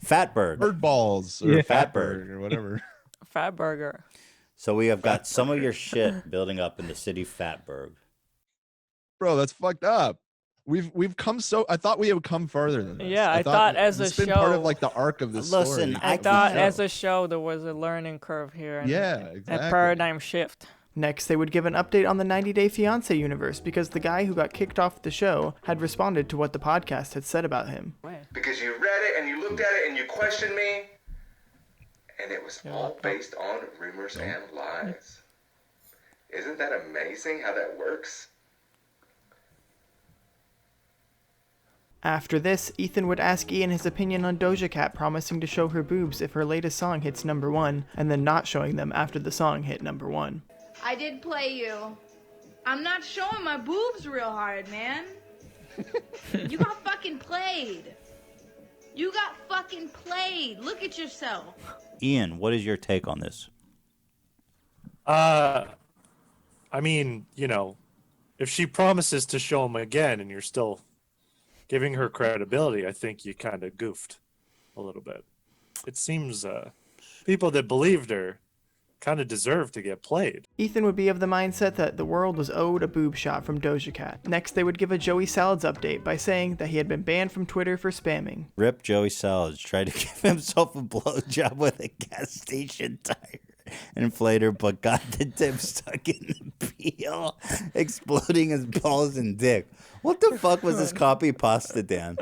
Fatberg. Bird balls or Yeah. fatberg or whatever. Fat burger. So we have got some of your shit building up in the city Fatberg. Bro, that's fucked up. We've come so. I thought we would come further than this. Yeah, I thought as it's a been part of show- like the arc of this Listen, story. I thought as a show there was a learning curve here. And Yeah, a exactly. paradigm shift. Next, they would give an update on the 90 Day Fiancé universe because the guy who got kicked off the show had responded to what the podcast had said about him. Because you read it and you looked at it and you questioned me, and it was all based on rumors and lies. Isn't that amazing how that works? After this, Ethan would ask Ian his opinion on Doja Cat promising to show her boobs if her latest song hits #1, and then not showing them after the song hit #1. I did play you. I'm not showing my boobs real hard, man. You got fucking played. You got fucking played. Look at yourself. Ian, what is your take on this? I mean, if she promises to show him again and you're still giving her credibility, I think you kind of goofed a little bit. It seems people that believed her kind of deserve to get played. Ethan would be of the mindset that the world was owed a boob shot from Doja Cat. Next, they would give a Joey Salads update by saying that he had been banned from Twitter for spamming. Rip Joey Salads tried to give himself a blowjob with a gas station tire inflator, but got the tip stuck in the peel, exploding his balls and dick. What the fuck was this copy pasta, Dan?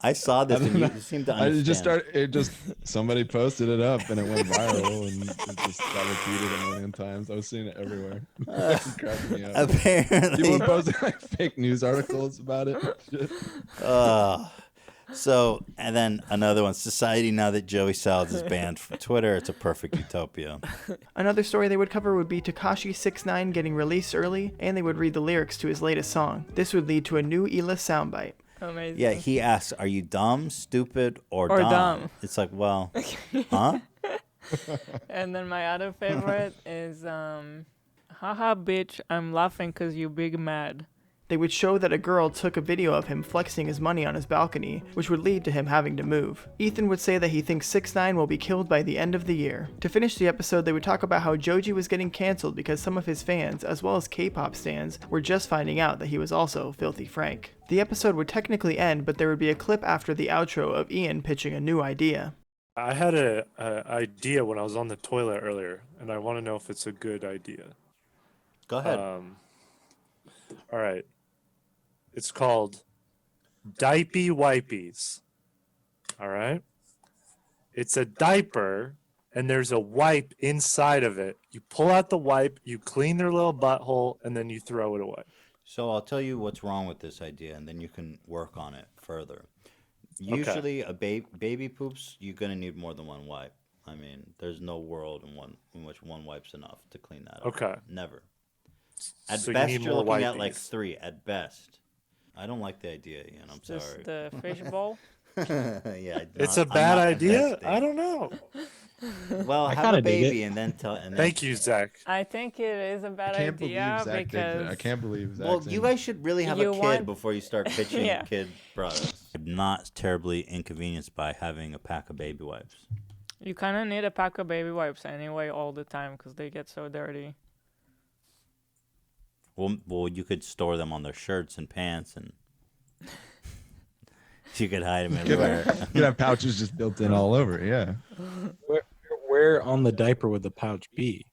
I saw this and you seemed to understand. Somebody posted it up and it went viral and it just got repeated a million times. I was seeing it everywhere. It cracked me up. Apparently. People were posting like fake news articles about it. Shit. So, and then another one. Society, now that Joey Salads is banned from Twitter, it's a perfect utopia. Another story they would cover would be Tekashi 6ix9ine getting released early, and they would read the lyrics to his latest song. This would lead to a new E-list soundbite. Amazing. Yeah, he asks, are you dumb, stupid, or dumb? dumb? It's like, well, huh? And then my other favorite is, haha, bitch, I'm laughing because you big mad. They would show that a girl took a video of him flexing his money on his balcony, which would lead to him having to move. Ethan would say that he thinks 6ix9ine will be killed by the end of the year. To finish the episode, they would talk about how Joji was getting cancelled because some of his fans, as well as K-pop stans, were just finding out that he was also Filthy Frank. The episode would technically end, but there would be a clip after the outro of Ian pitching a new idea. I had an idea when I was on the toilet earlier, and I want to know if it's a good idea. Go ahead. All right. It's called Diaper Wipies. All right. It's a diaper, and there's a wipe inside of it. You pull out the wipe, you clean their little butthole, and then you throw it away. So I'll tell you what's wrong with this idea, and then you can work on it further. Usually, a baby poops, you're going to need more than one wipe. I mean, there's no world in which one wipe's enough to clean that up. Okay. Never. At So best, you need you're more looking at like wipies. 3, at best. I don't like the idea, Ian. I'm Just sorry. the fishbowl? Yeah, It's I'm a bad not idea? investing. I don't know. Well, I have kinda a dig baby it. and then tell. And then Thank you, Zach. I think it is a bad idea because I can't believe Zach. Well, you guys should really have a You kid want- before you start pitching Yeah. kid products. I'm not terribly inconvenienced by having a pack of baby wipes. you kind of need a pack of baby wipes anyway all the time because they get so dirty. Well, you could store them on their shirts and pants and You could hide them everywhere. You could have pouches just built in all over. Yeah. Where on the diaper would the pouch be?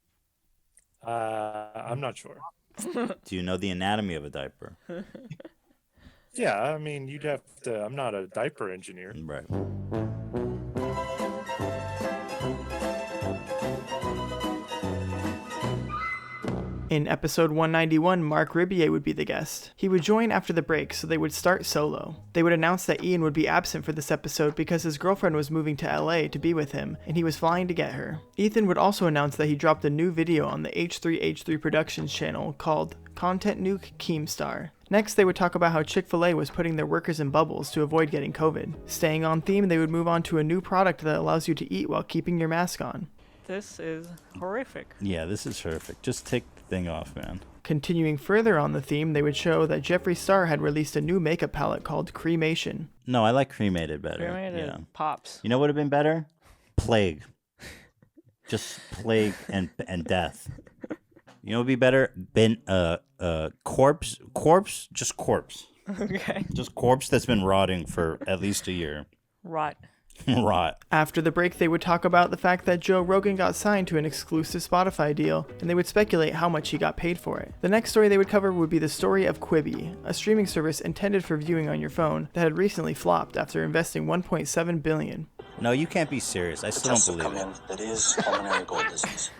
I'm not sure. Do you know the anatomy of a diaper? Yeah, I mean, you'd have to. I'm not a diaper engineer. Right. In episode 191, Marc Rebillet would be the guest. He would join after the break, so they would start solo. They would announce that Ian would be absent for this episode because his girlfriend was moving to LA to be with him, and he was flying to get her. Ethan would also announce that he dropped a new video on the H3H3 Productions channel called Content Nuke Keemstar. Next, they would talk about how Chick-fil-A was putting their workers in bubbles to avoid getting COVID. Staying on theme, they would move on to a new product that allows you to eat while keeping your mask on. This is horrific. Yeah, this is horrific. Just take the thing off, man. Continuing further on the theme, they would show that Jeffree Star had released a new makeup palette called Cremation. No, I like cremated better. Cremated pops. You know what would have been better? Plague. Just plague and death. You know what would be better? Corpse, just corpse. Okay. Just corpse that's been rotting for at least a year. Rot. Rot. After the break, they would talk about the fact that Joe Rogan got signed to an exclusive Spotify deal, and they would speculate how much he got paid for it. The next story they would cover would be the story of Quibi, a streaming service intended for viewing on your phone that had recently flopped after investing $1.7 billion. No, you can't be serious. I still don't believe it. That is pulmonary gold disease.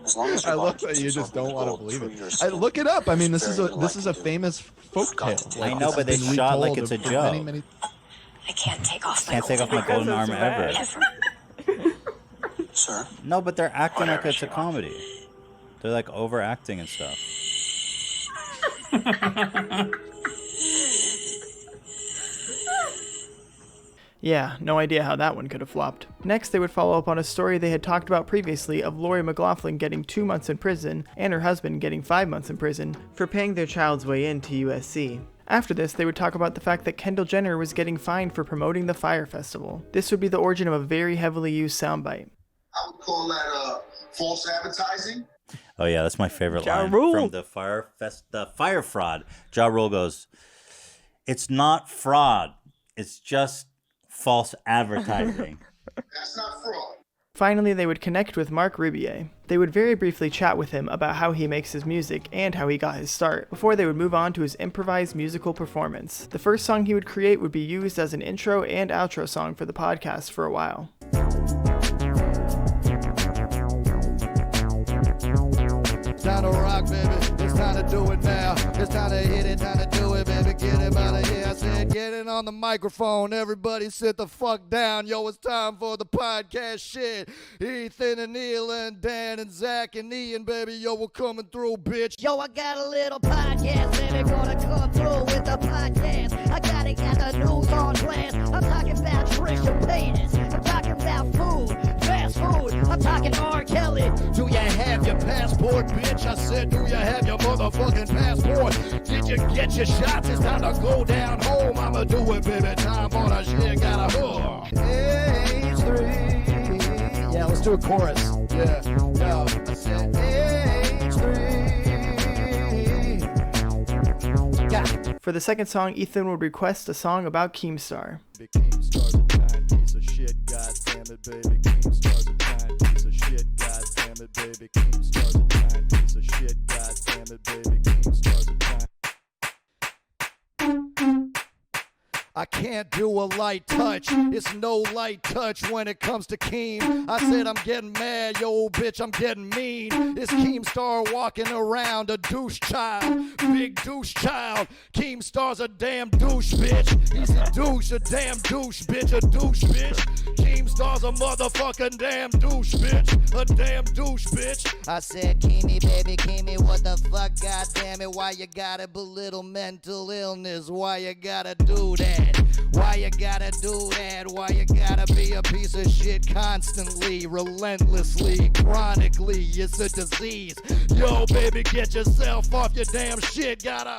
As long as I love that you just don't want to believe it. Look it up. I mean, this is a famous folktale. I know, but they shot like it's a joke. I can't take off my golden arm ever. Sir? No, but they're acting like it's a comedy. They're like overacting and stuff. Yeah, no idea how that one could have flopped. Next, they would follow up on a story they had talked about previously of Lori McLaughlin getting 2 months in prison and her husband getting 5 months in prison for paying their child's way into USC. After this, they would talk about the fact that Kendall Jenner was getting fined for promoting the Fyre Festival. This would be the origin of a very heavily used soundbite. I would call that false advertising. Oh yeah, that's my favorite Ja line Rule. from the Fire Fraud. Ja Rule goes, "It's not fraud. It's just false advertising." That's not fraud. Finally, they would connect with Marc Rebillet. They would very briefly chat with him about how he makes his music and how he got his start, before they would move on to his improvised musical performance. The first song he would create would be used as an intro and outro song for the podcast for a while. Time to rock, baby. It's time to do it now. It's time to hit it, time to do it, baby. Get him out of here. I said, get it on the microphone. Everybody sit the fuck down. Yo, it's time for the podcast shit. Ethan and Neil and Dan and Zach and Ian, baby. Yo, we're coming through, bitch. Yo, I got a little podcast, baby. Gonna come through with the podcast. I gotta get the news on blast. I'm talking about Trisha Paytas. I'm talking about food, fast food. I'm talking R. Kelly. Do you have your passport, bitch? I said, do you have your motherfucking passport? Did you get your shots? It's time to go down home. I'ma do it, baby. Time for the shit. Gotta H3. Yeah, let's do a chorus. Yeah. Yo, I said H3. Got. For the second song, Ethan would request a song about Keemstar. Big Keemstar's a giant piece of shit. God damn it, baby. Keemstar's a giant piece of shit. God damn it, baby. Keemstar's a giant piece of shit. God damn it, baby. Keemstar's a giant. I can't do a light touch. It's no light touch when it comes to Keem. I said I'm getting mad, yo bitch, I'm getting mean. It's Keemstar walking around, a douche child, big douche child. Keemstar's a damn douche, bitch. He's a douche, a damn douche, bitch, a douche, bitch. Keemstar's a motherfucking damn douche, bitch, a damn douche, bitch. I said, Keemy, baby, Keemy, what the fuck, goddamn it? Why you gotta belittle mental illness? Why you gotta do that? Why you gotta do that? Why you gotta be a piece of shit constantly, relentlessly, chronically? It's a disease. Yo, baby, get yourself off your damn shit. Gotta.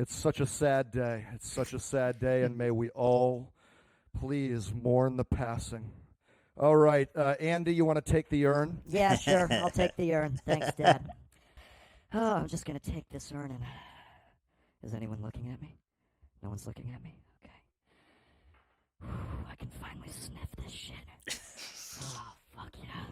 It's such a sad day. It's such a sad day, and may we all please mourn the passing. All right, Andy, you want to take the urn? Yeah, sure. I'll take the urn. Thanks, Dad. Oh, I'm just going to take this urn and... Is anyone looking at me? No one's looking at me? Okay. Whew, I can finally sniff this shit. Oh, fuck yeah.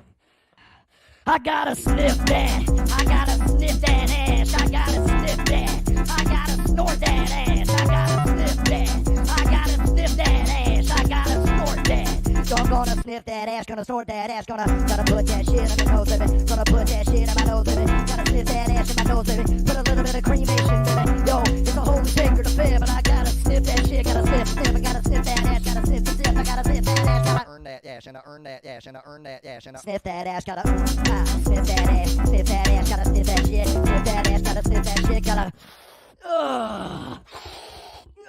I gotta sniff that. I gotta sniff that ass. I gotta sniff that. I gotta snort that ass. I gotta sniff that. I gotta sniff that ass. I gotta snort that. So I'm gonna sniff that ass, gonna snort that ass, gonna put that shit in my nose of it. Gonna put that shit in my nose of it. Gotta sniff that ass in my nose of it. Put a little bit of cremation in it. Yo, it's a holy sacred affair, but I gotta sniff that shit. Gotta sniff. I gotta sniff that ass. Gotta sniff the sniff. I gotta sniff that ass. Gotta earn that ass and I earn that ass and I earn that ass and I sniff that ass. Gotta sniff that ass. Sniff that ass. Gotta sniff that shit. Sniff that ass. Gotta sniff that shit. Gotta.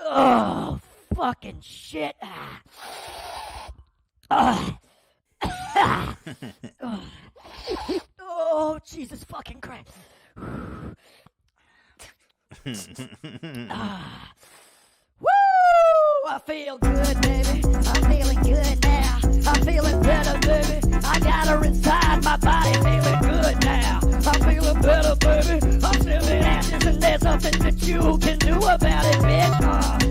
Oh, fucking shit. Oh, Jesus fucking Christ. Woo! I feel good, baby. I'm feeling good now. I'm feeling better, baby. I got her inside my body, feeling good now. I'm feeling better, baby. I'm sniffing ashes and there's nothing that you can do about it, bitch.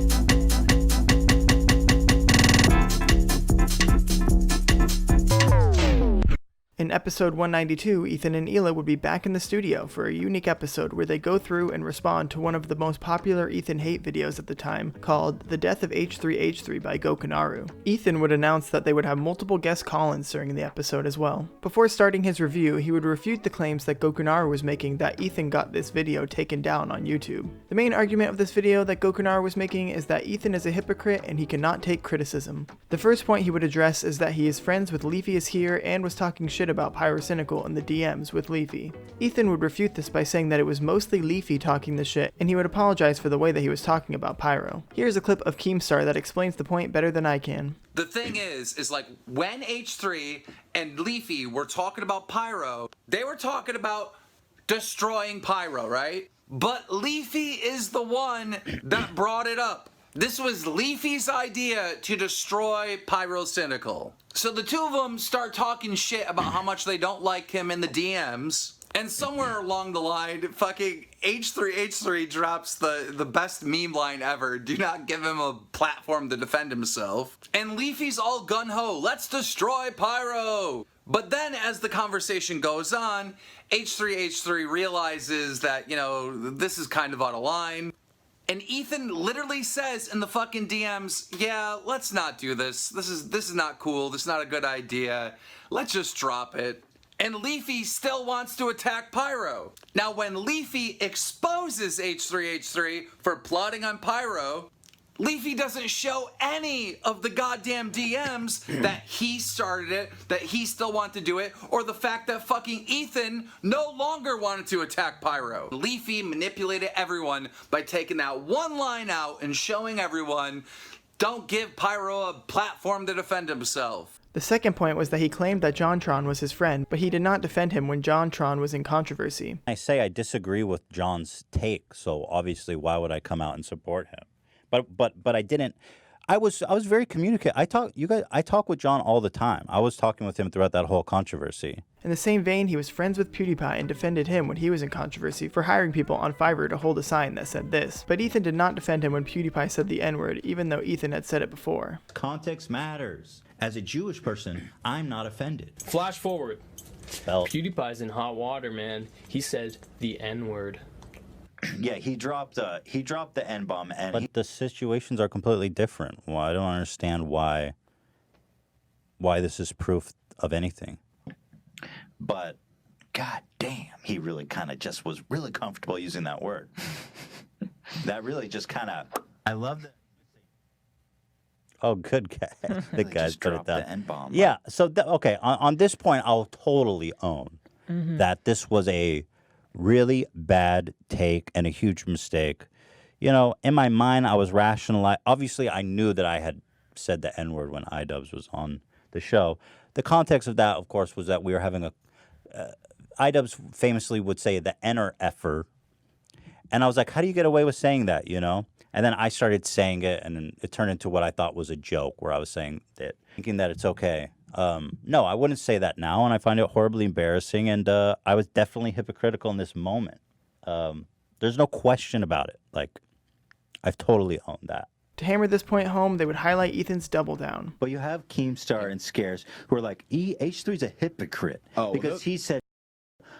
In episode 192, Ethan and Hila would be back in the studio for a unique episode where they go through and respond to one of the most popular Ethan hate videos at the time, called The Death of H3H3 by Gokanaru. Ethan would announce that they would have multiple guest call-ins during the episode as well. Before starting his review, he would refute the claims that Gokanaru was making that Ethan got this video taken down on YouTube. The main argument of this video that Gokanaru was making is that Ethan is a hypocrite and he cannot take criticism. The first point he would address is that he is friends with Leafy is Here and was talking shit about Pyrocynical in the DMs with Leafy. Ethan would refute this by saying that it was mostly Leafy talking the shit, and he would apologize for the way that he was talking about Pyro. Here's a clip of Keemstar that explains the point better than I can. The thing is like when H3 and Leafy were talking about Pyro, they were talking about destroying Pyro, right? But Leafy is the one that brought it up. This was Leafy's idea to destroy Pyrocynical. So the two of them start talking shit about how much they don't like him in the DMs. And somewhere along the line, fucking H3H3 drops the best meme line ever. Do not give him a platform to defend himself. And Leafy's all gun-ho. Let's destroy Pyro. But then as the conversation goes on, H3H3 realizes that, you know, this is kind of out of line. And Ethan literally says in the fucking DMs, yeah, let's not do this. This is not cool. This is not a good idea. Let's just drop it. And Leafy still wants to attack Pyro. Now, when Leafy exposes H3H3 for plotting on Pyro, Leafy doesn't show any of the goddamn DMs that he started it, that he still wanted to do it, or the fact that fucking Ethan no longer wanted to attack Pyro. Leafy manipulated everyone by taking that one line out and showing everyone, don't give Pyro a platform to defend himself. The second point was that he claimed that JonTron was his friend, but he did not defend him when JonTron was in controversy. I say I disagree with John's take, so obviously why would I come out and support him? But I didn't. I was very communicative. I talk with John all the time. I was talking with him throughout that whole controversy. In the same vein, he was friends with PewDiePie and defended him when he was in controversy for hiring people on Fiverr to hold a sign that said this. But Ethan did not defend him when PewDiePie said the N-word, even though Ethan had said it before. Context matters. As a Jewish person, I'm not offended. Flash forward. Belle. PewDiePie's in hot water, man. He said the N-word. Yeah, he dropped the N-bomb, and But the situations are completely different. Well, I don't understand why this is proof of anything. But god damn, he really kind of just was really comfortable using that word. That really just kind of, I love that. Oh, good guy. The Really guys just put it dropped down. the N-bomb. Yeah. So okay, on this point, I'll totally own Mhm. that this was a really bad take and a huge mistake. You know, in my mind, I was rationalizing. Obviously, I knew that I had said the N-word when iDubbbz was on the show. The context of that, of course, was that we were having a iDubbbz famously would say the N or F-er. And I was like, how do you get away with saying that, you know? And then I started saying it, and then it turned into what I thought was a joke, where I was saying it, thinking that it's okay. No, I wouldn't say that now, and I find it horribly embarrassing, and I was definitely hypocritical in this moment. There's no question about it. Like, I've totally owned that. To hammer this point home, they would highlight Ethan's double down. But you have Keemstar and Scares who are like, H3's a hypocrite because he said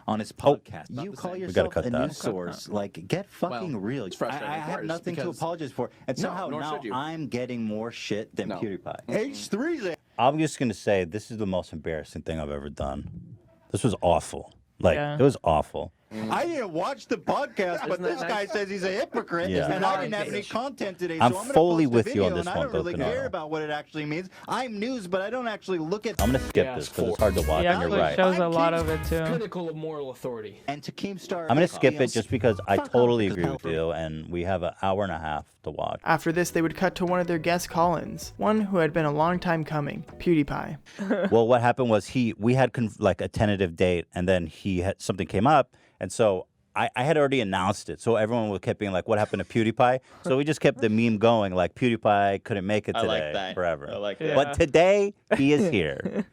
on his podcast, you call yourself a news source. Like, get fucking real. I have nothing to apologize for. And somehow now I'm getting more shit than PewDiePie. H3's I'm just going to say this is the most embarrassing thing I've ever done. This was awful. Like, it was awful. I didn't watch the podcast, but this guy says he's a hypocrite, Yeah. and I didn't have any content today. I'm so I'm fully gonna post with a you on video, this and one, I don't really Gokanaru. care about what it actually means. I'm news, but I don't actually look at. I'm going to skip this because it's hard to watch, He and you're actually right. shows a lot of it too. Pinnacle of moral authority. And to Keemstar, I'm going to skip it just because I totally agree with you, and we have an hour and a half to watch. After this, they would cut to one of their guest call-ins, one who had been a long time coming, PewDiePie. Well, what happened was we had like a tentative date, and then something came up, and so I had already announced it, so everyone kept being like, what happened to PewDiePie? So we just kept the meme going, like, PewDiePie couldn't make it today, I like that. forever. I like that. But today, he is here.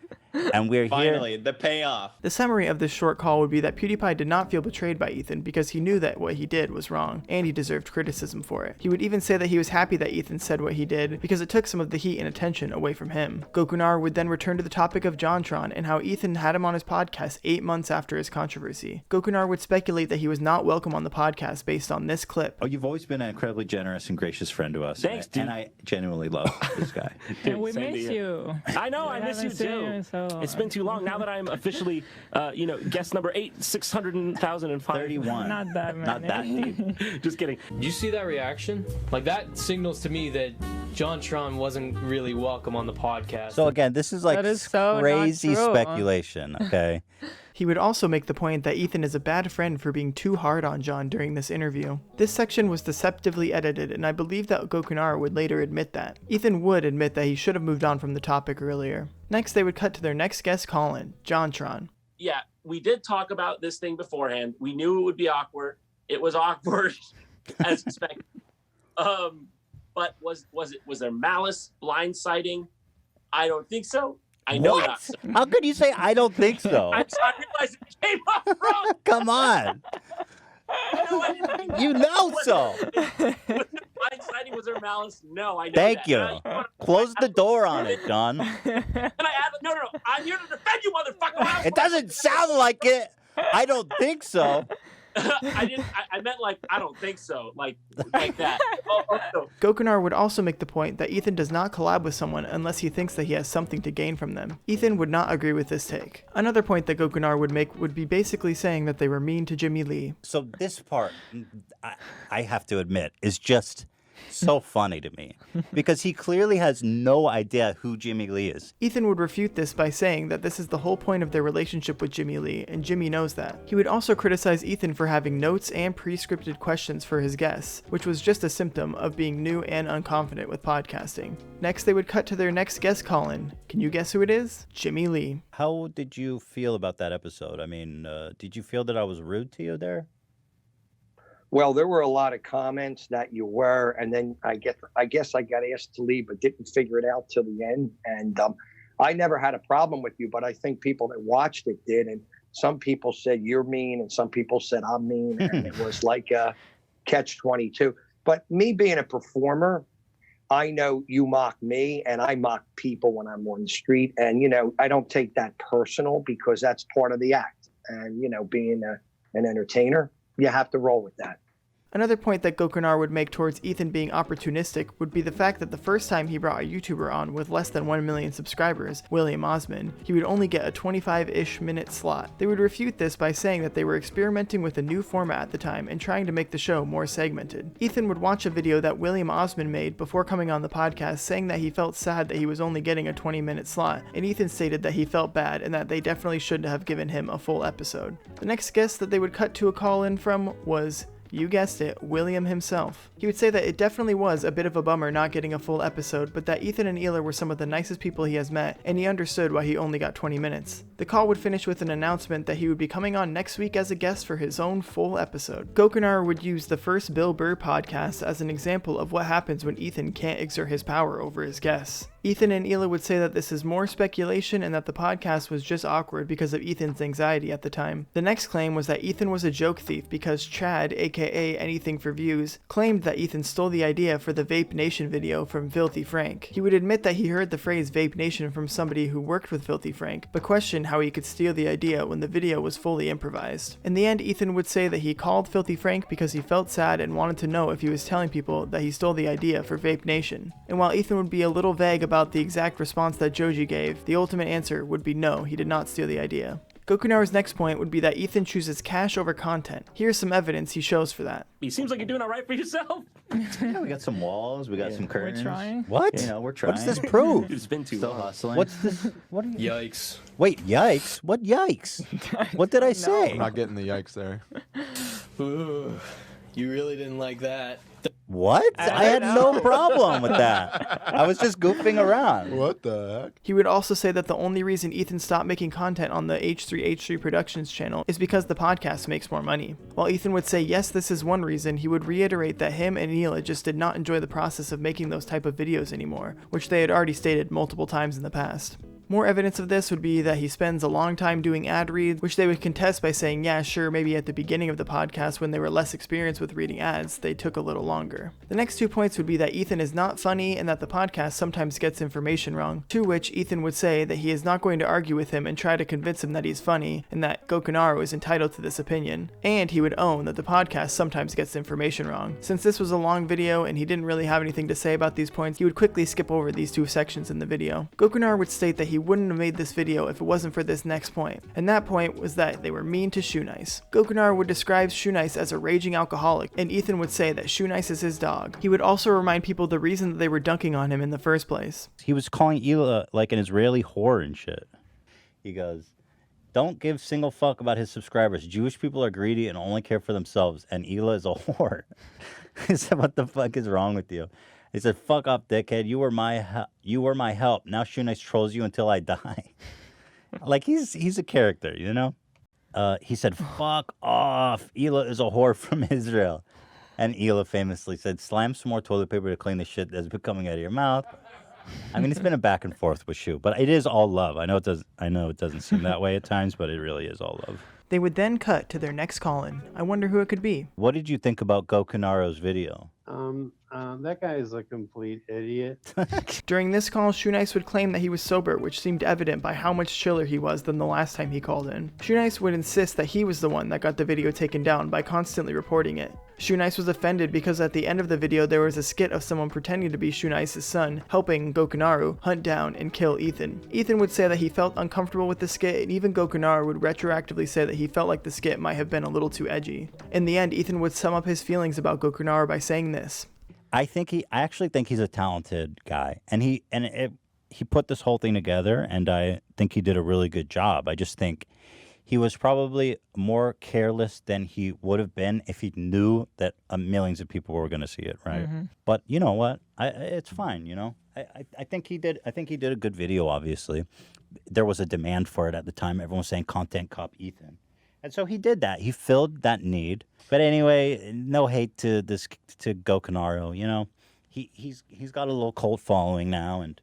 And we're Finally, here. the payoff. The summary of this short call would be that PewDiePie did not feel betrayed by Ethan because he knew that what he did was wrong, and he deserved criticism for it. He would even say that he was happy that Ethan said what he did because it took some of the heat and attention away from him. Gokanaru would then return to the topic of JonTron and how Ethan had him on his podcast 8 months after his controversy. Gokanaru would speculate that he was not welcome on the podcast based on this clip. Oh, you've always been an incredibly generous and gracious friend to us. Thanks, dude. And I genuinely love this guy. And we miss you. I know, I miss you haven't seen you too. in so long. It's been too long. Now that I'm officially, guest number 600,031. Not that many. Not that deep. Just kidding. You see that reaction? Like, that signals to me that JonTron wasn't really welcome on the podcast. So again, this is like That is so not crazy true. speculation, okay? He would also make the point that Ethan is a bad friend for being too hard on John during this interview. This section was deceptively edited, and I believe that Gokanaru would later admit that. Ethan would admit that he should have moved on from the topic earlier. Next, they would cut to their next guest call-in, JonTron. Yeah, we did talk about this thing beforehand. We knew it would be awkward. It was awkward, as expected. But was there malice, blindsiding? I don't think so. I know What? not so. How could you say I don't think so? I realized it came off wrong. Come on. You know so. Was it blindsiding? Was there malice? No, I know Thank that. you. And Close the door on it, John. I add, no. I'm here to defend you, motherfucker. It doesn't sound like it. I don't think so. I meant like I don't think so, like that. No. Gokanaru would also make the point that Ethan does not collab with someone unless he thinks that he has something to gain from them. Ethan would not agree with this take. Another point that Gokanaru would make would be basically saying that they were mean to Jimmy Lee. So this part, I have to admit, is just so funny to me because he clearly has no idea who Jimmy Lee is. Ethan would refute this by saying that this is the whole point of their relationship with Jimmy Lee, and Jimmy knows that. He would also criticize Ethan for having notes and pre-scripted questions for his guests, which was just a symptom of being new and unconfident with podcasting. Next, they would cut to their next guest call-in. Can you guess who it is? Jimmy Lee. How did you feel about that episode? I mean, did you feel that I was rude to you there? Well, there were a lot of comments that you were, and then I guess I got asked to leave, but didn't figure it out till the end. And I never had a problem with you, but I think people that watched it did. And some people said you're mean, and some people said I'm mean, and it was like a catch-22. But me being a performer, I know you mock me, and I mock people when I'm on the street. And, you know, I don't take that personal because that's part of the act. And, you know, being an entertainer, you have to roll with that. Another point that Gokanaru would make towards Ethan being opportunistic would be the fact that the first time he brought a YouTuber on with less than 1 million subscribers, William Osman, he would only get a 25-ish minute slot. They would refute this by saying that they were experimenting with a new format at the time and trying to make the show more segmented. Ethan would watch a video that William Osman made before coming on the podcast saying that he felt sad that he was only getting a 20-minute slot, and Ethan stated that he felt bad and that they definitely should have given him a full episode. The next guest that they would cut to a call-in from was, you guessed it, William himself. He would say that it definitely was a bit of a bummer not getting a full episode, but that Ethan and Hila were some of the nicest people he has met, and he understood why he only got 20 minutes. The call would finish with an announcement that he would be coming on next week as a guest for his own full episode. Gokanaru would use the first Bill Burr podcast as an example of what happens when Ethan can't exert his power over his guests. Ethan and Hila would say that this is more speculation and that the podcast was just awkward because of Ethan's anxiety at the time. The next claim was that Ethan was a joke thief because Chad, aka Anything for Views, claimed that Ethan stole the idea for the Vape Nation video from Filthy Frank. He would admit that he heard the phrase Vape Nation from somebody who worked with Filthy Frank, but questioned how he could steal the idea when the video was fully improvised. In the end, Ethan would say that he called Filthy Frank because he felt sad and wanted to know if he was telling people that he stole the idea for Vape Nation. And while Ethan would be a little vague about the exact response that Joji gave, the ultimate answer would be no, he did not steal the idea. Gokanaru's next point would be that Ethan chooses cash over content. Here's some evidence he shows for that. It seems like you're doing all right for yourself. Yeah, we got some walls, we got some curtains. We're trying. What? You know, we're trying. What does this prove? It's been too Still long. hustling. What's this? What? Yikes. Wait, yikes? What yikes? What did I say? I'm not getting the yikes there. Ooh, you really didn't like that. What? I had no problem with that. I was just goofing around. What the heck? He would also say that the only reason Ethan stopped making content on the H3H3 Productions channel is because the podcast makes more money. While Ethan would say yes, this is one reason, he would reiterate that him and Hila just did not enjoy the process of making those type of videos anymore, which they had already stated multiple times in the past. More evidence of this would be that he spends a long time doing ad reads, which they would contest by saying, yeah, sure, maybe at the beginning of the podcast when they were less experienced with reading ads, they took a little longer. The next 2 points would be that Ethan is not funny and that the podcast sometimes gets information wrong, to which Ethan would say that he is not going to argue with him and try to convince him that he's funny and that Gokanaru is entitled to this opinion. And he would own that the podcast sometimes gets information wrong. Since this was a long video and he didn't really have anything to say about these points, he would quickly skip over these 2 sections in the video. Gokanaru would state that he wouldn't have made this video if it wasn't for this next point, and that point was that they were mean to Shoe Nice. Gokanaru would describe Shoe Nice as a raging alcoholic, and Ethan would say that Shoe Nice is his dog. He would also remind people the reason that they were dunking on him in the first place. He was calling Hila like an Israeli whore and shit. He goes, don't give single fuck about his subscribers. Jewish people are greedy and only care for themselves, and Hila is a whore. He said, what the fuck is wrong with you? He said, fuck up, dickhead. You were my help. Now Shoe Nice trolls you until I die. Like, he's a character, you know? He said, fuck off. Hila is a whore from Israel. And Hila famously said, slam some more toilet paper to clean the shit that's been coming out of your mouth. I mean, it's been a back and forth with Shoe, but it is all love. I know it doesn't seem that way at times, but it really is all love. They would then cut to their next call-in. I wonder who it could be. What did you think about Gokanaru's video? That guy is a complete idiot. During this call, Shoe Nice would claim that he was sober, which seemed evident by how much chiller he was than the last time he called in. Shoe Nice would insist that he was the one that got the video taken down by constantly reporting it. Shoe Nice was offended because at the end of the video there was a skit of someone pretending to be Shoe Nice's son, helping Gokanaru hunt down and kill Ethan. Ethan would say that he felt uncomfortable with the skit, and even Gokanaru would retroactively say that he felt like the skit might have been a little too edgy. In the end, Ethan would sum up his feelings about Gokanaru by saying this. I actually think he's a talented guy, and he put this whole thing together, and I think he did a really good job. I just think he was probably more careless than he would have been if he knew that millions of people were going to see it, right? Mhm. But you know what? It's fine, you know. I think he did. I think he did a good video. Obviously, there was a demand for it at the time. Everyone was saying "Content Cop Ethan," and so he did that. He filled that need. But anyway, no hate to Gokanaru. You know, he's got a little cult following now, and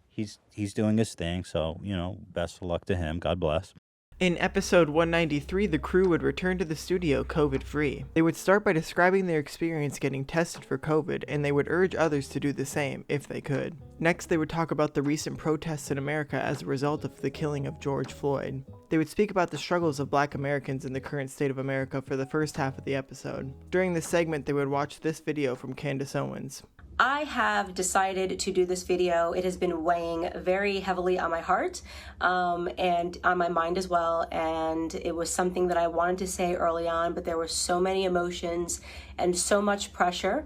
he's doing his thing. So you know, best of luck to him. God bless. In episode 193, the crew would return to the studio COVID-free. They would start by describing their experience getting tested for COVID, and they would urge others to do the same, if they could. Next, they would talk about the recent protests in America as a result of the killing of George Floyd. They would speak about the struggles of Black Americans in the current state of America for the first half of the episode. During this segment, they would watch this video from Candace Owens. I have decided to do this video. It has been weighing very heavily on my heart and on my mind as well. And it was something that I wanted to say early on, but there were so many emotions and so much pressure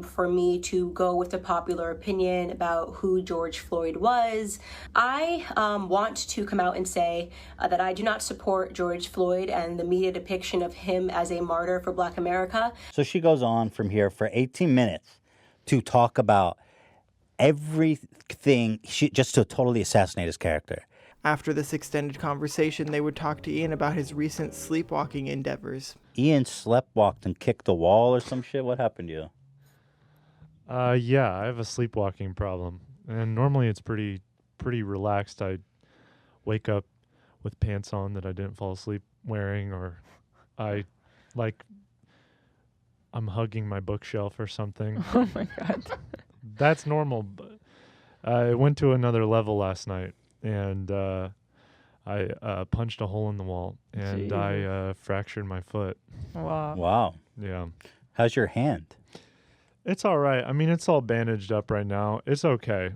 for me to go with the popular opinion about who George Floyd was. I want to come out and say that I do not support George Floyd and the media depiction of him as a martyr for Black America. So she goes on from here for 18 minutes to talk about everything, just to totally assassinate his character. After this extended conversation, they would talk to Ian about his recent sleepwalking endeavors. Ian sleptwalked and kicked the wall or some shit? What happened to you? Yeah, I have a sleepwalking problem, and normally it's pretty relaxed. I wake up with pants on that I didn't fall asleep wearing, or I'm hugging my bookshelf or something. Oh my God. That's normal. But I went to another level last night, and I punched a hole in the wall, and Jesus. I fractured my foot. Wow. Wow. Yeah. How's your hand? It's all right. I mean, it's all bandaged up right now. It's okay.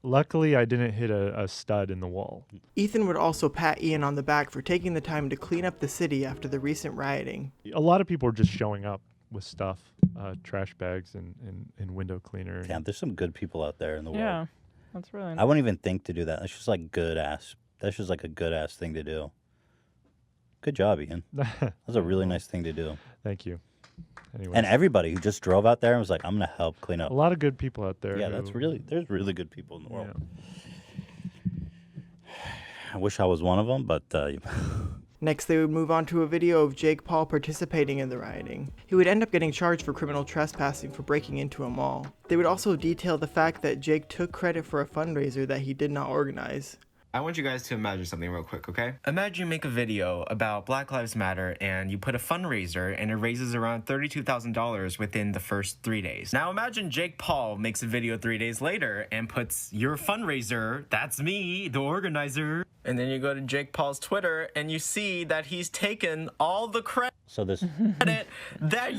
Luckily I didn't hit a stud in the wall. Ethan would also pat Ian on the back for taking the time to clean up the city after the recent rioting. A lot of people are just showing up with stuff, trash bags and window cleaner. Damn, there's some good people out there in the world. Yeah, that's really nice. I wouldn't even think to do that. That's just like that's just like a good ass thing to do. Good job, Ian. That's a really nice thing to do. Thank you. Anyways. And everybody who just drove out there and was like, I'm going to help clean up. A lot of good people out there. Yeah, there's really good people in the world. Yeah. I wish I was one of them, but... Next, they would move on to a video of Jake Paul participating in the rioting. He would end up getting charged for criminal trespassing for breaking into a mall. They would also detail the fact that Jake took credit for a fundraiser that he did not organize. I want you guys to imagine something real quick, okay? Imagine you make a video about Black Lives Matter and you put a fundraiser and it raises around $32,000 within the first 3 days. Now imagine Jake Paul makes a video 3 days later and puts your fundraiser, that's me, the organizer. And then you go to Jake Paul's Twitter and you see that he's taken all the credit. So this that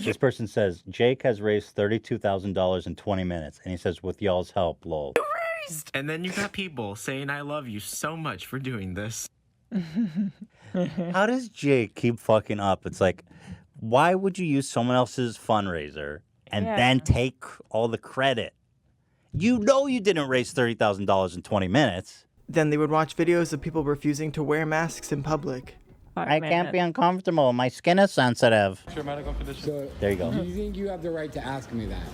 this person says, Jake has raised $32,000 in 20 minutes. And he says, with y'all's help, lol. And then you got people saying, I love you so much for doing this. How does Jake keep fucking up? It's like, why would you use someone else's fundraiser and then take all the credit? You know you didn't raise $30,000 in 20 minutes. Then they would watch videos of people refusing to wear masks in public. I can't be uncomfortable. My skin is sensitive. Your medical condition. So, there you go. Do you think you have the right to ask me that?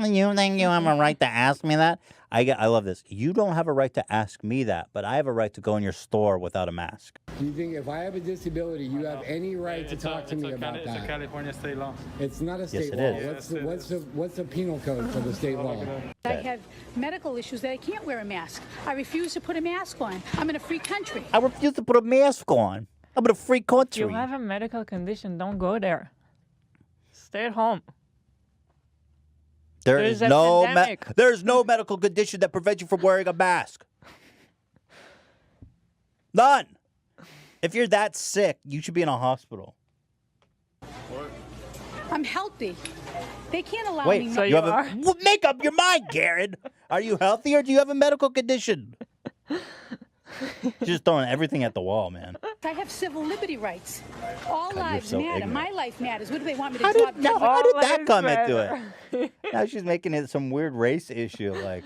You think you have a right to ask me that? I love this. You don't have a right to ask me that, but I have a right to go in your store without a mask. Do you think if I have a disability, you have any right to talk to me about that? It's a California state law. It's not a state it law. is. What's the penal code for the state law? I have medical issues that I can't wear a mask. I refuse to put a mask on. I'm in a free country. I refuse to put a mask on. I'm in a free country. You have a medical condition, don't go there. Stay at home. There's no medical condition that prevents you from wearing a mask. None. If you're that sick, you should be in a hospital. I'm healthy. They can't allow Wait, me. so you have make up your mind, Karen. Are you healthy or do you have a medical condition? Just throwing everything at the wall, man. I have civil liberty rights. All God, lives so matter. ignorant. My life matters. What do they want me to How drop? did that come into it? Now she's making it some weird race issue. Like,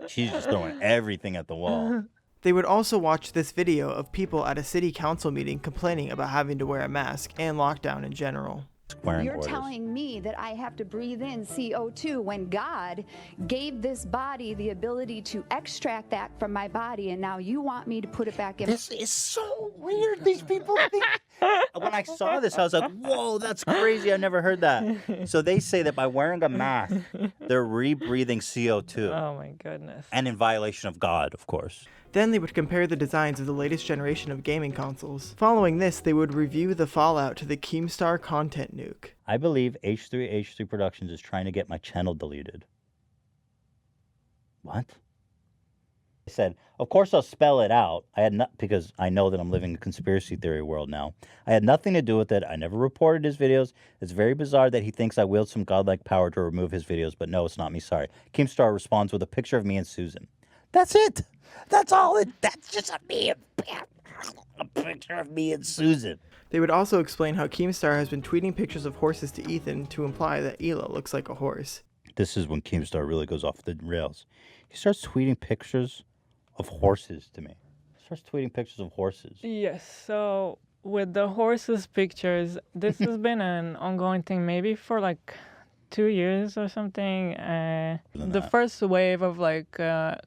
she's just throwing everything at the wall. They would also watch this video of people at a city council meeting complaining about having to wear a mask and lockdown in general. You're telling me that I have to breathe in CO2 when God gave this body the ability to extract that from my body, and now you want me to put it back in. This is so weird. These people think. When I saw this, I was like, whoa, that's crazy. I never heard that. So they say that by wearing a mask, they're rebreathing CO2. Oh, my goodness. And in violation of God, of course. Then they would compare the designs of the latest generation of gaming consoles. Following this, they would review the fallout to the Keemstar content nuke. I believe H3 Productions is trying to get my channel deleted. What? I said, of course I'll spell it out. Because I know that I'm living in a conspiracy theory world now. I had nothing to do with it. I never reported his videos. It's very bizarre that he thinks I wield some godlike power to remove his videos, but no, it's not me. Sorry. Keemstar responds with a picture of me and Susan. That's it. That's all. That's just a picture of me and Susan. They would also explain how Keemstar has been tweeting pictures of horses to Ethan to imply that Hila looks like a horse. This is when Keemstar really goes off the rails. He starts tweeting pictures of horses to me. He starts tweeting pictures of horses. Yes, so with the horses pictures, this has been an ongoing thing maybe for like 2 years or something. The first wave of like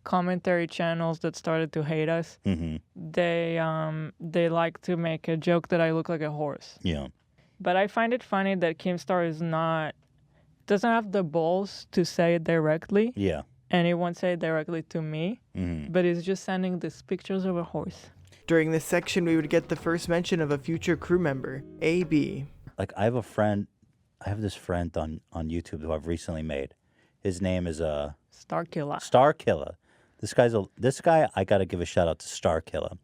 commentary channels that started to hate us, they like to make a joke that I look like a horse. Yeah. But I find it funny that Keemstar doesn't have the balls to say it directly. Yeah. And he won't say it directly to me, but he's just sending these pictures of a horse. During this section, we would get the first mention of a future crew member, AB. Like, I have this friend on YouTube who I've recently made. His name is Starkiller. Starkiller. This guy, I gotta give a shout out to Starkiller.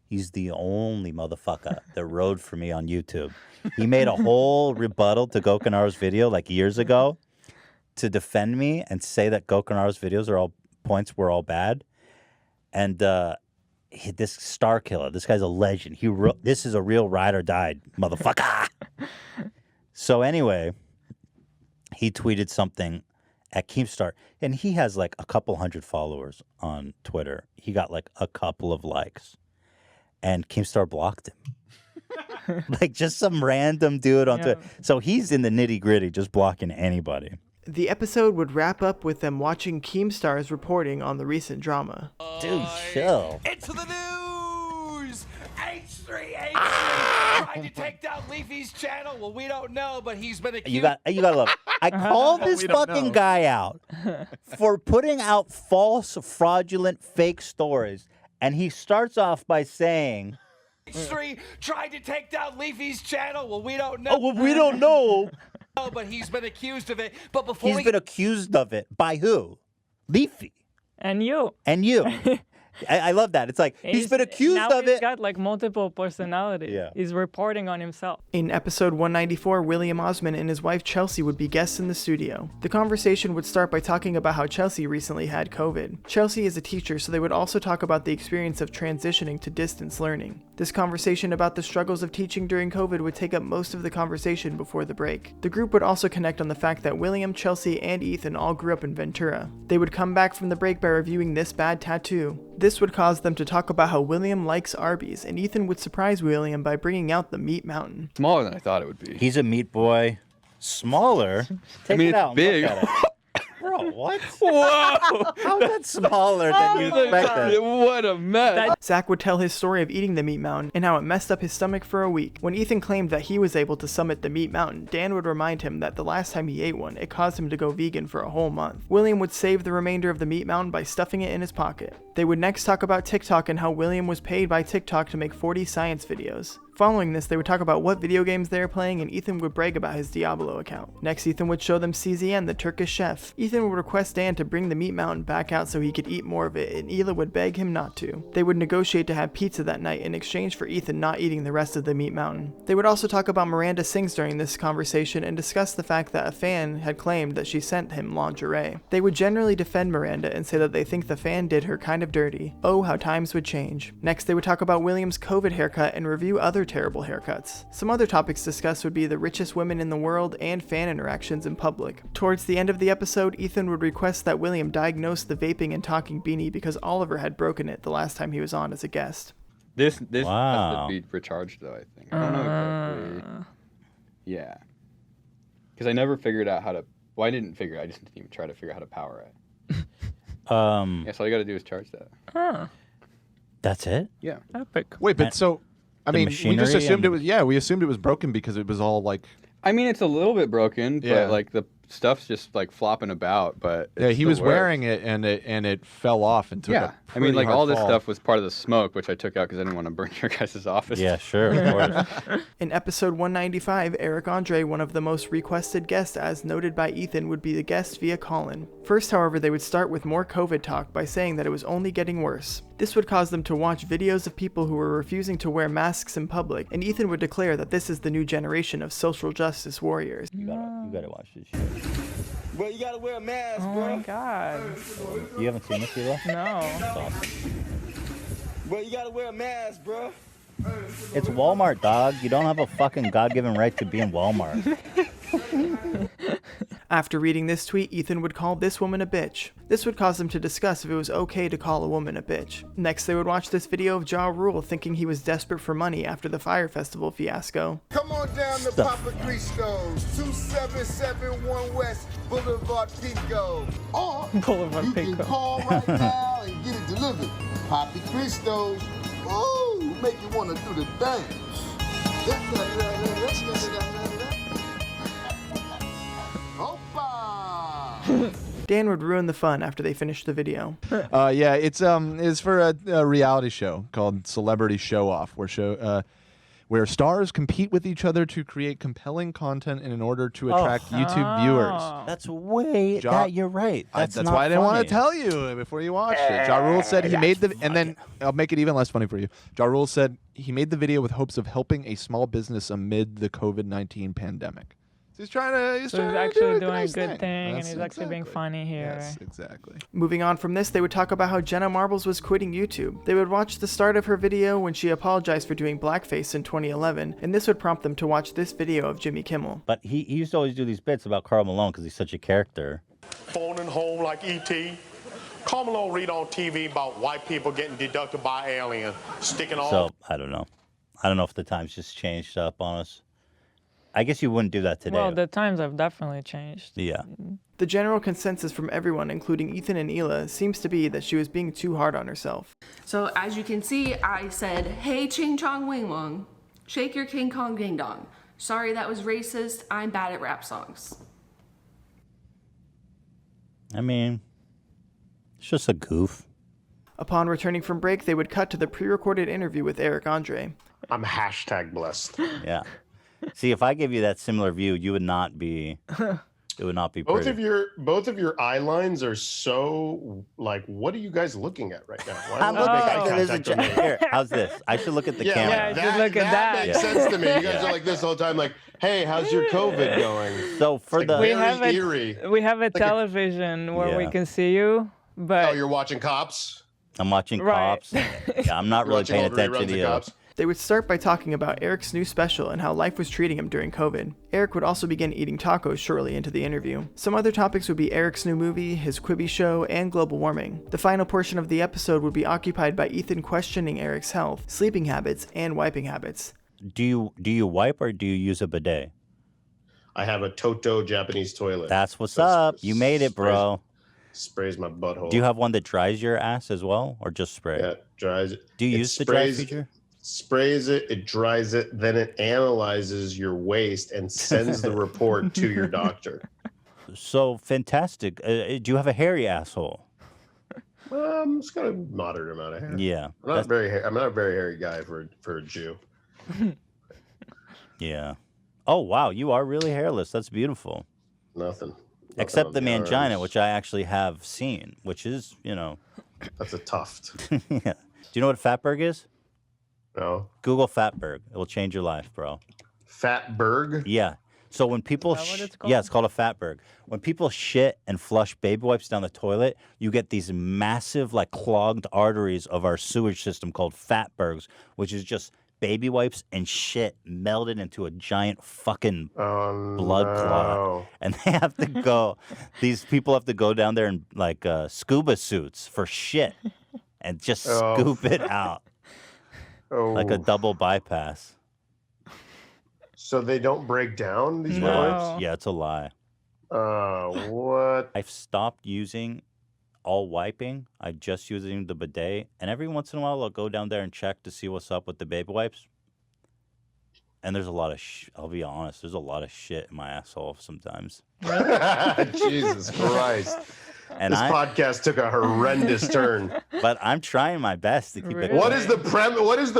He's the only motherfucker that rode for me on YouTube. He made a whole rebuttal to Gokanaru's video like years ago to defend me and say that Gokanaru's videos were all bad. And this Starkiller, this guy's a legend. This is a real ride or die motherfucker. So anyway, he tweeted something at Keemstar, and he has like a couple hundred followers on Twitter. He got like a couple of likes, and Keemstar blocked him. Like just some random dude on Twitter. So he's in the nitty gritty, just blocking anybody. The episode would wrap up with them watching Keemstar's reporting on the recent drama. Dude, chill. Into the news! H3 trying to take down Leafy's channel. Well, we don't know, but he's been accused. You gotta love. I called this fucking guy out for putting out false, fraudulent, fake stories, and he starts off by saying, H3 tried to take down Leafy's channel. Well, we don't know. "Oh, well, we don't know." No, but he's been accused of it. But before He's been accused of it by who? Leafy. And you. And you. I love that. It's like he's been accused now of he's it. got like multiple personalities. Yeah. He's reporting on himself. In episode 194, William Osman and his wife Chelsea would be guests in the studio. The conversation would start by talking about how Chelsea recently had COVID. Chelsea is a teacher, so they would also talk about the experience of transitioning to distance learning. This conversation about the struggles of teaching during COVID would take up most of the conversation before the break. The group would also connect on the fact that William, Chelsea, and Ethan all grew up in Ventura. They would come back from the break by reviewing this bad tattoo. This would cause them to talk about how William likes Arby's, and Ethan would surprise William by bringing out the meat mountain. Smaller than I thought it would be. He's a meat boy. Smaller? Take mean, it it's out and big. look at it. Bro, what? Whoa! How's that smaller than you expected? What a mess. Zach would tell his story of eating the meat mountain and how it messed up his stomach for a week. When Ethan claimed that he was able to summit the meat mountain, Dan would remind him that the last time he ate one, it caused him to go vegan for a whole month. William would save the remainder of the meat mountain by stuffing it in his pocket. They would next talk about TikTok and how William was paid by TikTok to make 40 science videos. Following this, they would talk about what video games they were playing, and Ethan would brag about his Diablo account. Next, Ethan would show them CZN, the Turkish chef. Ethan would request Dan to bring the meat mountain back out so he could eat more of it, and Hila would beg him not to. They would negotiate to have pizza that night in exchange for Ethan not eating the rest of the meat mountain. They would also talk about Miranda Sings during this conversation and discuss the fact that a fan had claimed that she sent him lingerie. They would generally defend Miranda and say that they think the fan did her kind of dirty. Oh, how times would change. Next, they would talk about William's COVID haircut and review other terrible haircuts. Some other topics discussed would be the richest women in the world and fan interactions in public. Towards the end of the episode, Ethan would request that William diagnose the vaping and talking beanie because Oliver had broken it the last time he was on as a guest. This has to be recharged though, I think. I don't know exactly. Yeah. Because I never figured out how to. Well, I didn't figure. I just didn't even try to figure out how to power it. Yeah, so all you got to do is charge that. That's it? Yeah. Epic. Wait, but so I The mean, we just machinery assumed and- it was. We assumed it was broken because it was all like. I mean, it's a little bit broken, Yeah. but like the stuff's just like flopping about. But Yeah, it he still was works. wearing it, and it fell off and took. Yeah, a I mean, pretty like hard all this fall. stuff was part of the smoke, which I took out because I didn't want to burn your guys' office. Yeah, sure, of course. In episode 195, Eric Andre, one of the most requested guests as noted by Ethan, would be the guest via call-in. First, however, they would start with more COVID talk by saying that it was only getting worse. This would cause them to watch videos of people who were refusing to wear masks in public, and Ethan would declare that this is the new generation of social justice warriors. You gotta watch this shit. Bro, you gotta wear a mask, Oh bro. my god. You haven't seen this, Hila? No. That's awesome. Bro, you gotta wear a mask, bro. It's Walmart, dog. You don't have a fucking God-given right to be in Walmart. After reading this tweet, Ethan would call this woman a bitch. This would cause them to discuss if it was okay to call a woman a bitch. Next, they would watch this video of Ja Rule thinking he was desperate for money after the Fire Festival fiasco. Come on down to Papa Cristo's, 2771 West Boulevard Pico. Or Boulevard you can Pico. call right now and get it delivered. Papa Cristo's, ooh, make you want to do the dance. Dan would ruin the fun after they finished the video. Yeah, it's for a reality show called Celebrity Show Off, where stars compete with each other to create compelling content in order to attract YouTube viewers. That's way. You're right. That's why I didn't want to tell you before you watched it. Ja Rule said he made the, and then I'll make it even less funny for you. Ja Rule said he made the video with hopes of helping a small business amid the COVID-19 pandemic. So he's trying to. So he's actually doing a nice good thing, and That's he's actually being funny here. Yes, exactly. Moving on from this, they would talk about how Jenna Marbles was quitting YouTube. They would watch the start of her video when she apologized for doing blackface in 2011, and this would prompt them to watch this video of Jimmy Kimmel. But he used to always do these bits about Karl Malone because he's such a character. Phoning home like E.T. Karl Malone read on TV about white people getting deducted by alien, sticking all. So, I don't know. I don't know if the times just changed up on us. I guess you wouldn't do that today. Well, the times have definitely changed. Yeah. The general consensus from everyone, including Ethan and Hila, seems to be that she was being too hard on herself. So as you can see, I said, hey, ching chong wing wong, shake your King Kong ding dong. Sorry, that was racist. I'm bad at rap songs. I mean, it's just a goof. Upon returning from break, they would cut to the pre-recorded interview with Eric Andre. I'm hashtag blessed. Yeah. See, if I gave you that similar view, you would not be. It would not be Both pretty. of your eye lines are so like. What are you guys looking at right now? Why I'm don't you make eye looking at contact with me? Here, how's this? I should look at the Yeah, camera. yeah, just look at that. Makes sense to me. You guys are like this all the time. Like, hey, how's your COVID going? So for It's like We very have eerie. we have a Like a- television where we Yeah. can see you, but Oh, you're watching Cops. I'm watching Right. Cops. Yeah, I'm not You're really watching paying all the attention reruns to of you. Cops? They would start by talking about Eric's new special and how life was treating him during COVID. Eric would also begin eating tacos shortly into the interview. Some other topics would be Eric's new movie, his Quibi show, and global warming. The final portion of the episode would be occupied by Ethan questioning Eric's health, sleeping habits, and wiping habits. Do you wipe or do you use a bidet? I have a Toto Japanese toilet. That's what's up. You made it, bro. Sprays my butthole. Do you have one that dries your ass as well, or just spray? Yeah, dries it. Do you It use the dry sprays- feature? Sprays it, it dries it, then it analyzes your waste and sends the report to your doctor. So fantastic. Do you have a hairy asshole? It's got a moderate amount of hair. Yeah. I'm not a very hairy guy for a Jew. Yeah. Oh, wow. You are really hairless. That's beautiful. Nothing. Except the mangina, which I actually have seen, which is, you know. That's a tuft. Yeah. Do you know what fatberg is? No. Google fatberg. It will change your life, bro. Fatberg? Yeah. So when people, yeah, it's called a fatberg. When people shit and flush baby wipes down the toilet, you get these massive, like, clogged arteries of our sewage system called fatbergs, which is just baby wipes and shit melded into a giant fucking blood clot. And they have to go, these people have to go down there in, like, scuba suits for shit and just scoop it out. Like a double bypass. So they don't break down, these No. wipes? Yeah, it's a lie. What? I've stopped using all wiping. I just using the bidet. And every once in a while, I'll go down there and check to see what's up with the baby wipes. And there's a lot of I'll be honest, there's a lot of shit in my asshole sometimes. Jesus Christ. And this podcast took a horrendous turn. But I'm trying my best to keep it. What is the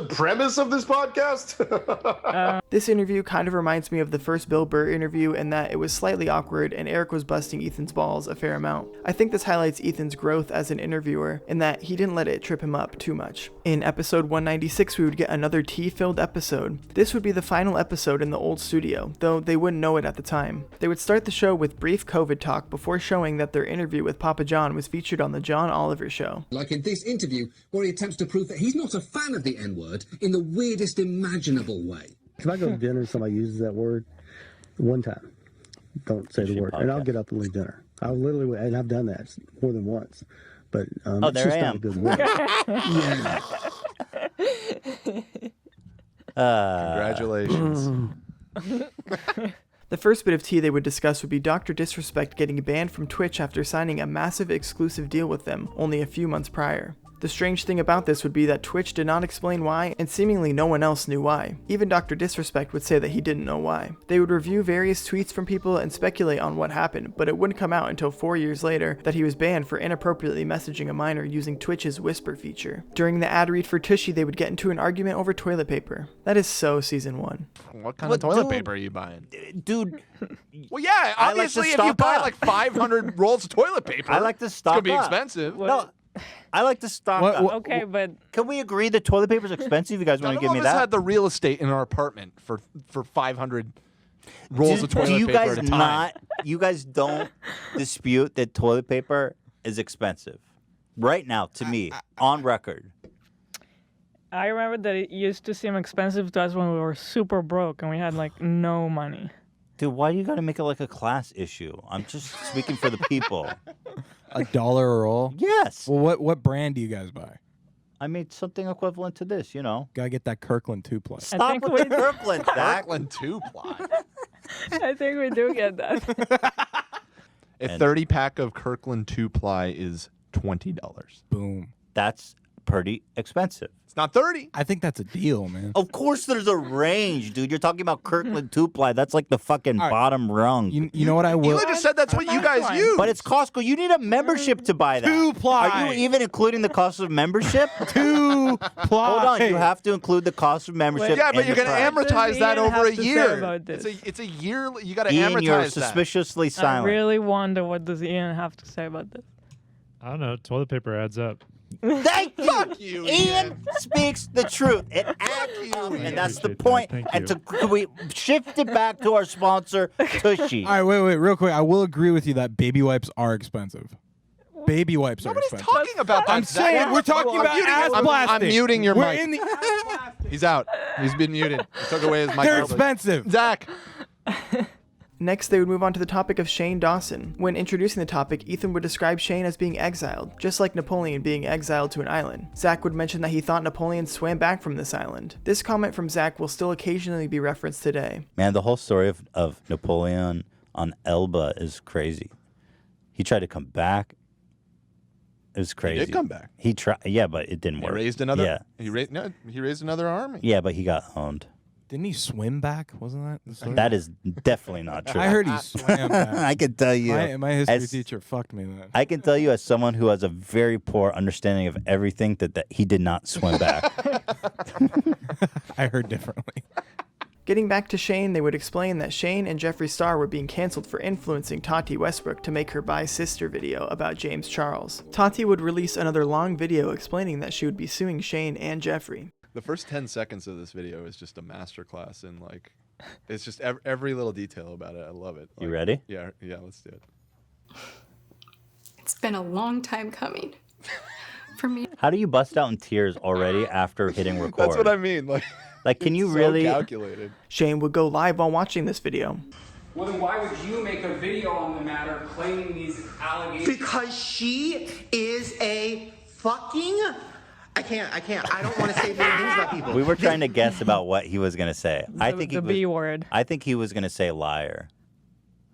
premise of this podcast? This interview kind of reminds me of the first Bill Burr interview in that it was slightly awkward and Erik was busting Ethan's balls a fair amount. I think this highlights Ethan's growth as an interviewer in that he didn't let it trip him up too much. In episode 196, we would get another tea-filled episode. This would be the final episode in the old studio, though they wouldn't know it at the time. They would start the show with brief COVID talk before showing that their interview with Papa John was featured on the John Oliver Show. Like in this interview, where he attempts to prove that he's not a fan of the N-word in the weirdest imaginable way. If I go to dinner and somebody uses that word one time, don't say the word, and I'll get up and leave dinner. I'll literally, and I've done that more than once. But it's there just I not am. a good word. Yeah. Congratulations. The first bit of tea they would discuss would be Dr. Disrespect getting banned from Twitch after signing a massive exclusive deal with them only a few months prior. The strange thing about this would be that Twitch did not explain why, and seemingly no one else knew why. Even Dr. Disrespect would say that he didn't know why. They would review various tweets from people and speculate on what happened, but it wouldn't come out until 4 years later that he was banned for inappropriately messaging a minor using Twitch's whisper feature. During the ad read for Tushy, they would get into an argument over toilet paper. That is so season 1. What kind of toilet paper are you buying? Dude. Well, yeah, obviously if you buy like 500 rolls of toilet paper, I like to stock it's going to be up. expensive. No, I like to stock up. Okay, but can we agree that toilet paper is expensive? You guys want to give me None of us that? had the real estate in our apartment for 500 rolls of toilet do you paper guys at a time. you guys don't dispute that toilet paper is expensive right now to me on record? I remember that it used to seem expensive to us when we were super broke and we had like no money. Dude, why do you got to make it like a class issue? I'm just speaking for the people. $1 a roll? Yes. Well, what brand do you guys buy? I made something equivalent to this, you know. Gotta get that Kirkland 2-ply. Stop with the Kirkland, Zach. Kirkland 2-ply. I think we do get that. A 30-pack of Kirkland 2-ply is $20. Boom. That's pretty expensive. It's not 30. I think that's a deal, man. Of course there's a range, dude. You're talking about Kirkland 2-ply. That's like the fucking bottom rung. You know what I will... You just said that's what you guys use. But it's Costco. You need a membership to buy that. 2-ply. Are you even including the cost of membership? 2-ply. Hold on. You have to include the cost of membership. Yeah, but you're going to amortize that over a year. This? It's a year. You got to Ian, amortize you're that. suspiciously I silent. really wonder what does Ian have to say about this. I don't know. Toilet paper adds up. Thank you. Fuck you, Ian speaks the truth. It adds up, and that's the point. And can we shift it back to our sponsor, Tushy? All right, wait, real quick. I will agree with you that baby wipes are expensive. Baby wipes are expensive. Nobody's talking about that. I'm saying we're talking about ass plastic. I'm muting your We're mic. in the He's out. He's been muted. He took away his mic. They're expensive. Zach. Next, they would move on to the topic of Shane Dawson. When introducing the topic, Ethan would describe Shane as being exiled, just like Napoleon being exiled to an island. Zach would mention that he thought Napoleon swam back from this island. This comment from Zach will still occasionally be referenced today. Man, the whole story of Napoleon on Elba is crazy. He tried to come back. It was crazy. He did come back. He tried, yeah, but it didn't work. He raised another. Yeah, He raised another army. yeah, but he got owned. Didn't he swim back? Wasn't that the story? That is definitely not true. I heard he swam back. I can tell you. My history teacher fucked me then. I can tell you as someone who has a very poor understanding of everything that he did not swim back. I heard differently. Getting back to Shane, they would explain that Shane and Jeffree Star were being canceled for influencing Tati Westbrook to make her Bye Sister video about James Charles. Tati would release another long video explaining that she would be suing Shane and Jeffree. The first 10 seconds of this video is just a masterclass in like, it's just every little detail about it. I love it. You ready? Yeah, let's do it. It's been a long time coming for me. How do you bust out in tears already after hitting record? That's what I mean. Like, can you so really? Calculated. Shane would go live while watching this video. Well, then why would you make a video on the matter claiming these allegations? Because she is a fucking... I can't. I don't want to say bad things about people. We were trying to guess about what he was gonna say. The B word. I think he was gonna say liar.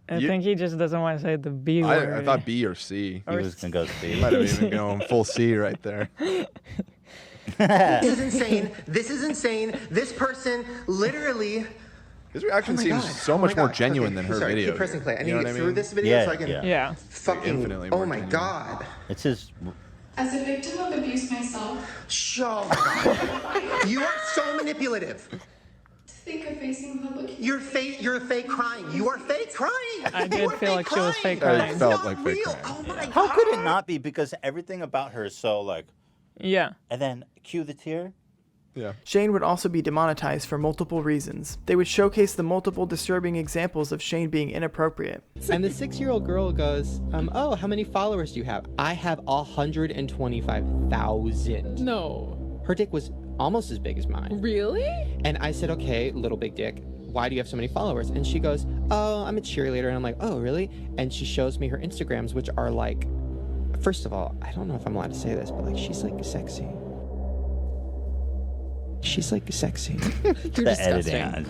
I think he just doesn't want to say the B word. I thought B or C. He was gonna go C. He might have even gone full C right there. This is insane. This is insane. This person literally... His reaction seems so much more genuine than her video. Keep pressing play. I need You know to what get through this video so I can Yeah. fucking... Infinitely Oh more my genuine. god. It's his. As a victim of abuse myself, You are so manipulative. to think of facing public... You're fake crying. You are fake crying. I did feel like she was fake It crying. felt like fake crying. How could it not be? Because everything about her is so like. Yeah. And then cue the tear. Yeah. Shane would also be demonetized for multiple reasons. They would showcase the multiple disturbing examples of Shane being inappropriate. And the 6-year-old girl goes, oh, how many followers do you have? I have 125,000. No. Her dick was almost as big as mine. Really? And I said, okay, little big dick, why do you have so many followers? And she goes, oh, I'm a cheerleader. And I'm like, oh, really? And she shows me her Instagrams, which are like, first of all, I don't know if I'm allowed to say this, but like, she's like sexy. She's like sexy. The editing.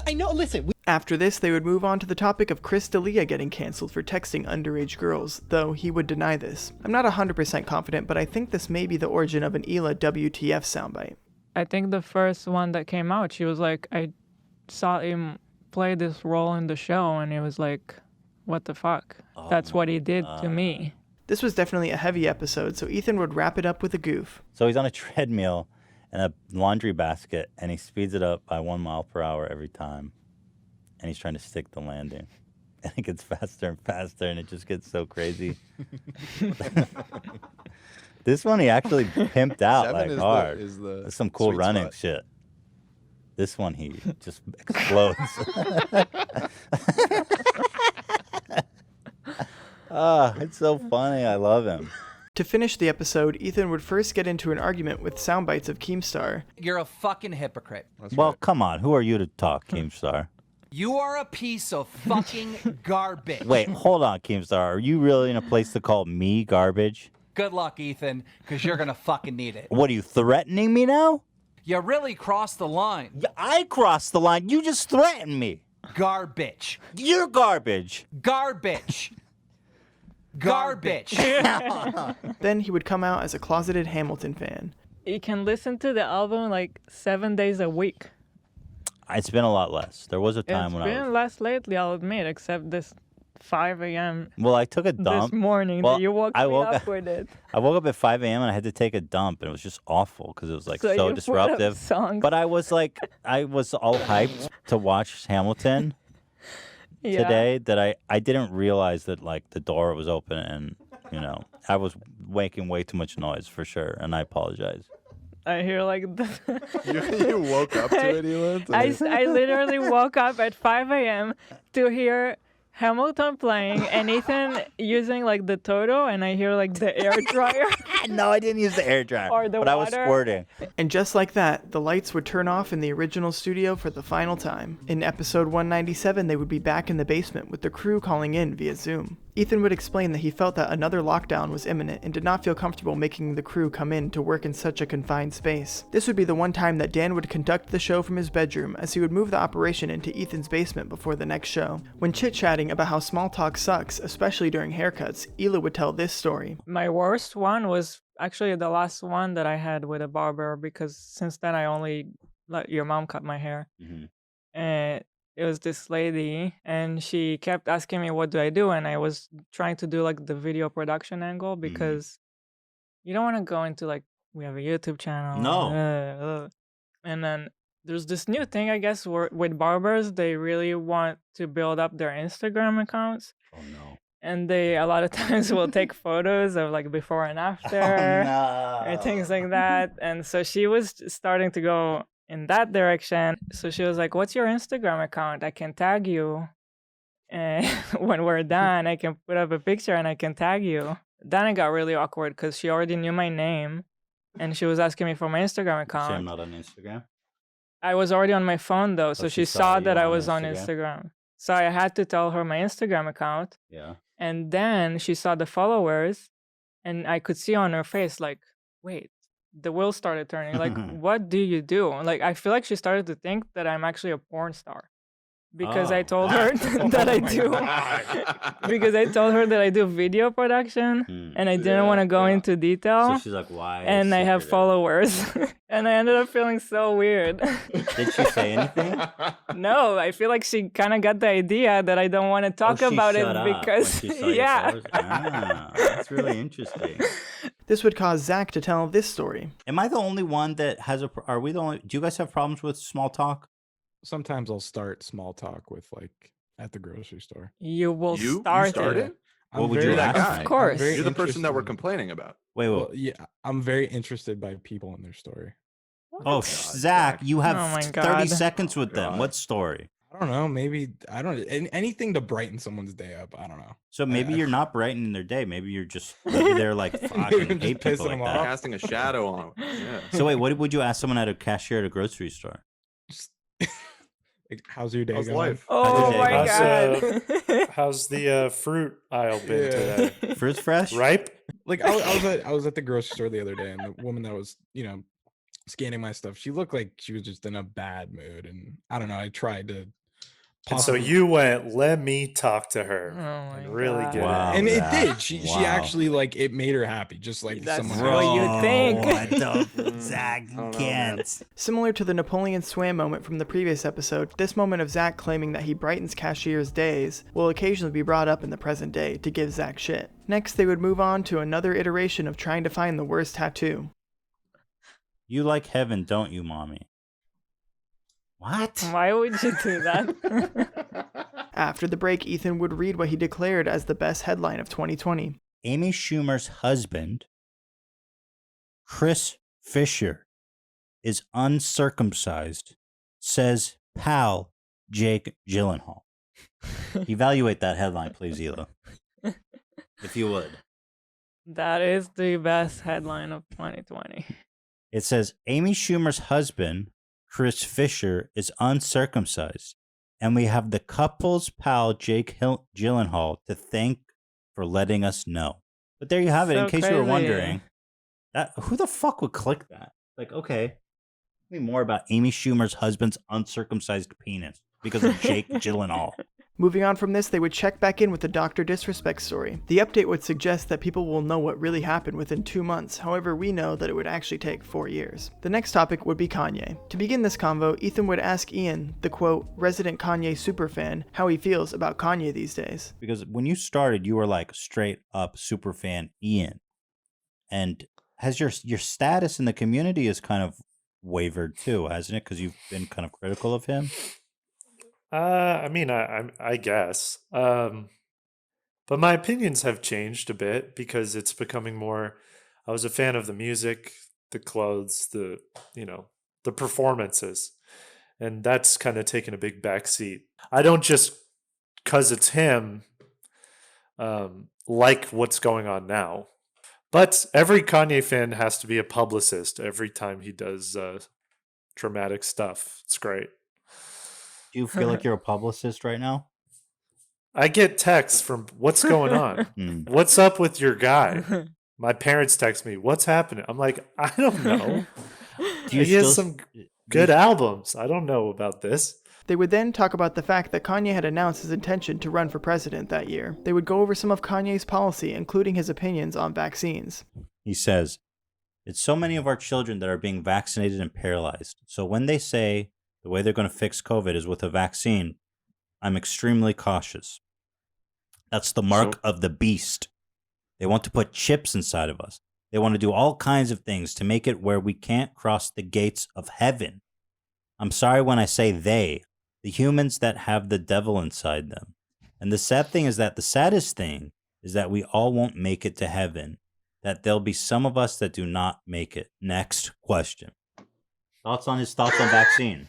I know, listen. After this, they would move on to the topic of Chris D'Elia getting canceled for texting underage girls, though he would deny this. I'm not 100% confident, but I think this may be the origin of an Hila WTF soundbite. I think the first one that came out, she was like, I saw him play this role in the show, and it was like, what the fuck? That's what he did to me. This was definitely a heavy episode, so Ethan would wrap it up with a goof. So he's on a treadmill and a laundry basket, and he speeds it up by 1 mile per hour every time. And he's trying to stick the landing. And it gets faster and faster, and it just gets so crazy. This one he actually pimped out 7 like hard. That's some cool sweet running spot. shit. This one he just explodes. It's so funny. I love him. To finish the episode, Ethan would first get into an argument with soundbites of Keemstar. You're a fucking hypocrite. Well, come on. Who are you to talk, Keemstar? You are a piece of fucking garbage. Wait, hold on, Keemstar. Are you really in a place to call me garbage? Good luck, Ethan, because you're gonna fucking need it. What, are you threatening me now? You really crossed the line. Yeah, I crossed the line. You just threatened me. Garbage. You're garbage. Garbage. Garbage. Then he would come out as a closeted Hamilton fan. You can listen to the album like 7 days a week. It's been a lot less. There was a time when I was... It's been less lately, I'll admit, except this 5 a.m. Well, I took a dump. This morning that you woke me up with it. I woke up at 5 a.m. and I had to take a dump, and it was just awful because it was like So you so put up disruptive. songs. But I was like, I was all hyped to watch Hamilton today that I didn't realize that like the door was open and, you know, I was making way too much noise for sure, and I apologize. I hear like You woke up to it, Elon? I literally woke up at 5 a.m. to hear Hamilton playing and Ethan using like the Toto, and I hear like the air dryer. No, I didn't use the air dryer, Or the but I was water. squirting. And just like that, the lights would turn off in the original studio for the final time. In episode 197, they would be back in the basement with the crew calling in via Zoom. Ethan would explain that he felt that another lockdown was imminent and did not feel comfortable making the crew come in to work in such a confined space. This would be the one time that Dan would conduct the show from his bedroom, as he would move the operation into Ethan's basement before the next show. When chit-chatting about how small talk sucks, especially during haircuts, Hila would tell this story. My worst one was actually the last one that I had with a barber, because since then I only let your mom cut my hair. Mm-hmm. And it was this lady, and she kept asking me, what do I do? And I was trying to do like the video production angle because you don't want to go into like, we have a YouTube channel. No. And then there's this new thing, I guess, where with barbers, they really want to build up their Instagram accounts. Oh no. And they a lot of times will take photos of like before and after or things like that. And so she was starting to go in that direction. So she was like, what's your Instagram account? I can tag you. And when we're done, I can put up a picture and I can tag you. Then it got really awkward because she already knew my name and she was asking me for my Instagram account. I'm not on Instagram. I was already on my phone though, so she saw that I was on Instagram? Instagram. So I had to tell her my Instagram account. Yeah. And then she saw the followers and I could see on her face like, wait, the wheels started turning. Like, what do you do? Like, I feel like she started to think that I'm actually a porn star. Because I told her that I do because I told her that I do video production and I didn't want to go into detail. So she's like, why? And I have followers. And I ended up feeling so weird. Did she say anything? No, I feel like she kind of got the idea that I don't want to talk about it because yeah. That's really interesting. This would cause Zach to tell this story. Am I the only one that has are we the only, do you guys have problems with small talk? Sometimes I'll start small talk with like at the grocery store. You will You start started? it. What would you that ask? guy. Of course. You're the person that we're complaining about. Wait, Well, yeah, I'm very interested by people in their story. Oh, Zach, you have Oh my 30 God. seconds with them. What story? I don't know. Maybe I don't. Anything to brighten someone's day up. I don't know. So maybe you're not brightening their day. Maybe you're just maybe they're like fucking just hate people pissing like them that. off. Casting a shadow on him. Yeah. So wait, what would you ask someone at a cashier at a grocery store? Like, how's your day How's going? life? Oh my God. How's the fruit aisle been today? Fruit's fresh? Ripe? Like I was at the grocery store the other day, and the woman that was scanning my stuff, she looked like she was just in a bad mood, and I don't know. I tried to. And so you went, let me talk to her and really get Wow. it. And it Zach. did. She Wow. actually like it made her happy, just like That's someone what else. you think. What the Zach, you can't. Similar to the Napoleon Swam moment from the previous episode, this moment of Zach claiming that he brightens cashiers' days will occasionally be brought up in the present day to give Zach shit. Next, they would move on to another iteration of trying to find the worst tattoo. You like heaven, don't you, mommy? What? Why would you do that? After the break, Ethan would read what he declared as the best headline of 2020. Amy Schumer's husband, Chris Fisher, is uncircumcised, says pal Jake Gyllenhaal. Evaluate that headline, please, Hila. If you would. That is the best headline of 2020. It says Amy Schumer's husband, Chris Fisher, is uncircumcised, and we have the couple's pal Jake Gyllenhaal to thank for letting us know. But there you have it. So In case you were crazy. wondering, who the fuck would click that? Like, okay, tell me more about Amy Schumer's husband's uncircumcised penis because of Jake Gyllenhaal. Moving on from this, they would check back in with the Dr. Disrespect story. The update would suggest that people will know what really happened within 2 months, however we know that it would actually take 4 years. The next topic would be Kanye. To begin this convo, Ethan would ask Ian, the quote, resident Kanye superfan, how he feels about Kanye these days. Because when you started, you were like straight up superfan Ian. And has your status in the community has kind of wavered too, hasn't it? Because you've been kind of critical of him. I mean, I guess. But my opinions have changed a bit because it's becoming more. I was a fan of the music, the clothes, the performances, and that's kind of taken a big backseat. I don't just because it's him like what's going on now. But every Kanye fan has to be a publicist every time he does dramatic stuff. It's great. Do you feel like you're a publicist right now? I get texts from what's going on? What's up with your guy? My parents text me, what's happening? I'm like, I don't know. He has some good albums. I don't know about this. They would then talk about the fact that Kanye had announced his intention to run for president that year. They would go over some of Kanye's policy, including his opinions on vaccines. He says, it's so many of our children that are being vaccinated and paralyzed. So when they say The way they're going to fix COVID is with a vaccine. I'm extremely cautious. That's the mark of the beast. They want to put chips inside of us. They want to do all kinds of things to make it where we can't cross the gates of heaven. I'm sorry when I say they, the humans that have the devil inside them. And the sad thing is that the saddest thing is that we all won't make it to heaven, that there'll be some of us that do not make it. Next question. Thoughts on vaccine?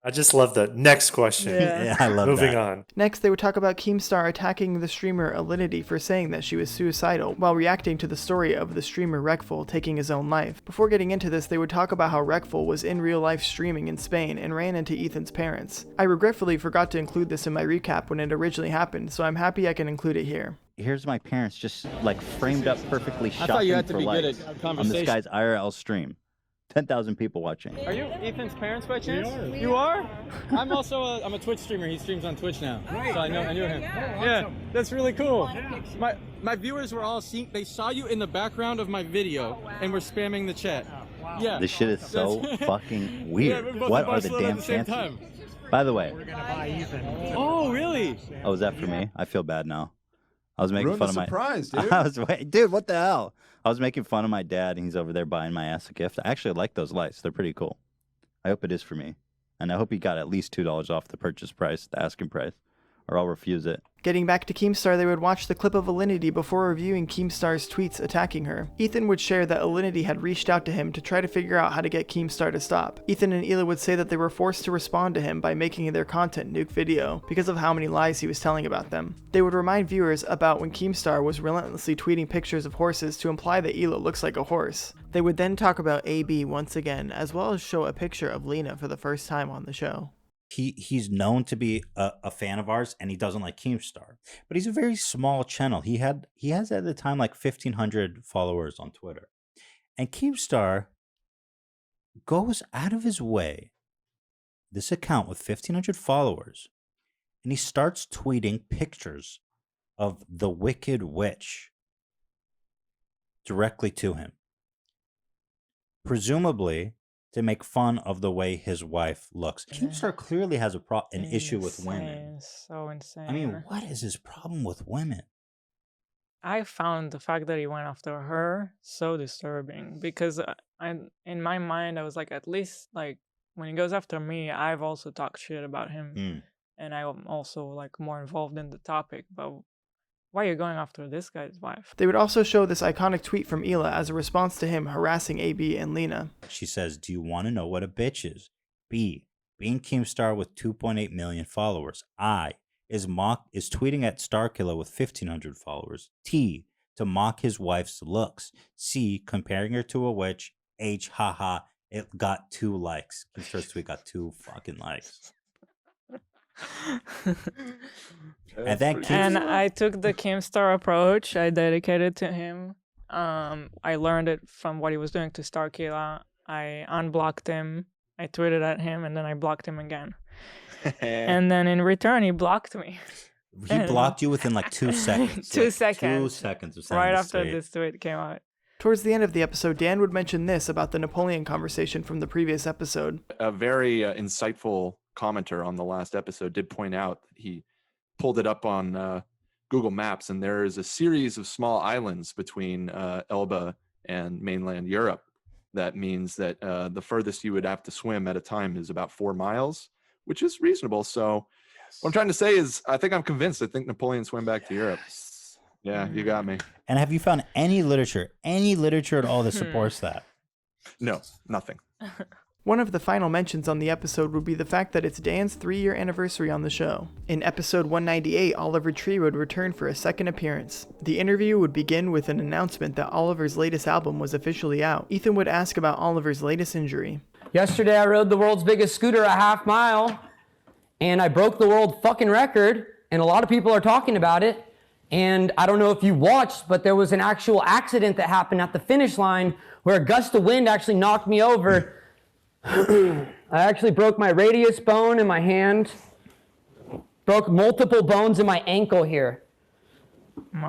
I just love the next question. Yeah, I love Moving that. on. Next, they would talk about Keemstar attacking the streamer Alinity for saying that she was suicidal, while reacting to the story of the streamer Rekful taking his own life. Before getting into this, they would talk about how Rekful was in real life streaming in Spain and ran into Ethan's parents. I regretfully forgot to include this in my recap when it originally happened, so I'm happy I can include it here. Here's my parents just like framed up perfectly, I thought you had to for be good likes at on this conversation. guy's IRL stream. 10,000 people watching. Are you Ethan's parents by chance? You are? I'm also I'm a Twitch streamer. He streams on Twitch now. So I knew him. Yeah, that's really cool. My viewers were all seeing, they saw you in the background of my video and were spamming the chat. Yeah. This shit is so fucking weird. What are the damn chances? By the way. Oh, really? Oh, was that for me? I feel bad now. I was making Ruined fun the of my surprise, dude. dude, what the hell? I was making fun of my dad, and he's over there buying my ass a gift. I actually like those lights. They're pretty cool. I hope it is for me. And I hope he got at least $2 off the purchase price, the asking price, or I'll refuse it. Getting back to Keemstar, they would watch the clip of Alinity before reviewing Keemstar's tweets attacking her. Ethan would share that Alinity had reached out to him to try to figure out how to get Keemstar to stop. Ethan and Hila would say that they were forced to respond to him by making their content nuke video because of how many lies he was telling about them. They would remind viewers about when Keemstar was relentlessly tweeting pictures of horses to imply that Hila looks like a horse. They would then talk about AB once again, as well as show a picture of Lena for the first time on the show. He's known to be a fan of ours, and he doesn't like Keemstar. But he's a very small channel. He has at the time like 1,500 followers on Twitter. And Keemstar goes out of his way, this account with 1,500 followers, and he starts tweeting pictures of the Wicked Witch directly to him. Presumably to make fun of the way his wife looks. Keemstar clearly has an issue with women. So insane. I mean, what is his problem with women? I found the fact that he went after her so disturbing because in my mind I was like, at least like when he goes after me, I've also talked shit about him, and I'm also like more involved in the topic. But why are you going after this guy's wife? They would also show this iconic tweet from Hila as a response to him harassing AB and Lena. She says, "Do you want to know what a bitch is? B, being Keemstar with 2.8 million followers. I, is tweeting at Starkiller with 1,500 followers. T, to mock his wife's looks. C, comparing her to a witch. H, haha, it got 2 likes. Keemstar's tweet got 2 fucking likes." And then I took the Keemstar approach. I dedicated to him. I learned it from what he was doing to Starkiller. I unblocked him. I tweeted at him, and then I blocked him again. And then in return, he blocked me. He blocked you within like 2 seconds. 2 seconds. 2 seconds of sending right this after tweet. this tweet came out. Towards the end of the episode, Dan would mention this about the Napoleon conversation from the previous episode. A very insightful commenter on the last episode did point out that he pulled it up on Google Maps, and there is a series of small islands between Elba and mainland Europe. That means that the furthest you would have to swim at a time is about 4 miles, which is reasonable. So what I'm trying to say is I think I'm convinced. I think Napoleon swam back to Europe. Yeah, you got me. And have you found any literature at all that supports that? No, nothing. One of the final mentions on the episode would be the fact that it's Dan's 3-year anniversary on the show. In episode 198, Oliver Tree would return for a second appearance. The interview would begin with an announcement that Oliver's latest album was officially out. Ethan would ask about Oliver's latest injury. Yesterday I rode the world's biggest scooter a half mile, and I broke the world fucking record, and a lot of people are talking about it. And I don't know if you watched, but there was an actual accident that happened at the finish line where a gust of wind actually knocked me over. I actually broke my radius bone in my hand, broke multiple bones in my ankle here.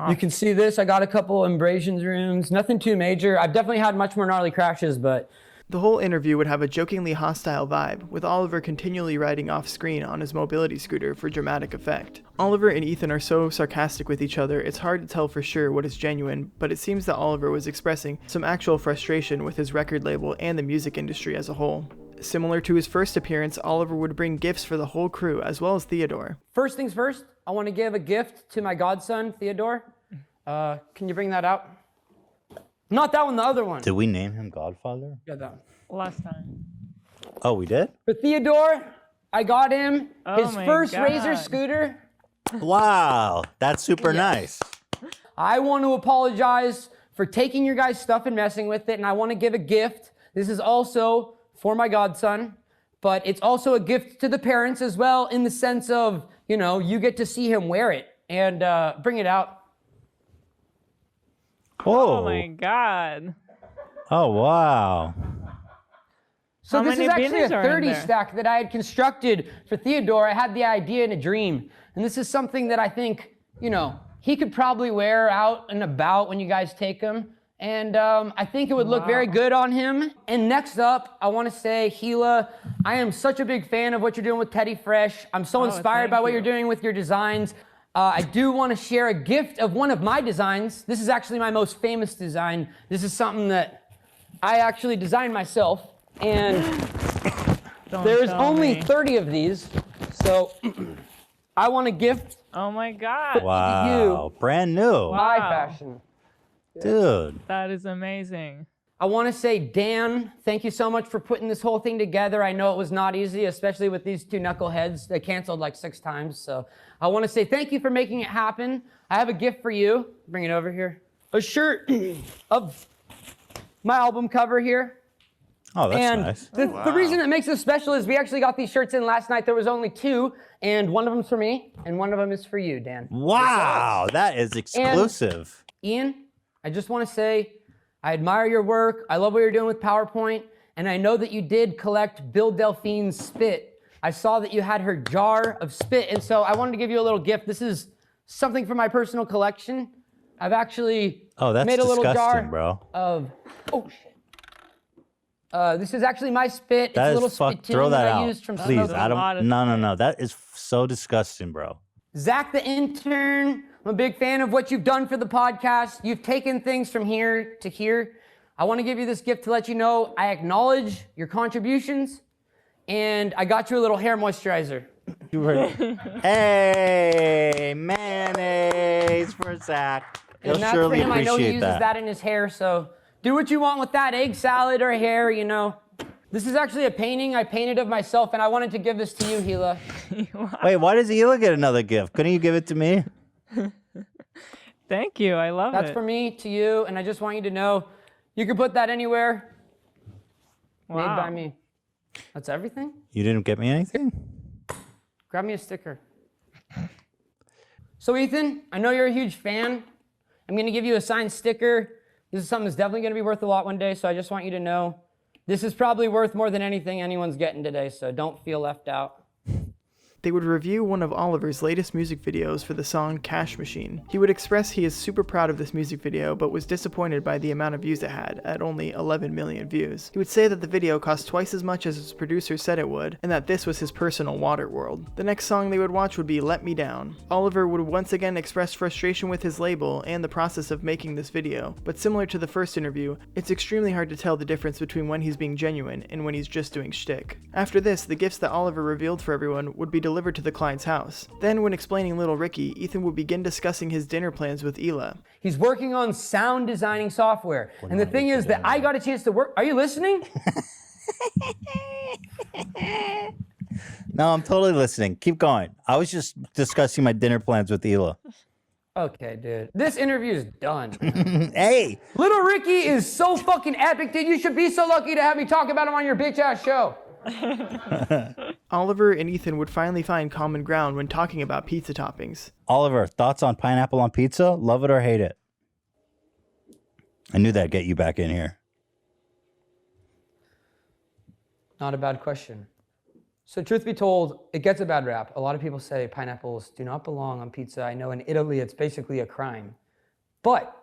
You can see this. I got a couple abrasions wounds, nothing too major. I've definitely had much more gnarly crashes, but The whole interview would have a jokingly hostile vibe, with Oliver continually riding off-screen on his mobility scooter for dramatic effect. Oliver and Ethan are so sarcastic with each other, it's hard to tell for sure what is genuine, but it seems that Oliver was expressing some actual frustration with his record label and the music industry as a whole. Similar to his first appearance, Oliver would bring gifts for the whole crew, as well as Theodore. First things first, I want to give a gift to my godson, Theodore. Can you bring that out? Not that one, the other one. Did we name him Godfather? Yeah, that one. Last time. Oh, we did? For Theodore, I got him his my first God. Razor scooter. Wow, that's super nice. I want to apologize for taking your guys' stuff and messing with it, and I want to give a gift. This is also for my godson, but it's also a gift to the parents as well, in the sense of, you know, you get to see him wear it. And bring it out. Oh my God. Oh, wow. So How this is many actually a beanies are in 30 there? stack that I had constructed for Theodore. I had the idea in a dream. And this is something that I think, you know, he could probably wear out and about when you guys take him. And I think it would look very good on him. And next up, I want to say, Gila, I am such a big fan of what you're doing with Teddy Fresh. I'm so inspired by what you're doing with your designs. I do want to share a gift of one of my designs. This is actually my most famous design. This is something that I actually designed myself. And there's only 30 of these. So I want to gift. Oh my God. Wow, brand new. My fashion. Dude. That is amazing. I want to say, Dan, thank you so much for putting this whole thing together. I know it was not easy, especially with these two knuckleheads. They canceled like 6 times. So I want to say thank you for making it happen. I have a gift for you. Bring it over here. A shirt of my album cover here. Oh, that's and nice. The reason it makes this special is we actually got these shirts in last night. There was only 2, and one of them's for me, and one of them is for you, Dan. Wow, that is exclusive. And Ian, I just want to say, I admire your work. I love what you're doing with PowerPoint. And I know that you did collect Bill Delphine's spit. I saw that you had her jar of spit. And so I wanted to give you a little gift. This is something from my personal collection. I've actually made a little jar bro. of, oh shit. This is actually my spit. That it's a is little fuck. spit tune Throw that that I out, used from please. smoking. I don't. No. That is so disgusting, bro. Zach the intern, I'm a big fan of what you've done for the podcast. You've taken things from here to here. I want to give you this gift to let you know I acknowledge your contributions, and I got you a little hair moisturizer. Hey, mayonnaise for Zach. He'll And that's for surely him. I know he appreciate uses that in his hair, so do what you want with that, egg salad or hair, you know. This is actually a painting I painted of myself, and I wanted to give this to you, Gila. Wait, why does Hila get another gift? Couldn't you give it to me? Thank you. I love it. That's for me to you, and I just want you to know you can put that anywhere. Made by me. That's everything? You didn't get me anything? Grab me a sticker. So, Ethan, I know you're a huge fan. I'm going to give you a signed sticker. This is something that's definitely going to be worth a lot one day, so I just want you to know this is probably worth more than anything anyone's getting today, so don't feel left out. They would review one of Oliver's latest music videos for the song Cash Machine. He would express he is super proud of this music video, but was disappointed by the amount of views it had, at only 11 million views. He would say that the video cost twice as much as his producer said it would, and that this was his personal waterworld. The next song they would watch would be Let Me Down. Oliver would once again express frustration with his label and the process of making this video, but similar to the first interview, it's extremely hard to tell the difference between when he's being genuine and when he's just doing shtick. After this, the gifts that Oliver revealed for everyone would be delivered to the client's house. Then, when explaining Little Ricky, Ethan would begin discussing his dinner plans with Hila. He's working on sound designing software. And the thing is that I got a chance to work. Are you listening? No, I'm totally listening. Keep going. I was just discussing my dinner plans with Hila. Okay, dude. This interview is done. Hey! Little Ricky is so fucking epic, dude. You should be so lucky to have me talk about him on your bitch-ass show. Oliver and Ethan would finally find common ground when talking about pizza toppings. Oliver, thoughts on pineapple on pizza? Love it or hate it? I knew that'd get you back in here. Not a bad question. So truth be told, it gets a bad rap. A lot of people say pineapples do not belong on pizza. I know in Italy it's basically a crime. But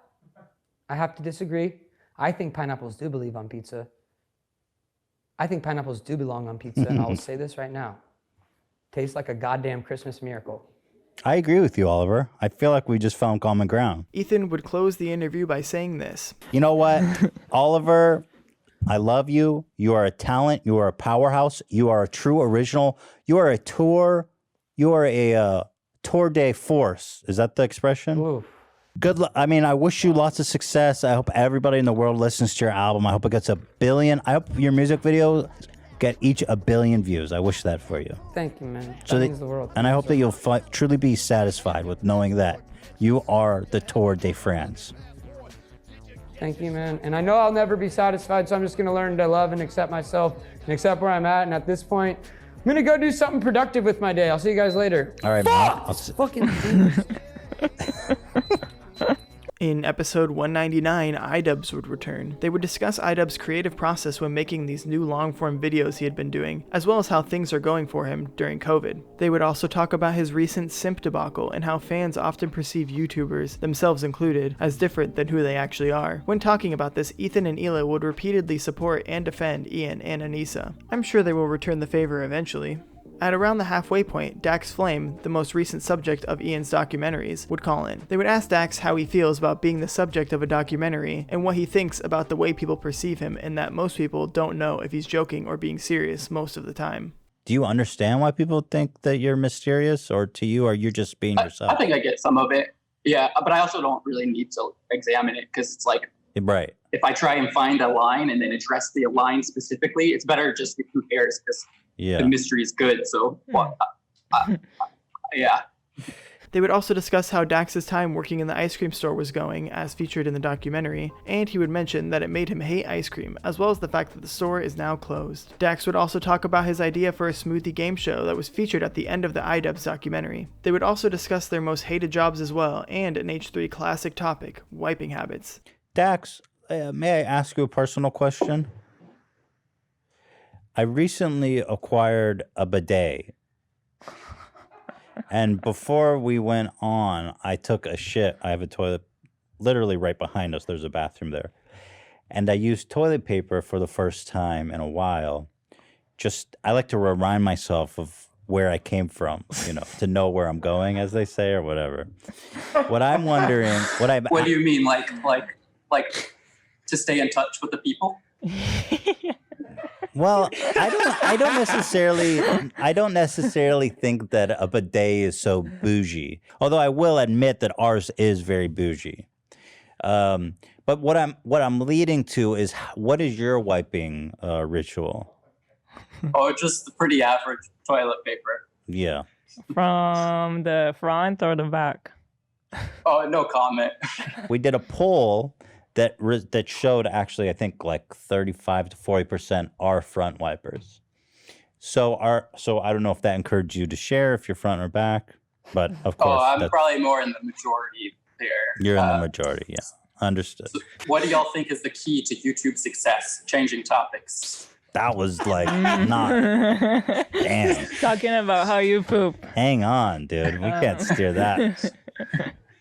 I have to disagree. I think pineapples do belong on pizza. I think pineapples do belong on pizza, and I'll say this right now. Tastes like a goddamn Christmas miracle. I agree with you, Oliver. I feel like we just found common ground. Ethan would close the interview by saying this. You know what, Oliver? I love you. You are a talent. You are a powerhouse. You are a true original. You are a tour. You are a tour de force. Is that the expression? Ooh. Good luck. I mean, I wish you lots of success. I hope everybody in the world listens to your album. I hope it gets 1 billion. I hope your music videos get each 1 billion views. I wish that for you. Thank you, man. That means the world. And I hope that you'll truly be satisfied with knowing that you are the Tour de France. Thank you, man. And I know I'll never be satisfied, so I'm just going to learn to love and accept myself and accept where I'm at. And at this point, I'm going to go do something productive with my day. I'll see you guys later. All right, Fuck! Fucking In episode 199, iDubbbz would return. They would discuss iDubbbz's creative process when making these new long-form videos he had been doing, as well as how things are going for him during COVID. They would also talk about his recent Simp debacle and how fans often perceive YouTubers, themselves included, as different than who they actually are. When talking about this, Ethan and Hila would repeatedly support and defend Ian and Anissa. I'm sure they will return the favor eventually. At around the halfway point, Dax Flame, the most recent subject of Ian's documentaries, would call in. They would ask Dax how he feels about being the subject of a documentary and what he thinks about the way people perceive him, and that most people don't know if he's joking or being serious most of the time. Do you understand why people think that you're mysterious, or to you, are you just being yourself? I think I get some of it. Yeah, but I also don't really need to examine it because it's like, right. If I try and find a line and then address the line specifically, it's better just who cares because the mystery is good. So, yeah. They would also discuss how Dax's time working in the ice cream store was going, as featured in the documentary, and he would mention that it made him hate ice cream, as well as the fact that the store is now closed. Dax would also talk about his idea for a smoothie game show that was featured at the end of the iDubbbz documentary. They would also discuss their most hated jobs as well, and an H3 classic topic, wiping habits. Dax, may I ask you a personal question? I recently acquired a bidet. And before we went on, I took a shit. I have a toilet literally right behind us. There's a bathroom there. And I used toilet paper for the first time in a while. I like to remind myself of where I came from, to know where I'm going, as they say, or whatever. What I'm wondering, what do you mean? Like to stay in touch with the people? Well, I don't necessarily think that a bidet is so bougie. Although I will admit that ours is very bougie. But what I'm leading to is, what is your wiping ritual? Oh, just the pretty average toilet paper. Yeah. From the front or the back? Oh, no comment. We did a poll that showed actually, I think, like 35 to 40% are front wipers. So I don't know if that encouraged you to share if you're front or back, but of course. Oh, I'm probably more in the majority there. You're in the majority, yeah. Understood. So what do y'all think is the key to YouTube success? Changing topics. That was like not. Damn. Talking about how you poop. Hang on, dude. We can't steer that.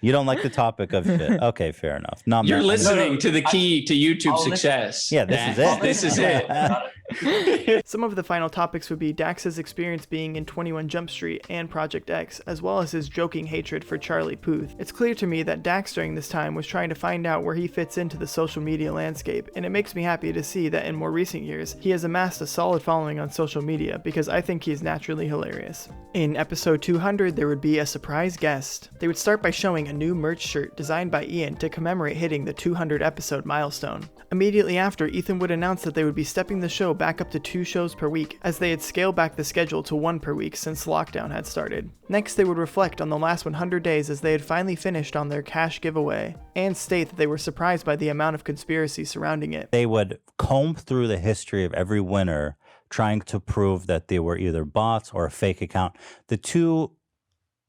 You don't like the topic of shit. Okay, fair enough. You're listening to the key to YouTube success. Yeah, this is it. This is it. Some of the final topics would be Dax's experience being in 21 Jump Street and Project X, as well as his joking hatred for Charlie Puth. It's clear to me that Dax during this time was trying to find out where he fits into the social media landscape, and it makes me happy to see that in more recent years, he has amassed a solid following on social media because I think he is naturally hilarious. In episode 200, there would be a surprise guest. They would start by showing a new merch shirt designed by Ian to commemorate hitting the 200 episode milestone. Immediately after, Ethan would announce that they would be stepping the show back up to 2 shows per week, as they had scaled back the schedule to 1 per week since lockdown had started. Next, they would reflect on the last 100 days as they had finally finished on their cash giveaway, and state that they were surprised by the amount of conspiracy surrounding it. They would comb through the history of every winner, trying to prove that they were either bots or a fake account.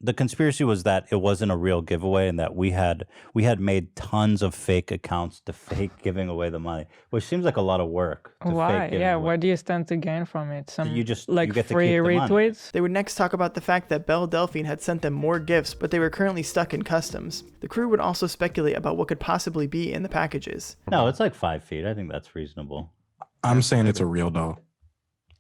The conspiracy was that it wasn't a real giveaway and that we had made tons of fake accounts to fake giving away the money, which seems like a lot of work. Why? Yeah, what do you stand to gain from it? Some you get to free keep the money. retweets? They would next talk about the fact that Belle Delphine had sent them more gifts, but they were currently stuck in customs. The crew would also speculate about what could possibly be in the packages. No, it's like 5 feet. I think that's reasonable. I'm saying it's a real doll.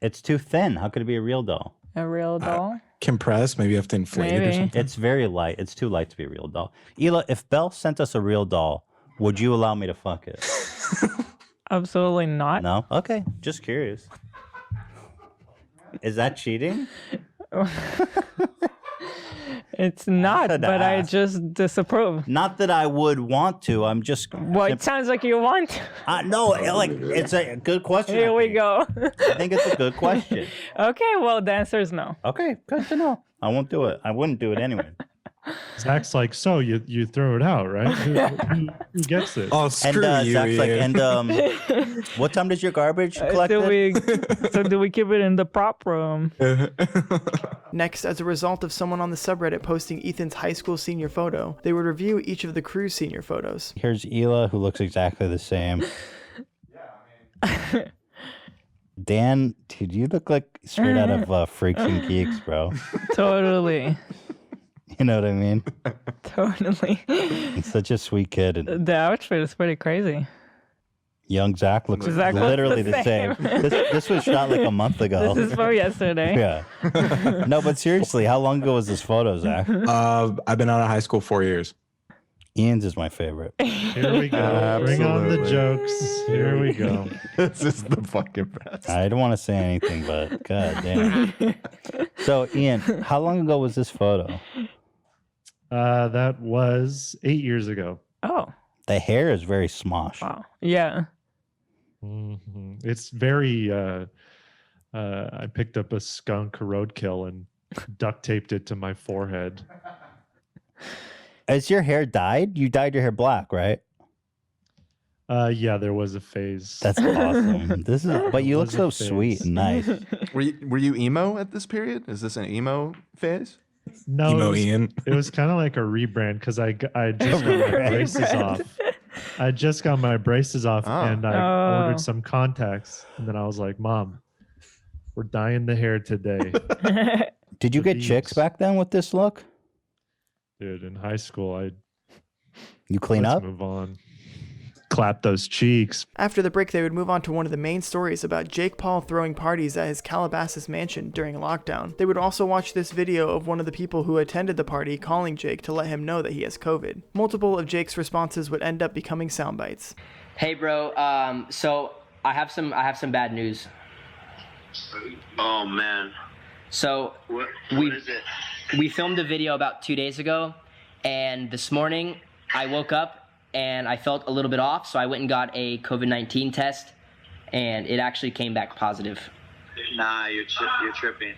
It's too thin. How could it be a real doll? A real doll? Compressed? Maybe you have to inflate it or Maybe. something. It's very light. It's too light to be a real doll. Ela, if Belle sent us a real doll, would you allow me to fuck it? Absolutely not. No? Okay. Just curious. Is that cheating? It's not, but I just disapprove. Not that I would want to. I'm just. Well, it sounds like you want to. No, like it's a good question. Here we go. I think it's a good question. Okay, well, the answer is no. Okay, good to know. I won't do it. I wouldn't do it anyway. Zach's like, so you throw it out, right? Who gets it? Oh, And Zach's like, and what time does your garbage collect? Do we keep it in the prop room? Next, as a result of someone on the subreddit posting Ethan's high school senior photo, they would review each of the crew's senior photos. Here's Ela, who looks exactly the same. Dan, dude, you look like straight out of Freaks and Geeks, bro. Totally. You know what I mean? Totally. He's such a sweet kid. And The outfit is pretty crazy. young Zach looks Zach looks literally the the same. This was shot like a month ago. This is from yesterday. Yeah. No, but seriously, how long ago was this photo, Zach? I've been out of high school 4 years. Ian's is my favorite. Here we go. Bring on the jokes. Here we go. This is the fucking best. I don't want to say anything, but god damn. So, Ian, how long ago was this photo? That was 8 years ago. Oh. The hair is very smosh. Wow. Yeah. Mm-hmm. It's very. I picked up a skunk roadkill and duct taped it to my forehead. Is your hair dyed? You dyed your hair black, right? Yeah, there was a phase. That's awesome. But you look so phase. sweet and nice. Were you emo at this period? Is this an emo phase? No, Emo it was, Ian. It was kind of like a rebrand because I just got my braces off. I just got my braces off and I ordered some contacts. And then I was like, Mom, we're dyeing the hair today. Did you get chicks back then with this look? Dude, in high school, You clean let's up? move on. Clap those cheeks. After the break, they would move on to one of the main stories about Jake Paul throwing parties at his Calabasas mansion during lockdown. They would also watch this video of one of the people who attended the party calling Jake to let him know that he has COVID. Multiple of Jake's responses would end up becoming sound bites. Hey, bro. So I have some bad news. Oh man. So What is it? we filmed a video about 2 days ago, and this morning I woke up and I felt a little bit off, so I went and got a COVID-19 test, and it actually came back positive. Nah, you're tripping.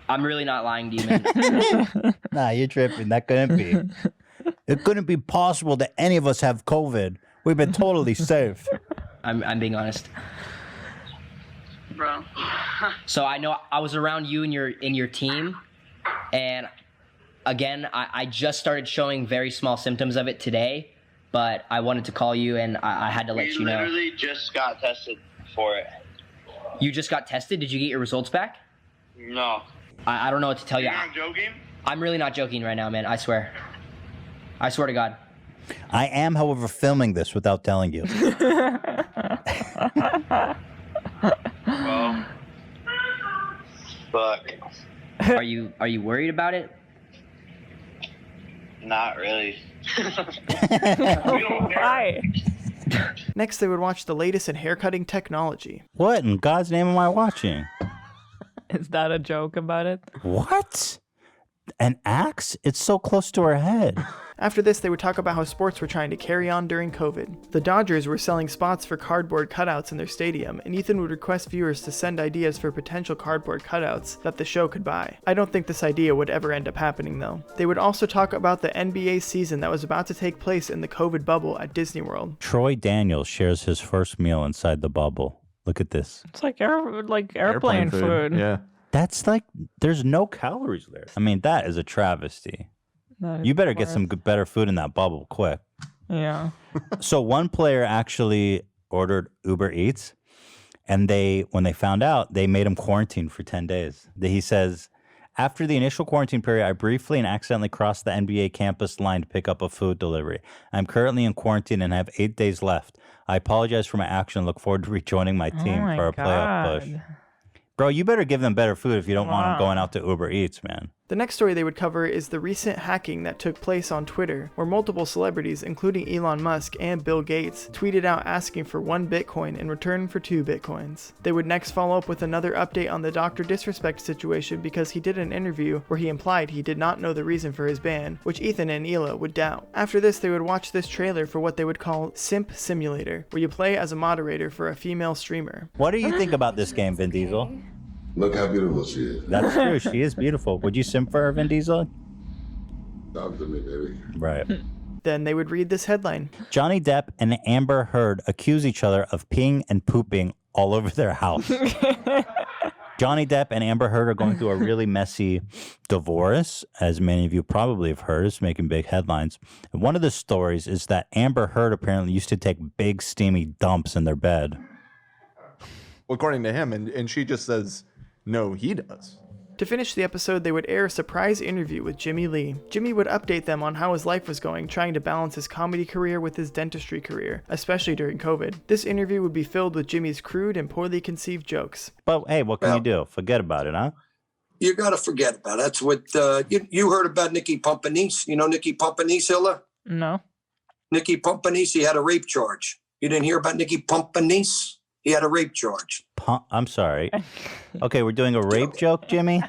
I'm really not lying to you, man. Nah, you're tripping. That couldn't be. It couldn't be possible that any of us have COVID. We've been totally safe. I'm being honest. Bro. So I know I was around you and your team, and again, I just started showing very small symptoms of it today, but I wanted to call you and I had to let you know. We literally just got tested for it. You just got tested? Did you get your results back? No. I don't know what to tell you. You're not joking? I'm really not joking right now, man. I swear. I swear to God. I am, however, filming this without telling you. Well, fuck. Are you worried about it? Not really. Why? Next, they would watch the latest in haircutting technology. What in God's name am I watching? Is that a joke about it? What? An axe? It's so close to her head. After this, they would talk about how sports were trying to carry on during COVID. The Dodgers were selling spots for cardboard cutouts in their stadium, and Ethan would request viewers to send ideas for potential cardboard cutouts that the show could buy. I don't think this idea would ever end up happening, though. They would also talk about the NBA season that was about to take place in the COVID bubble at Disney World. Troy Daniels shares his first meal inside the bubble. Look at this. It's like airplane food. Yeah. That's like, there's no calories there. I mean, that is a travesty. You better get some better food in that bubble quick. Yeah. So one player actually ordered Uber Eats, and when they found out, they made him quarantine for 10 days. He says, after the initial quarantine period, I briefly and accidentally crossed the NBA campus line to pick up a food delivery. I'm currently in quarantine and have 8 days left. I apologize for my action and look forward to rejoining my team for a playoff push. Bro, you better give them better food if you don't want them going out to Uber Eats, man. The next story they would cover is the recent hacking that took place on Twitter, where multiple celebrities, including Elon Musk and Bill Gates, tweeted out asking for 1 Bitcoin in return for 2 Bitcoins. They would next follow up with another update on the Dr. Disrespect situation because he did an interview where he implied he did not know the reason for his ban, which Ethan and Hila would doubt. After this, they would watch this trailer for what they would call Simp Simulator, where you play as a moderator for a female streamer. What do you think about this game, Vin Diesel? Look how beautiful she is. That's true. She is beautiful. Would you simp for her, Vin Diesel? Talk to me, baby. Right. Then they would read this headline. Johnny Depp and Amber Heard accuse each other of peeing and pooping all over their house. Johnny Depp and Amber Heard are going through a really messy divorce, as many of you probably have heard. It's making big headlines. And one of the stories is that Amber Heard apparently used to take big steamy dumps in their bed. According to him, and she just says, no, he does. To finish the episode, they would air a surprise interview with Jimmy Lee. Jimmy would update them on how his life was going, trying to balance his comedy career with his dentistry career, especially during COVID. This interview would be filled with Jimmy's crude and poorly conceived jokes. But hey, what can you do? Forget about it, huh? You got to forget about it. That's what you heard about Nikki Pumpanese. You know Nikki Pumpanese, Hilla? No. Nikki Pumpanese, he had a rape charge. You didn't hear about Nikki Pumpanese? He had a rape charge. I'm sorry. Okay, we're doing a rape joke, Jimmy?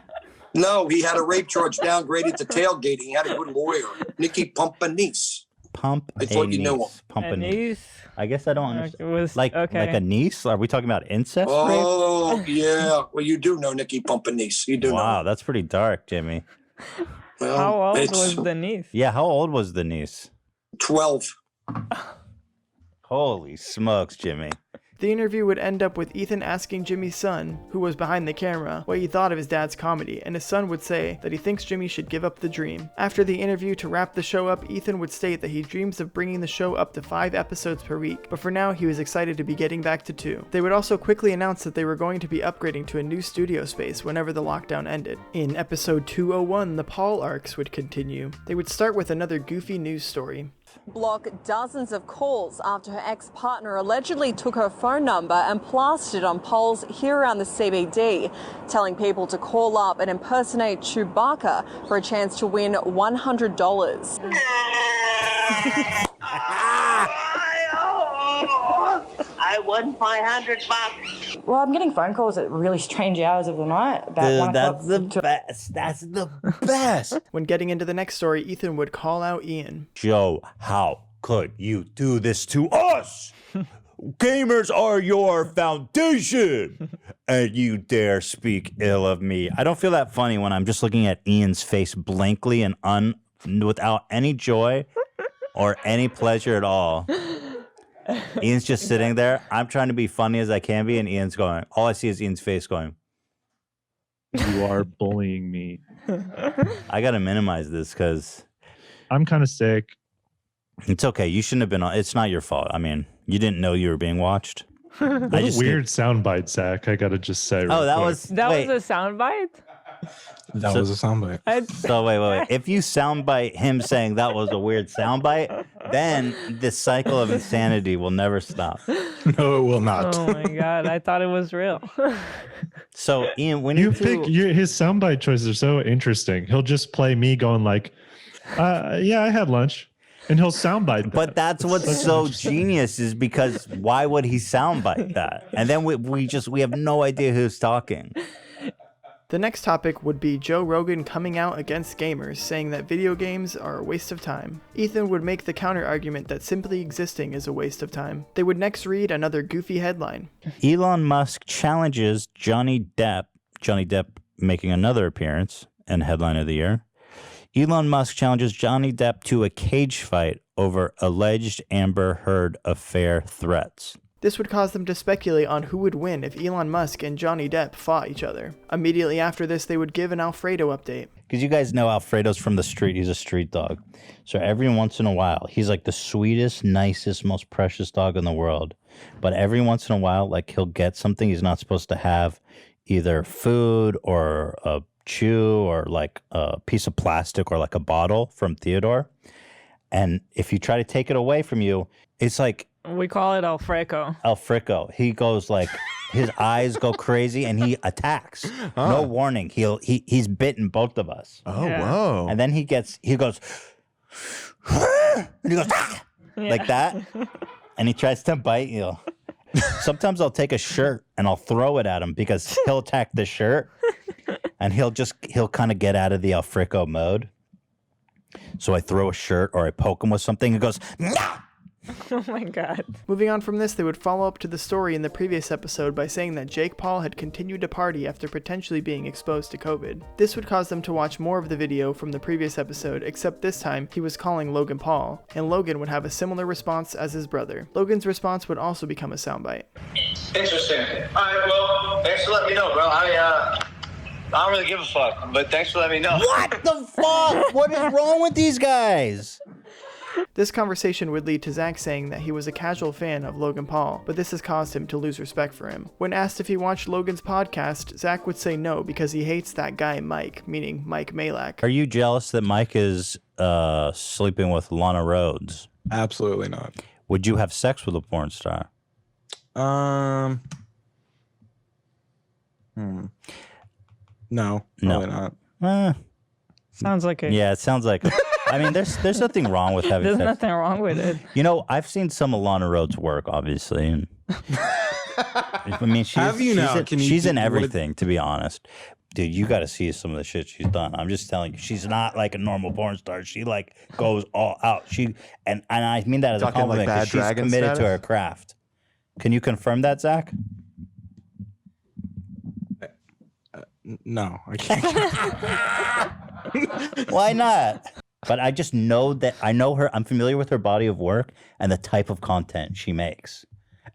No, he had a rape charge downgraded to tailgating. He had a good lawyer. Nikki Pumpanese. I thought you knew him. Pumpanese. I guess I don't understand. It was, like a niece? Are we talking about incest Oh, rape? yeah. Well, you do know Nikki Pumpanese. You do know. Wow, that's pretty dark, Jimmy. Well, how old was the niece? Yeah, how old was the niece? 12. Holy smokes, Jimmy. The interview would end up with Ethan asking Jimmy's son, who was behind the camera, what he thought of his dad's comedy, and his son would say that he thinks Jimmy should give up the dream. After the interview, to wrap the show up, Ethan would state that he dreams of bringing the show up to 5 episodes per week, but for now he was excited to be getting back to 2. They would also quickly announce that they were going to be upgrading to a new studio space whenever the lockdown ended. In episode 201, the Paul arcs would continue. They would start with another goofy news story. Block dozens of calls after her ex-partner allegedly took her phone number and plastered on poles here around the CBD, telling people to call up and impersonate Chewbacca for a chance to win $100. I won $500. Well, I'm getting phone calls at really strange hours of the night. About that's the best. That's the best. When getting into the next story, Ethan would call out Ian. Joe, how could you do this to us? Gamers are your foundation, and you dare speak ill of me. I don't feel that funny when I'm just looking at Ian's face blankly and without any joy or any pleasure at all. Ian's just sitting there. I'm trying to be funny as I can be, and Ian's going. All I see is Ian's face going. You are bullying me. I gotta minimize this because I'm kind of sick. It's okay. You shouldn't have been on. It's not your fault. I mean, you didn't know you were being watched. I just weird soundbite, Zach. I gotta just say. Oh, that quick. was was a soundbite? That was a soundbite. So wait. If you soundbite him saying that was a weird soundbite, then this cycle of insanity will never stop. No, it will not. Oh my god, I thought it was real. So Ian, when you pick his soundbite choices are so interesting. He'll just play me going like, "Yeah, I had lunch," and he'll soundbite that. But that's what's so genius is because why would he soundbite that? And then we have no idea who's talking. The next topic would be Joe Rogan coming out against gamers, saying that video games are a waste of time. Ethan would make the counter argument that simply existing is a waste of time. They would next read another goofy headline. Elon Musk challenges Johnny Depp. Johnny Depp making another appearance and headline of the year. Elon Musk challenges Johnny Depp to a cage fight over alleged Amber Heard affair threats. This would cause them to speculate on who would win if Elon Musk and Johnny Depp fought each other. Immediately after this, they would give an Alfredo update. Because you guys know Alfredo's from the street. He's a street dog. So every once in a while, he's like the sweetest, nicest, most precious dog in the world. But every once in a while, like he'll get something he's not supposed to have, either food or a chew or like a piece of plastic or like a bottle from Theodore. And if you try to take it away from you, it's like, we call it Alfredo. Alfredo. He goes like, his eyes go crazy, and he attacks. No warning. He's bitten both of us. Oh, whoa. And then he goes, and he goes, like that. And he tries to bite you. Sometimes I'll take a shirt and I'll throw it at him because he'll attack the shirt and he'll kind of get out of the Alfrico mode. So I throw a shirt or I poke him with something. He goes, no! Oh my God. Moving on from this, they would follow up to the story in the previous episode by saying that Jake Paul had continued to party after potentially being exposed to COVID. This would cause them to watch more of the video from the previous episode, except this time he was calling Logan Paul, and Logan would have a similar response as his brother. Logan's response would also become a soundbite. Interesting. All right, well, thanks for letting me know, bro. I don't really give a fuck, but thanks for letting me know. What the fuck? What is wrong with these guys? This conversation would lead to Zach saying that he was a casual fan of Logan Paul, but this has caused him to lose respect for him. When asked if he watched Logan's podcast, Zach would say no because he hates that guy Mike, meaning Mike Malak. Are you jealous that Mike is sleeping with Lana Rhoades? Absolutely not. Would you have sex with a porn star? No, probably not. Sounds like it. Yeah, it sounds like. I mean, there's nothing wrong with having There's sex. nothing wrong with it. You know, I've seen some of Lana Rhoades' work, obviously. And I mean, she's in everything, to be honest. Dude, you got to see some of the shit she's done. I'm just telling you, she's not like a normal porn star. She like goes all out. And I mean that as a compliment because she's committed to her craft. Can you confirm that, Zach? No, I can't. Why not? But I just know that I know her. I'm familiar with her body of work and the type of content she makes.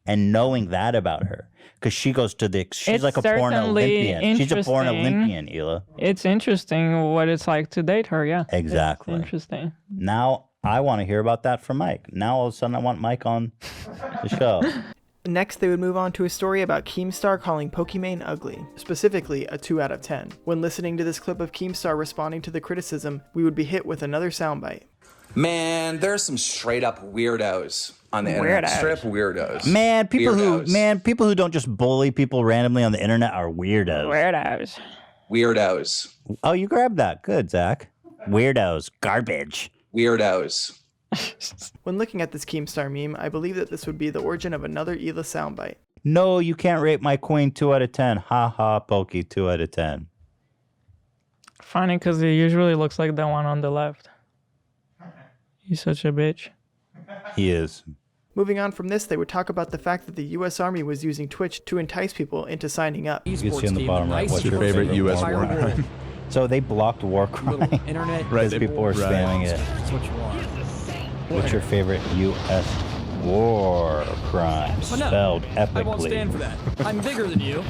And knowing that about her, because she goes to she's like a porn Olympian. She's a porn Olympian, Hila. It's interesting what it's like to date her, yeah. Exactly. It's interesting. Now I want to hear about that from Mike. Now all of a sudden I want Mike on the show. Next, they would move on to a story about Keemstar calling Pokimane ugly, specifically a 2 out of 10. When listening to this clip of Keemstar responding to the criticism, we would be hit with another soundbite. Man, there's some straight up weirdos on the internet. Straight up weirdos. Man, people who don't just bully people randomly on the internet are weirdos. Weirdos. Oh, you grabbed that. Good, Zach. Weirdos. Garbage. Weirdos. When looking at this Keemstar meme, I believe that this would be the origin of another Hila soundbite. No, you can't rate my queen 2 out of 10. Ha ha, Pokey 2 out of 10. Funny because he usually looks like the one on the left. He's such a bitch. He is. Moving on from this, they would talk about the fact that the U.S. Army was using Twitch to entice people into signing up. You can see on the bottom right, what's your favorite U.S. war crime? So they blocked war crime because people were spamming it. That's what you want. What's your favorite U.S. war crime? Spelled epically. I won't stand for that. I'm bigger than you.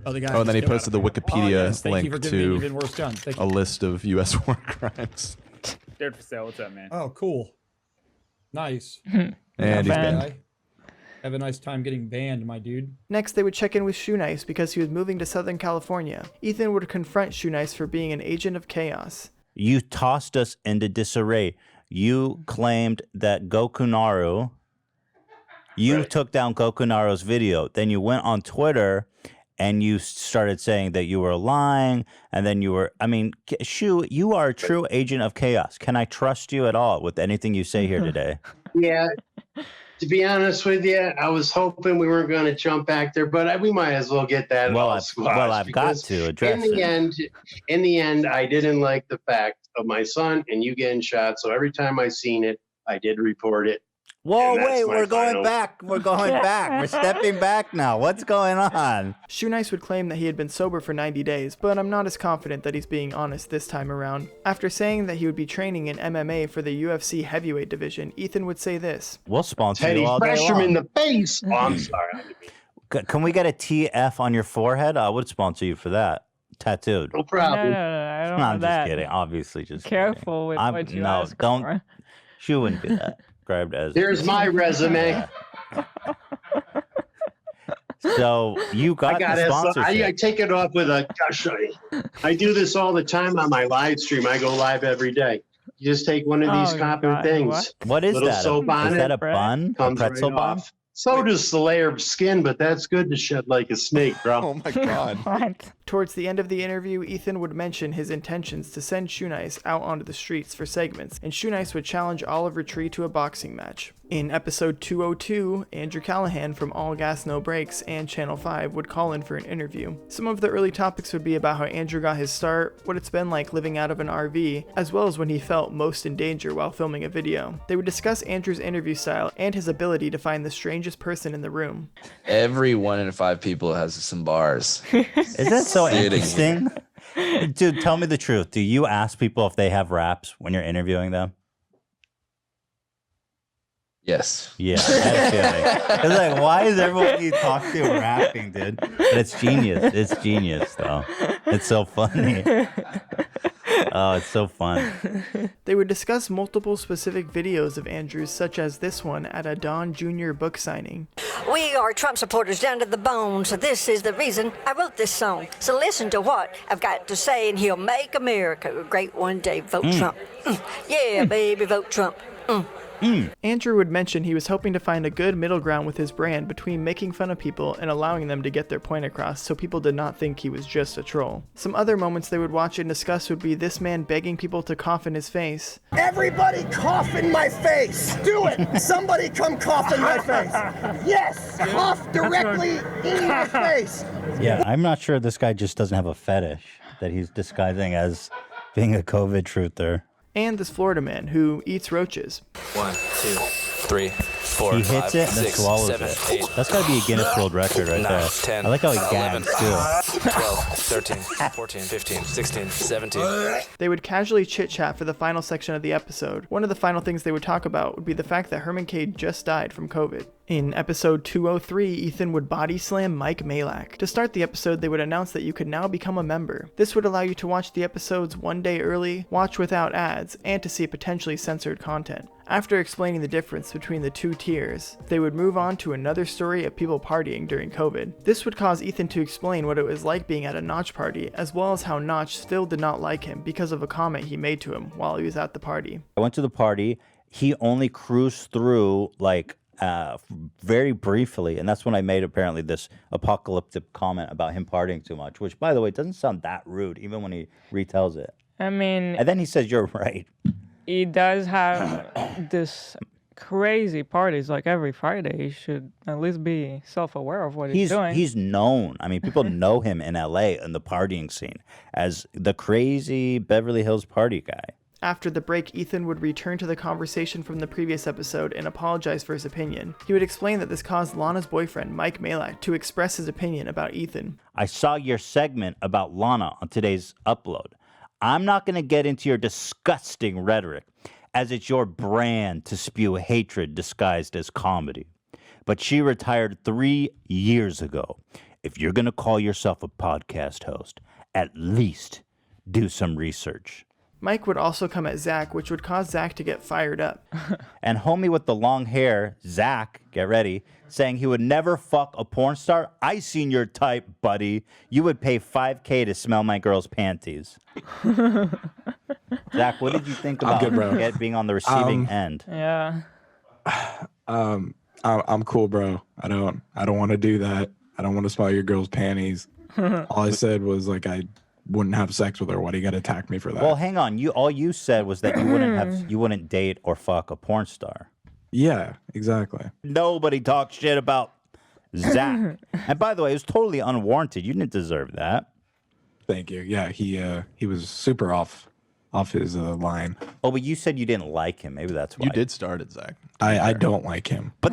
Oh, and then he posted the Wikipedia link to a list of U.S. war crimes. Dared for sale. What's up, man? Oh, cool. Nice. And he's banned. Have a nice time getting banned, my dude. Next, they would check in with Shoe Nice because he was moving to Southern California. Ethan would confront Shoe Nice for being an agent of chaos. You tossed us into disarray. You claimed that Gokanaru, took down Gokanaru's video. Then you went on Twitter and you started saying that you were lying. And then you were, Shu, you are a true agent of chaos. Can I trust you at all with anything you say here today? Yeah. To be honest with you, I was hoping we weren't going to jump back there, but we might as well get that all squashed. Well, I've got to address it. In the end, I didn't like the fact of my son and you getting shot. So every time I seen it, I did report it. Whoa, wait, we're going back. We're going back. We're stepping back now. What's going on? Shoe Nice would claim that he had been sober for 90 days, but I'm not as confident that he's being honest this time around. After saying that he would be training in MMA for the UFC heavyweight division, Ethan would say this. We'll sponsor you all day long. Teddy, fresh him in the face. Oh, I'm sorry. Can we get a TF on your forehead? I would sponsor you for that. Tattooed. No problem. No, I don't I'm know that. just kidding. Obviously, just careful with what you ask for. She wouldn't do that. As there's my resume. So you got the sponsorship. I take it off with a. I'll show you. I do this all the time on my live stream. I go live every day. You just take one of these copper things. What is that? Soap on is that a bun? A pretzel bun? So does the layer of skin, but that's good to shed like a snake, bro. Oh my god. What? Towards the end of the interview, Ethan would mention his intentions to send Shoenice out onto the streets for segments, and Shoenice would challenge Oliver Tree to a boxing match. In episode 202, Andrew Callaghan from All Gas No Breaks and Channel 5 would call in for an interview. Some of the early topics would be about how Andrew got his start, what it's been like living out of an RV, as well as when he felt most in danger while filming a video. They would discuss Andrew's interview style and his ability to find the strangest person in the room. Every 1 in 5 people has some bars. Is that so Sitting interesting? Dude, tell me the truth. Do you ask people if they have raps when you're interviewing them? Yes. Yeah, I had a feeling. It's like, why is everyone you talk to rapping, dude? But it's genius. It's genius, though. It's so funny. Oh, it's so fun. They would discuss multiple specific videos of Andrew's, such as this one at a Don Jr. book signing. We are Trump supporters down to the bone, so this is the reason I wrote this song. So listen to what I've got to say, and he'll make America great one day. Vote Trump. Yeah, baby, vote Trump. Andrew would mention he was hoping to find a good middle ground with his brand between making fun of people and allowing them to get their point across so people did not think he was just a troll. Some other moments they would watch and discuss would be this man begging people to cough in his face. Everybody cough in my face. Do it. Somebody come cough in my face. Yes, cough directly in my face. Yeah, I'm not sure this guy just doesn't have a fetish that he's disguising as being a COVID truther. And this Florida man who eats roaches. 1, 2, 3, 4, He hits 5, it and then 6, swallows 7, it. 8. That's gotta be a Guinness World Record right 9, there. 10, I like how he 11, gags too. 12, 13, 14, 15, 16, 17. They would casually chit-chat for the final section of the episode. One of the final things they would talk about would be the fact that Herman Cade just died from COVID. In episode 203, Ethan would body slam Mike Malak. To start the episode, they would announce that you could now become a member. This would allow you to watch the episodes one day early, watch without ads, and to see potentially censored content. After explaining the difference between the two tiers, they would move on to another story of people partying during COVID. This would cause Ethan to explain what it was like being at a Notch party, as well as how Notch still did not like him because of a comment he made to him while he was at the party. I went to the party. He only cruised through like very briefly, and that's when I made apparently this apocalyptic comment about him partying too much, which, by the way, doesn't sound that rude even when he retells it. I mean, and then he says, "You're right." He does have this crazy parties like every Friday. He should at least be self-aware of what he's doing. He's known. I mean, people know him in LA in the partying scene as the crazy Beverly Hills party guy. After the break, Ethan would return to the conversation from the previous episode and apologize for his opinion. He would explain that this caused Lana's boyfriend, Mike Malak, to express his opinion about Ethan. I saw your segment about Lana on today's upload. I'm not going to get into your disgusting rhetoric, as it's your brand to spew hatred disguised as comedy. But she retired 3 years ago. If you're going to call yourself a podcast host, at least do some research. Mike would also come at Zach, which would cause Zach to get fired up. And homie with the long hair, Zach, get ready, saying he would never fuck a porn star. I seen your type, buddy. You would pay $5K to smell my girl's panties. Zach, what did you think about being on the receiving end? Yeah. I'm cool, bro. I don't want to do that. I don't want to smell your girl's panties. All I said was like I wouldn't have sex with her. Why do you got to attack me for that? Well, hang on. All you said was that you wouldn't date or fuck a porn star. Yeah, exactly. Nobody talks shit about Zach. And by the way, it was totally unwarranted. You didn't deserve that. Thank you. Yeah, he was super off his line. Oh, but you said you didn't like him. Maybe that's why. You did start it, Zach. I don't like him. But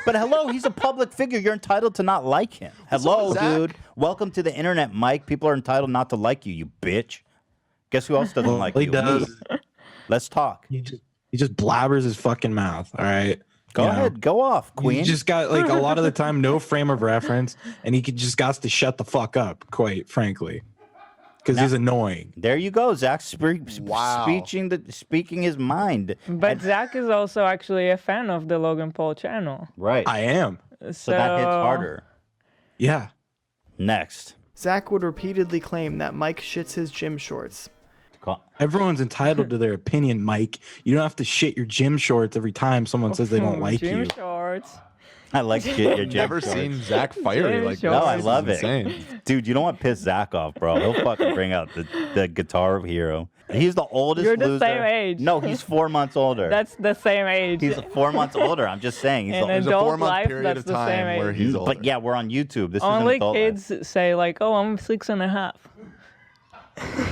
but hello, he's a public figure. You're entitled to not like him. Hello, dude. Welcome to the internet, Mike. People are entitled not to like you, you bitch. Guess who else doesn't like you? Does. Me. Let's talk. He just blabbers his fucking mouth. All right. Go ahead. Go off, Queen. He just got like a lot of the time no frame of reference, and he just got to shut the fuck up. Quite frankly. Because he's annoying. There you go, Zach. Speaking his mind. But Zach is also actually a fan of the Logan Paul channel. Right. I am. So that hits harder. Yeah. Next. Zach would repeatedly claim that Mike shits his gym shorts. Everyone's entitled to their opinion, Mike. You don't have to shit your gym shorts every time someone says they don't like Gym you. shorts. I like your I've never seen Zach fiery like this. No, I This is love it. insane. Dude, you don't want to piss Zach off, bro. He'll fucking bring out the guitar hero. He's the oldest You're the loser. same age. No, he's 4 months older. That's the same age. He's 4 months older. I'm just saying. He's In the, adult 4 month life, period that's of the time same where age. he's older. But yeah, we're on YouTube. This Only isn't adult life. kids say like, "Oh, I'm 6.5."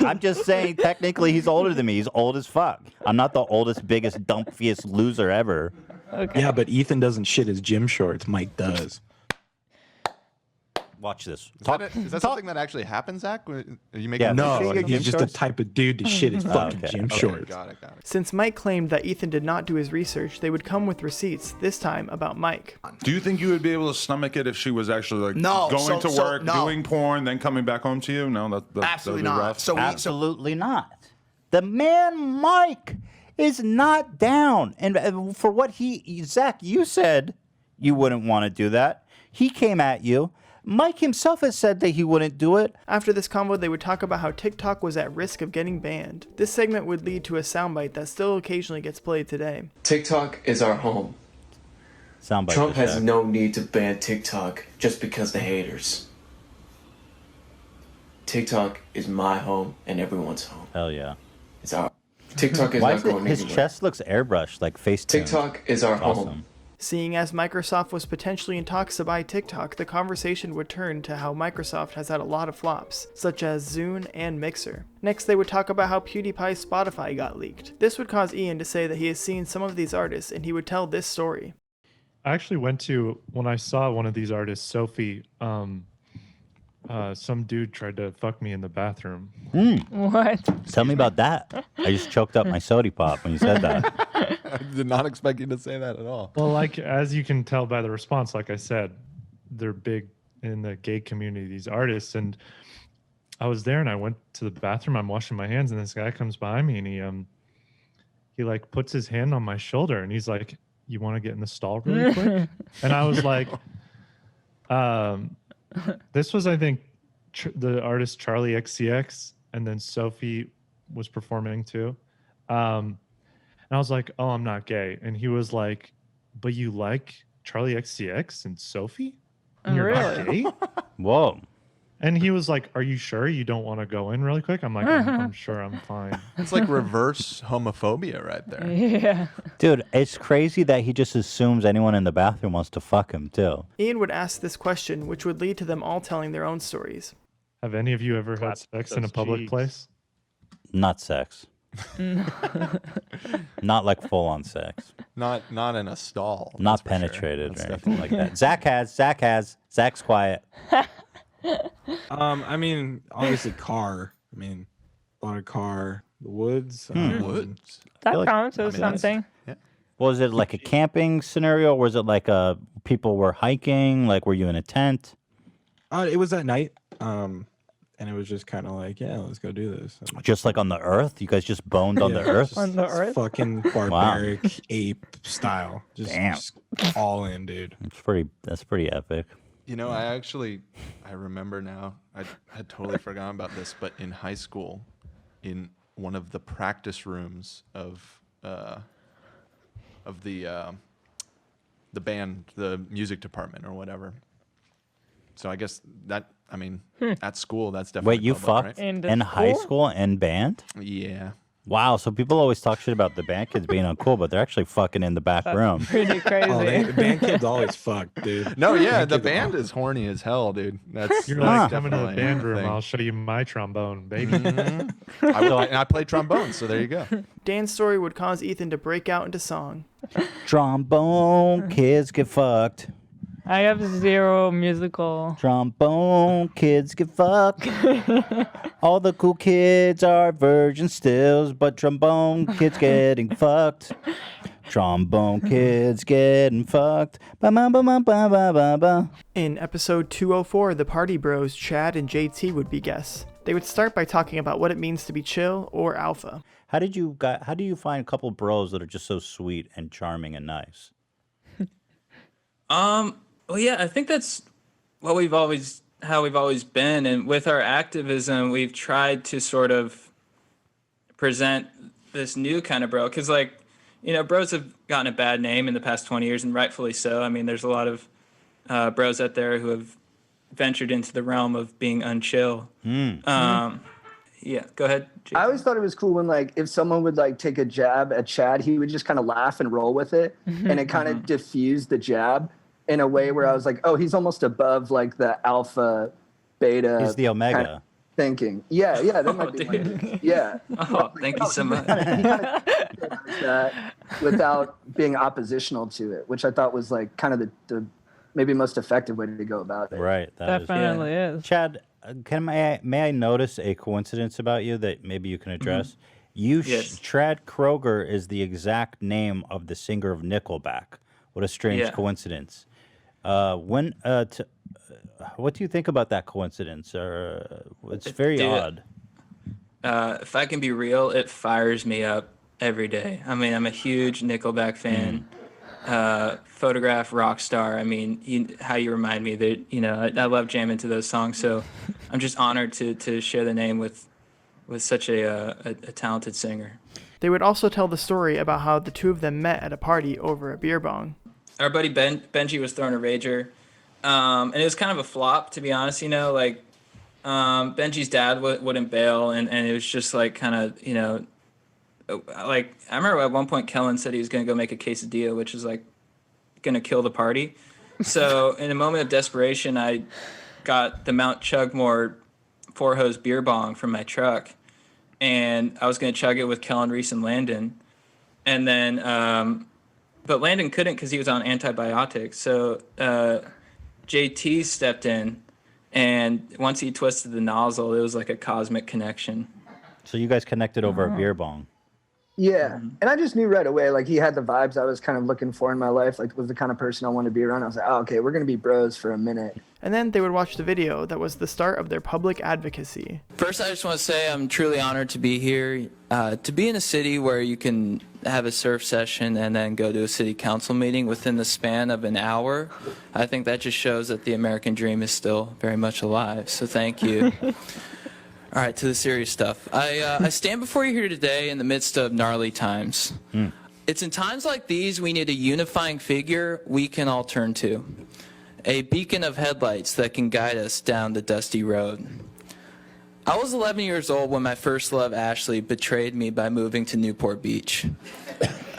I'm just saying, technically, he's older than me. He's old as fuck. I'm not the oldest, biggest, dumpiest loser ever. Okay. Yeah, but Ethan doesn't shit his gym shorts. Mike does. Watch this. Is that something that actually happens, Zach? Are you making No, he's just the type of dude to shit his fucking gym shorts. Got it. Since Mike claimed that Ethan did not do his research, they would come with receipts, this time about Mike. Do you think you would be able to stomach it if she was actually like going to work, doing porn, then coming back home to you? No, Absolutely that'd be not. rough. Absolutely not. The man Mike is not down. And for what Zach, you said you wouldn't want to do that. He came at you. Mike himself has said that he wouldn't do it. After this convo, they would talk about how TikTok was at risk of getting banned. This segment would lead to a soundbite that still occasionally gets played today. TikTok is our home. Soundbite. Trump has no need to ban TikTok just because the haters. TikTok is my home and everyone's home. Hell yeah. It's our TikTok is Why not is it, going his anywhere. chest looks airbrushed like Facetune. TikTok is our home. Awesome. Seeing as Microsoft was potentially in talks to buy TikTok, the conversation would turn to how Microsoft has had a lot of flops, such as Zune and Mixer. Next, they would talk about how PewDiePie's Spotify got leaked. This would cause Ian to say that he has seen some of these artists, and he would tell this story. I actually went to, when I saw one of these artists, Sophie, some dude tried to fuck me in the bathroom. What? Tell me about that. I just choked up my soda pop when you said that. I did not expect you to say that at all. Well, like, as you can tell by the response, like I said, they're big in the gay community, these artists. And I was there and I went to the bathroom. I'm washing my hands and this guy comes behind me and he like puts his hand on my shoulder and he's like, "You want to get in the stall really quick?" And I was like, this was, I think, the artist Charlie XCX, and then Sophie was performing too. And I was like, "Oh, I'm not gay." And he was like, "But you like Charlie XCX and Sophie? And you're not gay?" Whoa. And he was like, "Are you sure you don't want to go in really quick?" I'm like, I'm sure I'm fine. It's like reverse homophobia right there. Yeah. Dude, it's crazy that he just assumes anyone in the bathroom wants to fuck him, too. Ian would ask this question, which would lead to them all telling their own stories. Have any of you ever had sex in a public place? Not sex. Not like full-on sex. Not in a stall. Not penetrated or anything like that. Zach has. Zach's quiet. I mean, obviously car. I mean, a lot of car. The woods. Woods. That counts as something. Was it like a camping scenario, or was it like people were hiking? Like, were you in a tent? It was at night. And it was just kind of like, yeah, let's go do this. Just like on the earth? You guys just boned on the earth? On the earth? Fucking barbaric ape style. Damn. Just all in, dude. That's pretty epic. You know, I remember now. I had totally forgotten about this, but in high school, in one of the practice rooms of the band, the music department or whatever. So I guess that, I mean, at school, that's definitely Wait, you public, fucked right? in high school and band? Yeah. Wow, so people always talk shit about the band kids being uncool, but they're actually fucking in the back room. Pretty crazy. The band kids always fuck, dude. No, yeah, the band is horny as hell, dude. That's You're that's like, "Come into the definitely band a room. thing. I'll show you my trombone, baby." I play trombone, so there you go. Dan's story would cause Ethan to break out into song. Trombone kids get fucked. I have zero musical. Trombone kids get fucked. All the cool kids are virgin stills, but trombone kids getting fucked. Trombone kids getting fucked. Ba-ba-ba-ba-ba-ba-ba. In episode 204, the Party Bros, Chad and JT would be guests. They would start by talking about what it means to be chill or alpha. How do you find a couple bros that are just so sweet and charming and nice? Well, yeah, I think that's what how we've always been, and with our activism, we've tried to sort of present this new kind of bro, because like, you know, bros have gotten a bad name in the past 20 years, and rightfully so. I mean, there's a lot of bros out there who have ventured into the realm of being unchill. Yeah, go ahead. I always thought it was cool when, like, if someone would, like, take a jab at Chad, he would just kind of laugh and roll with it, and it kind of diffused the jab in a way where I was like, oh, he's almost above, like, the alpha, beta. He's the omega. Kind of thinking. Yeah, that might be what yeah. Oh, thank you so much. He kinda does that without being oppositional to it, which I thought was, like, kind of the maybe most effective way to go about it. Right. Definitely is. Chad, may I notice a coincidence about you that maybe you can address? Chad Kroger is the exact name of the singer of Nickelback. What a strange coincidence. What do you think about that coincidence? It's very odd. If I can be real, it fires me up every day. I mean, I'm a huge Nickelback fan. Photograph, rock star. I mean, how you remind me that, you know, I love jamming to those songs. So I'm just honored to share the name with such a talented singer. They would also tell the story about how the two of them met at a party over a beer bong. Our buddy Benji was throwing a rager, and it was kind of a flop, to be honest. You know, like Benji's dad wouldn't bail, and it was just like kind of, you know, like I remember at one point Kellen said he was going to go make a quesadilla, which is like going to kill the party. So in a moment of desperation, I got the Mount Chugmore 4-hose beer bong from my truck, and I was going to chug it with Kellen, Reese, and Landon. And then, but Landon couldn't because he was on antibiotics. So JT stepped in, and once he twisted the nozzle, it was like a cosmic connection. So you guys connected over a beer bong. Yeah, and I just knew right away, like, he had the vibes I was kind of looking for in my life, like, was the kind of person I wanted to be around. I was like, oh, okay, we're going to be bros for a minute. And then they would watch the video that was the start of their public advocacy. First, I just want to say I'm truly honored to be here, to be in a city where you can have a surf session and then go to a city council meeting within the span of an hour. I think that just shows that the American dream is still very much alive, so thank you. All right, to the serious stuff. I stand before you here today in the midst of gnarly times. It's in times like these we need a unifying figure we can all turn to. A beacon of headlights that can guide us down the dusty road. I was 11 years old when my first love, Ashley, betrayed me by moving to Newport Beach.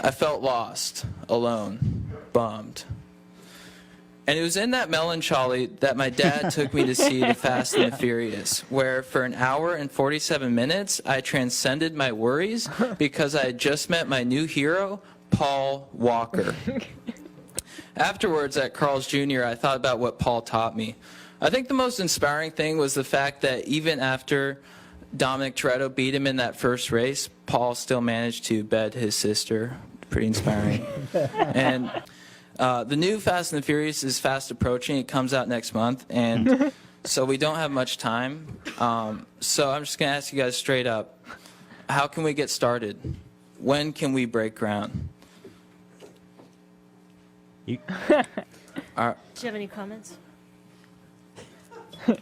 I felt lost, alone, bummed. And it was in that melancholy that my dad took me to see The Fast and the Furious, where for an hour and 47 minutes, I transcended my worries because I had just met my new hero, Paul Walker. Afterwards, at Carl's Jr., I thought about what Paul taught me. I think the most inspiring thing was the fact that even after Dominic Toretto beat him in that first race, Paul still managed to bed his sister. Pretty inspiring. And the new Fast and the Furious is fast approaching. It comes out next month, and so we don't have much time. So I'm just going to ask you guys straight up, how can we get started? When can we break ground? Do you have any comments? All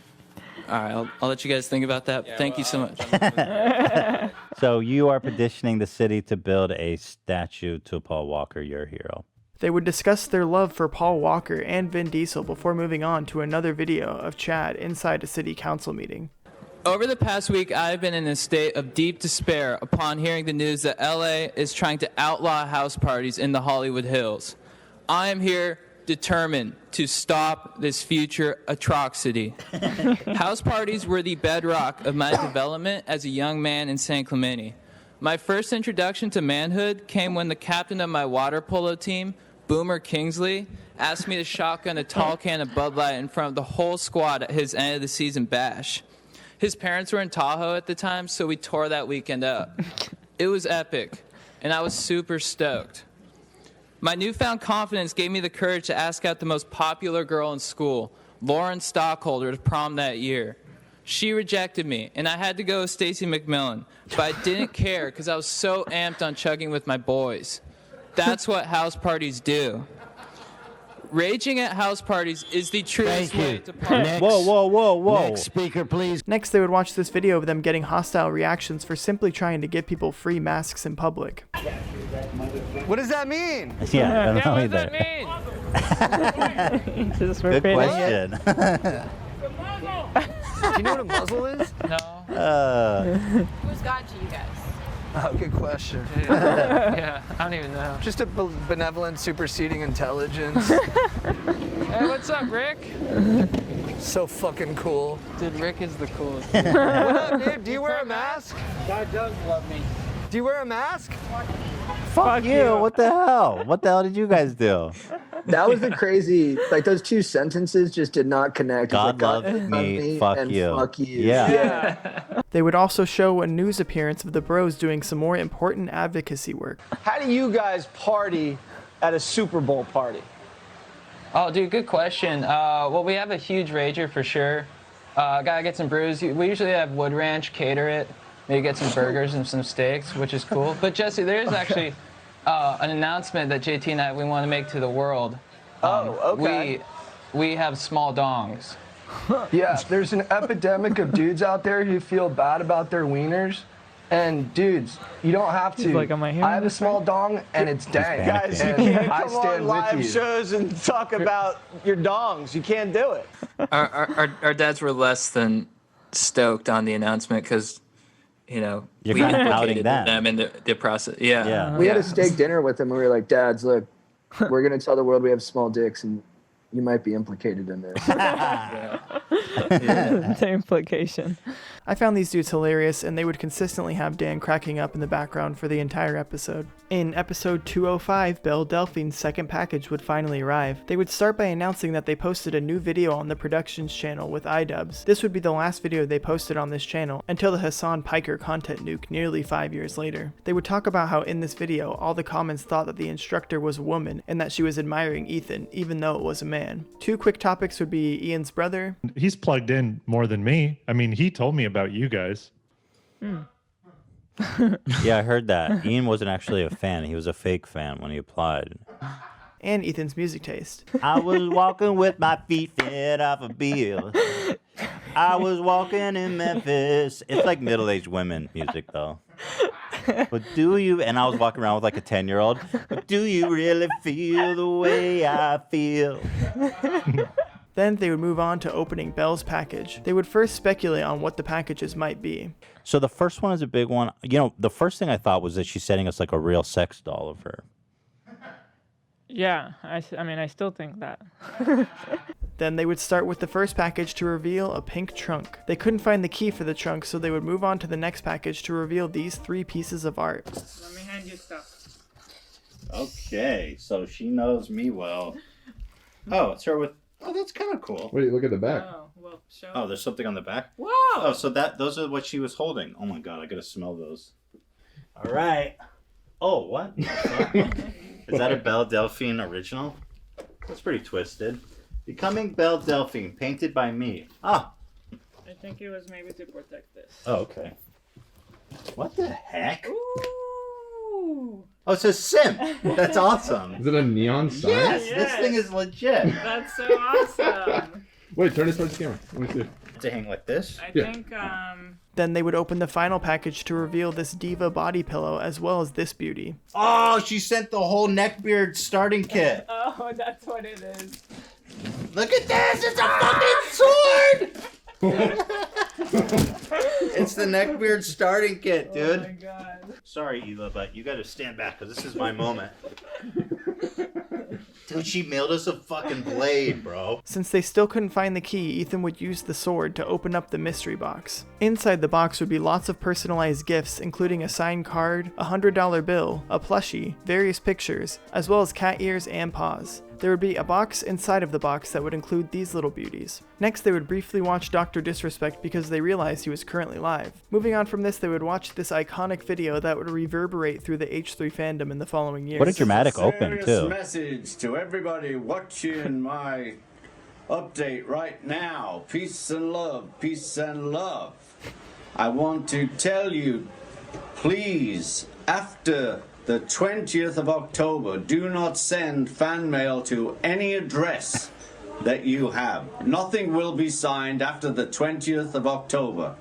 right, I'll let you guys think about that. Thank you so much. So you are petitioning the city to build a statue to Paul Walker, your hero. They would discuss their love for Paul Walker and Vin Diesel before moving on to another video of Chad inside a city council meeting. Over the past week, I've been in a state of deep despair upon hearing the news that LA is trying to outlaw house parties in the Hollywood Hills. I am here determined to stop this future atrocity. House parties were the bedrock of my development as a young man in San Clemente. My first introduction to manhood came when the captain of my water polo team, Boomer Kingsley, asked me to shotgun a tall can of Bud Light in front of the whole squad at his end of the season bash. His parents were in Tahoe at the time, so we tore that weekend up. It was epic, and I was super stoked. My newfound confidence gave me the courage to ask out the most popular girl in school, Lauren Stockholder, to prom that year. She rejected me, and I had to go with Stacey McMillan, but I didn't care because I was so amped on chugging with my boys. That's what house parties do. Raging at house parties is the truest way to party. Whoa. Next speaker, please. Next, they would watch this video of them getting hostile reactions for simply trying to give people free masks in public. What does that mean? Yeah, I don't know what does either. that mean? Just Good repeat it. question. Do you know what a muzzle is? No. Who's God to you guys? Oh, good question. Yeah, I don't even know. Just a benevolent, superseding intelligence. Hey, what's up, Rick? So fucking cool. Dude, Rick is the coolest. What up, dude? Do you wear a mask? God does love me. Do you wear a mask? Fuck you. What the hell? What the hell did you guys do? That was the crazy, like those two sentences just did not connect. God loved loves me, fuck and you. fuck you. Yeah. They would also show a news appearance of the bros doing some more important advocacy work. How do you guys party at a Super Bowl party? Oh, dude, good question. Well, we have a huge rager for sure. Gotta get some brews. We usually have Wood Ranch cater it. Maybe get some burgers and some steaks, which is cool. But Jesse, there's actually an announcement that JT and we want to make to the world. Okay. We have small dongs. Yeah, there's an epidemic of dudes out there who feel bad about their wieners. And dudes, you don't have to. He's like, am I hearing I have a this small dong and it's dang. Guys, and I stand with you. shows and talk about your dongs. You can't do it. Our dads were less than stoked on the announcement because, you know, You're we kind of outing implicated them. in the process. Yeah. We had a steak dinner with them. We were like, Dads, look, we're going to tell the world we have small dicks and you might be implicated in this. The implication. I found these dudes hilarious, and they would consistently have Dan cracking up in the background for the entire episode. In episode 205, Belle Delphine's second package would finally arrive. They would start by announcing that they posted a new video on the productions channel with iDubbbz. This would be the last video they posted on this channel until the Hassan Piker content nuke nearly 5 years later. They would talk about how in this video, all the comments thought that the instructor was a woman and that she was admiring Ethan, even though it was a man. Two quick topics would be Ian's brother. He's plugged in more than me. I mean, he told me about you guys. Yeah, I heard that. Ian wasn't actually a fan. He was a fake fan when he applied. And Ethan's music taste. I was walking with my feet fed off a bill. I was walking in Memphis. It's like middle-aged women music, though. But do you, and I was walking around with like a 10-year-old, but do you really feel the way I feel? Then they would move on to opening Belle's package. They would first speculate on what the packages might be. So the first one is a big one. You know, the first thing I thought was that she's sending us like a real sex doll of her. Yeah, I mean, I still think that. Then they would start with the first package to reveal a pink trunk. They couldn't find the key for the trunk, so they would move on to the next package to reveal these 3 pieces of art. Let me hand you stuff. Okay, so she knows me well. Oh, it's her with... Oh, that's kind of cool. Wait, look at the back. Oh, well, show. Oh, there's something on the back? Wow. Oh, so those are what she was holding. Oh my god, I gotta smell those. All right. Oh, what? Is that a Belle Delphine original? That's pretty twisted. Becoming Belle Delphine, painted by me. Ah. I think it was maybe to protect this. Oh, okay. What the heck? Ooh. Oh, it's a Simp. That's awesome. Is it a neon sign? Yes, this thing is legit. That's so awesome. Wait, turn this towards the camera. Let me see. To hang like this? I think, Then they would open the final package to reveal this diva body pillow as well as this beauty. Oh, she sent the whole neckbeard starting kit. Oh, that's what it is. Look at this! It's a fucking sword! It's the neckbeard starting kit, dude. Oh my god. Sorry, Eva, but you gotta stand back because this is my moment. Dude, she mailed us a fucking blade, bro. Since they still couldn't find the key, Ethan would use the sword to open up the mystery box. Inside the box would be lots of personalized gifts, including a signed card, a $100 bill, a plushie, various pictures, as well as cat ears and paws. There would be a box inside of the box that would include these little beauties. Next, they would briefly watch Dr. Disrespect because they realized he was currently live. Moving on from this, they would watch this iconic video that would reverberate through the H3 fandom in the following years. What a dramatic open, too. Message to everybody watching my update right now. Peace and love, peace and love. I want to tell you, please, after the 20th of October, do not send fan mail to any address that you have. Nothing will be signed after the 20th of October.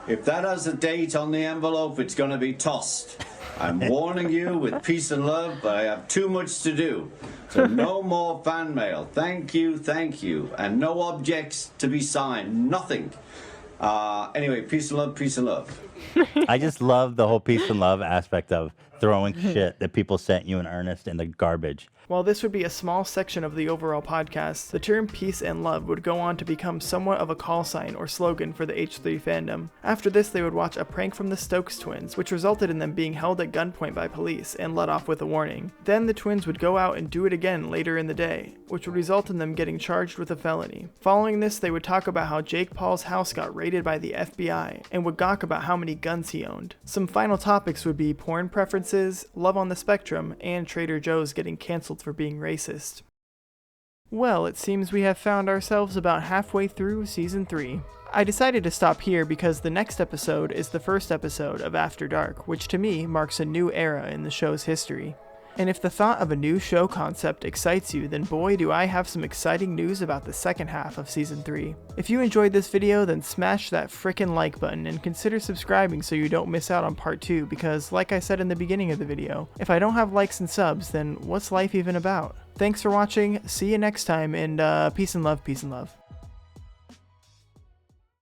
If that has a date on the envelope, it's going to be tossed. I'm warning you with peace and love, but I have too much to do. So no more fan mail. Thank you, and no objects to be signed. Nothing. Anyway, peace and love, peace and love. I just love the whole peace and love aspect of throwing shit that people sent you in earnest in the garbage. While this would be a small section of the overall podcast, the term peace and love would go on to become somewhat of a call sign or slogan for the H3 fandom. After this, they would watch a prank from the Stokes twins, which resulted in them being held at gunpoint by police and let off with a warning. Then the twins would go out and do it again later in the day, which would result in them getting charged with a felony. Following this, they would talk about how Jake Paul's house got raided by the FBI, and would gawk about how many guns he owned. Some final topics would be porn preferences, love on the spectrum, and Trader Joe's getting canceled for being racist. Well, it seems we have found ourselves about halfway through Season 3. I decided to stop here because the next episode is the first episode of After Dark, which to me marks a new era in the show's history. And if the thought of a new show concept excites you, then boy do I have some exciting news about the second half of Season 3. If you enjoyed this video, then smash that frickin' like button and consider subscribing so you don't miss out on part 2, because like I said in the beginning of the video, if I don't have likes and subs, then what's life even about? Thanks for watching, see you next time, and peace and love, peace and love.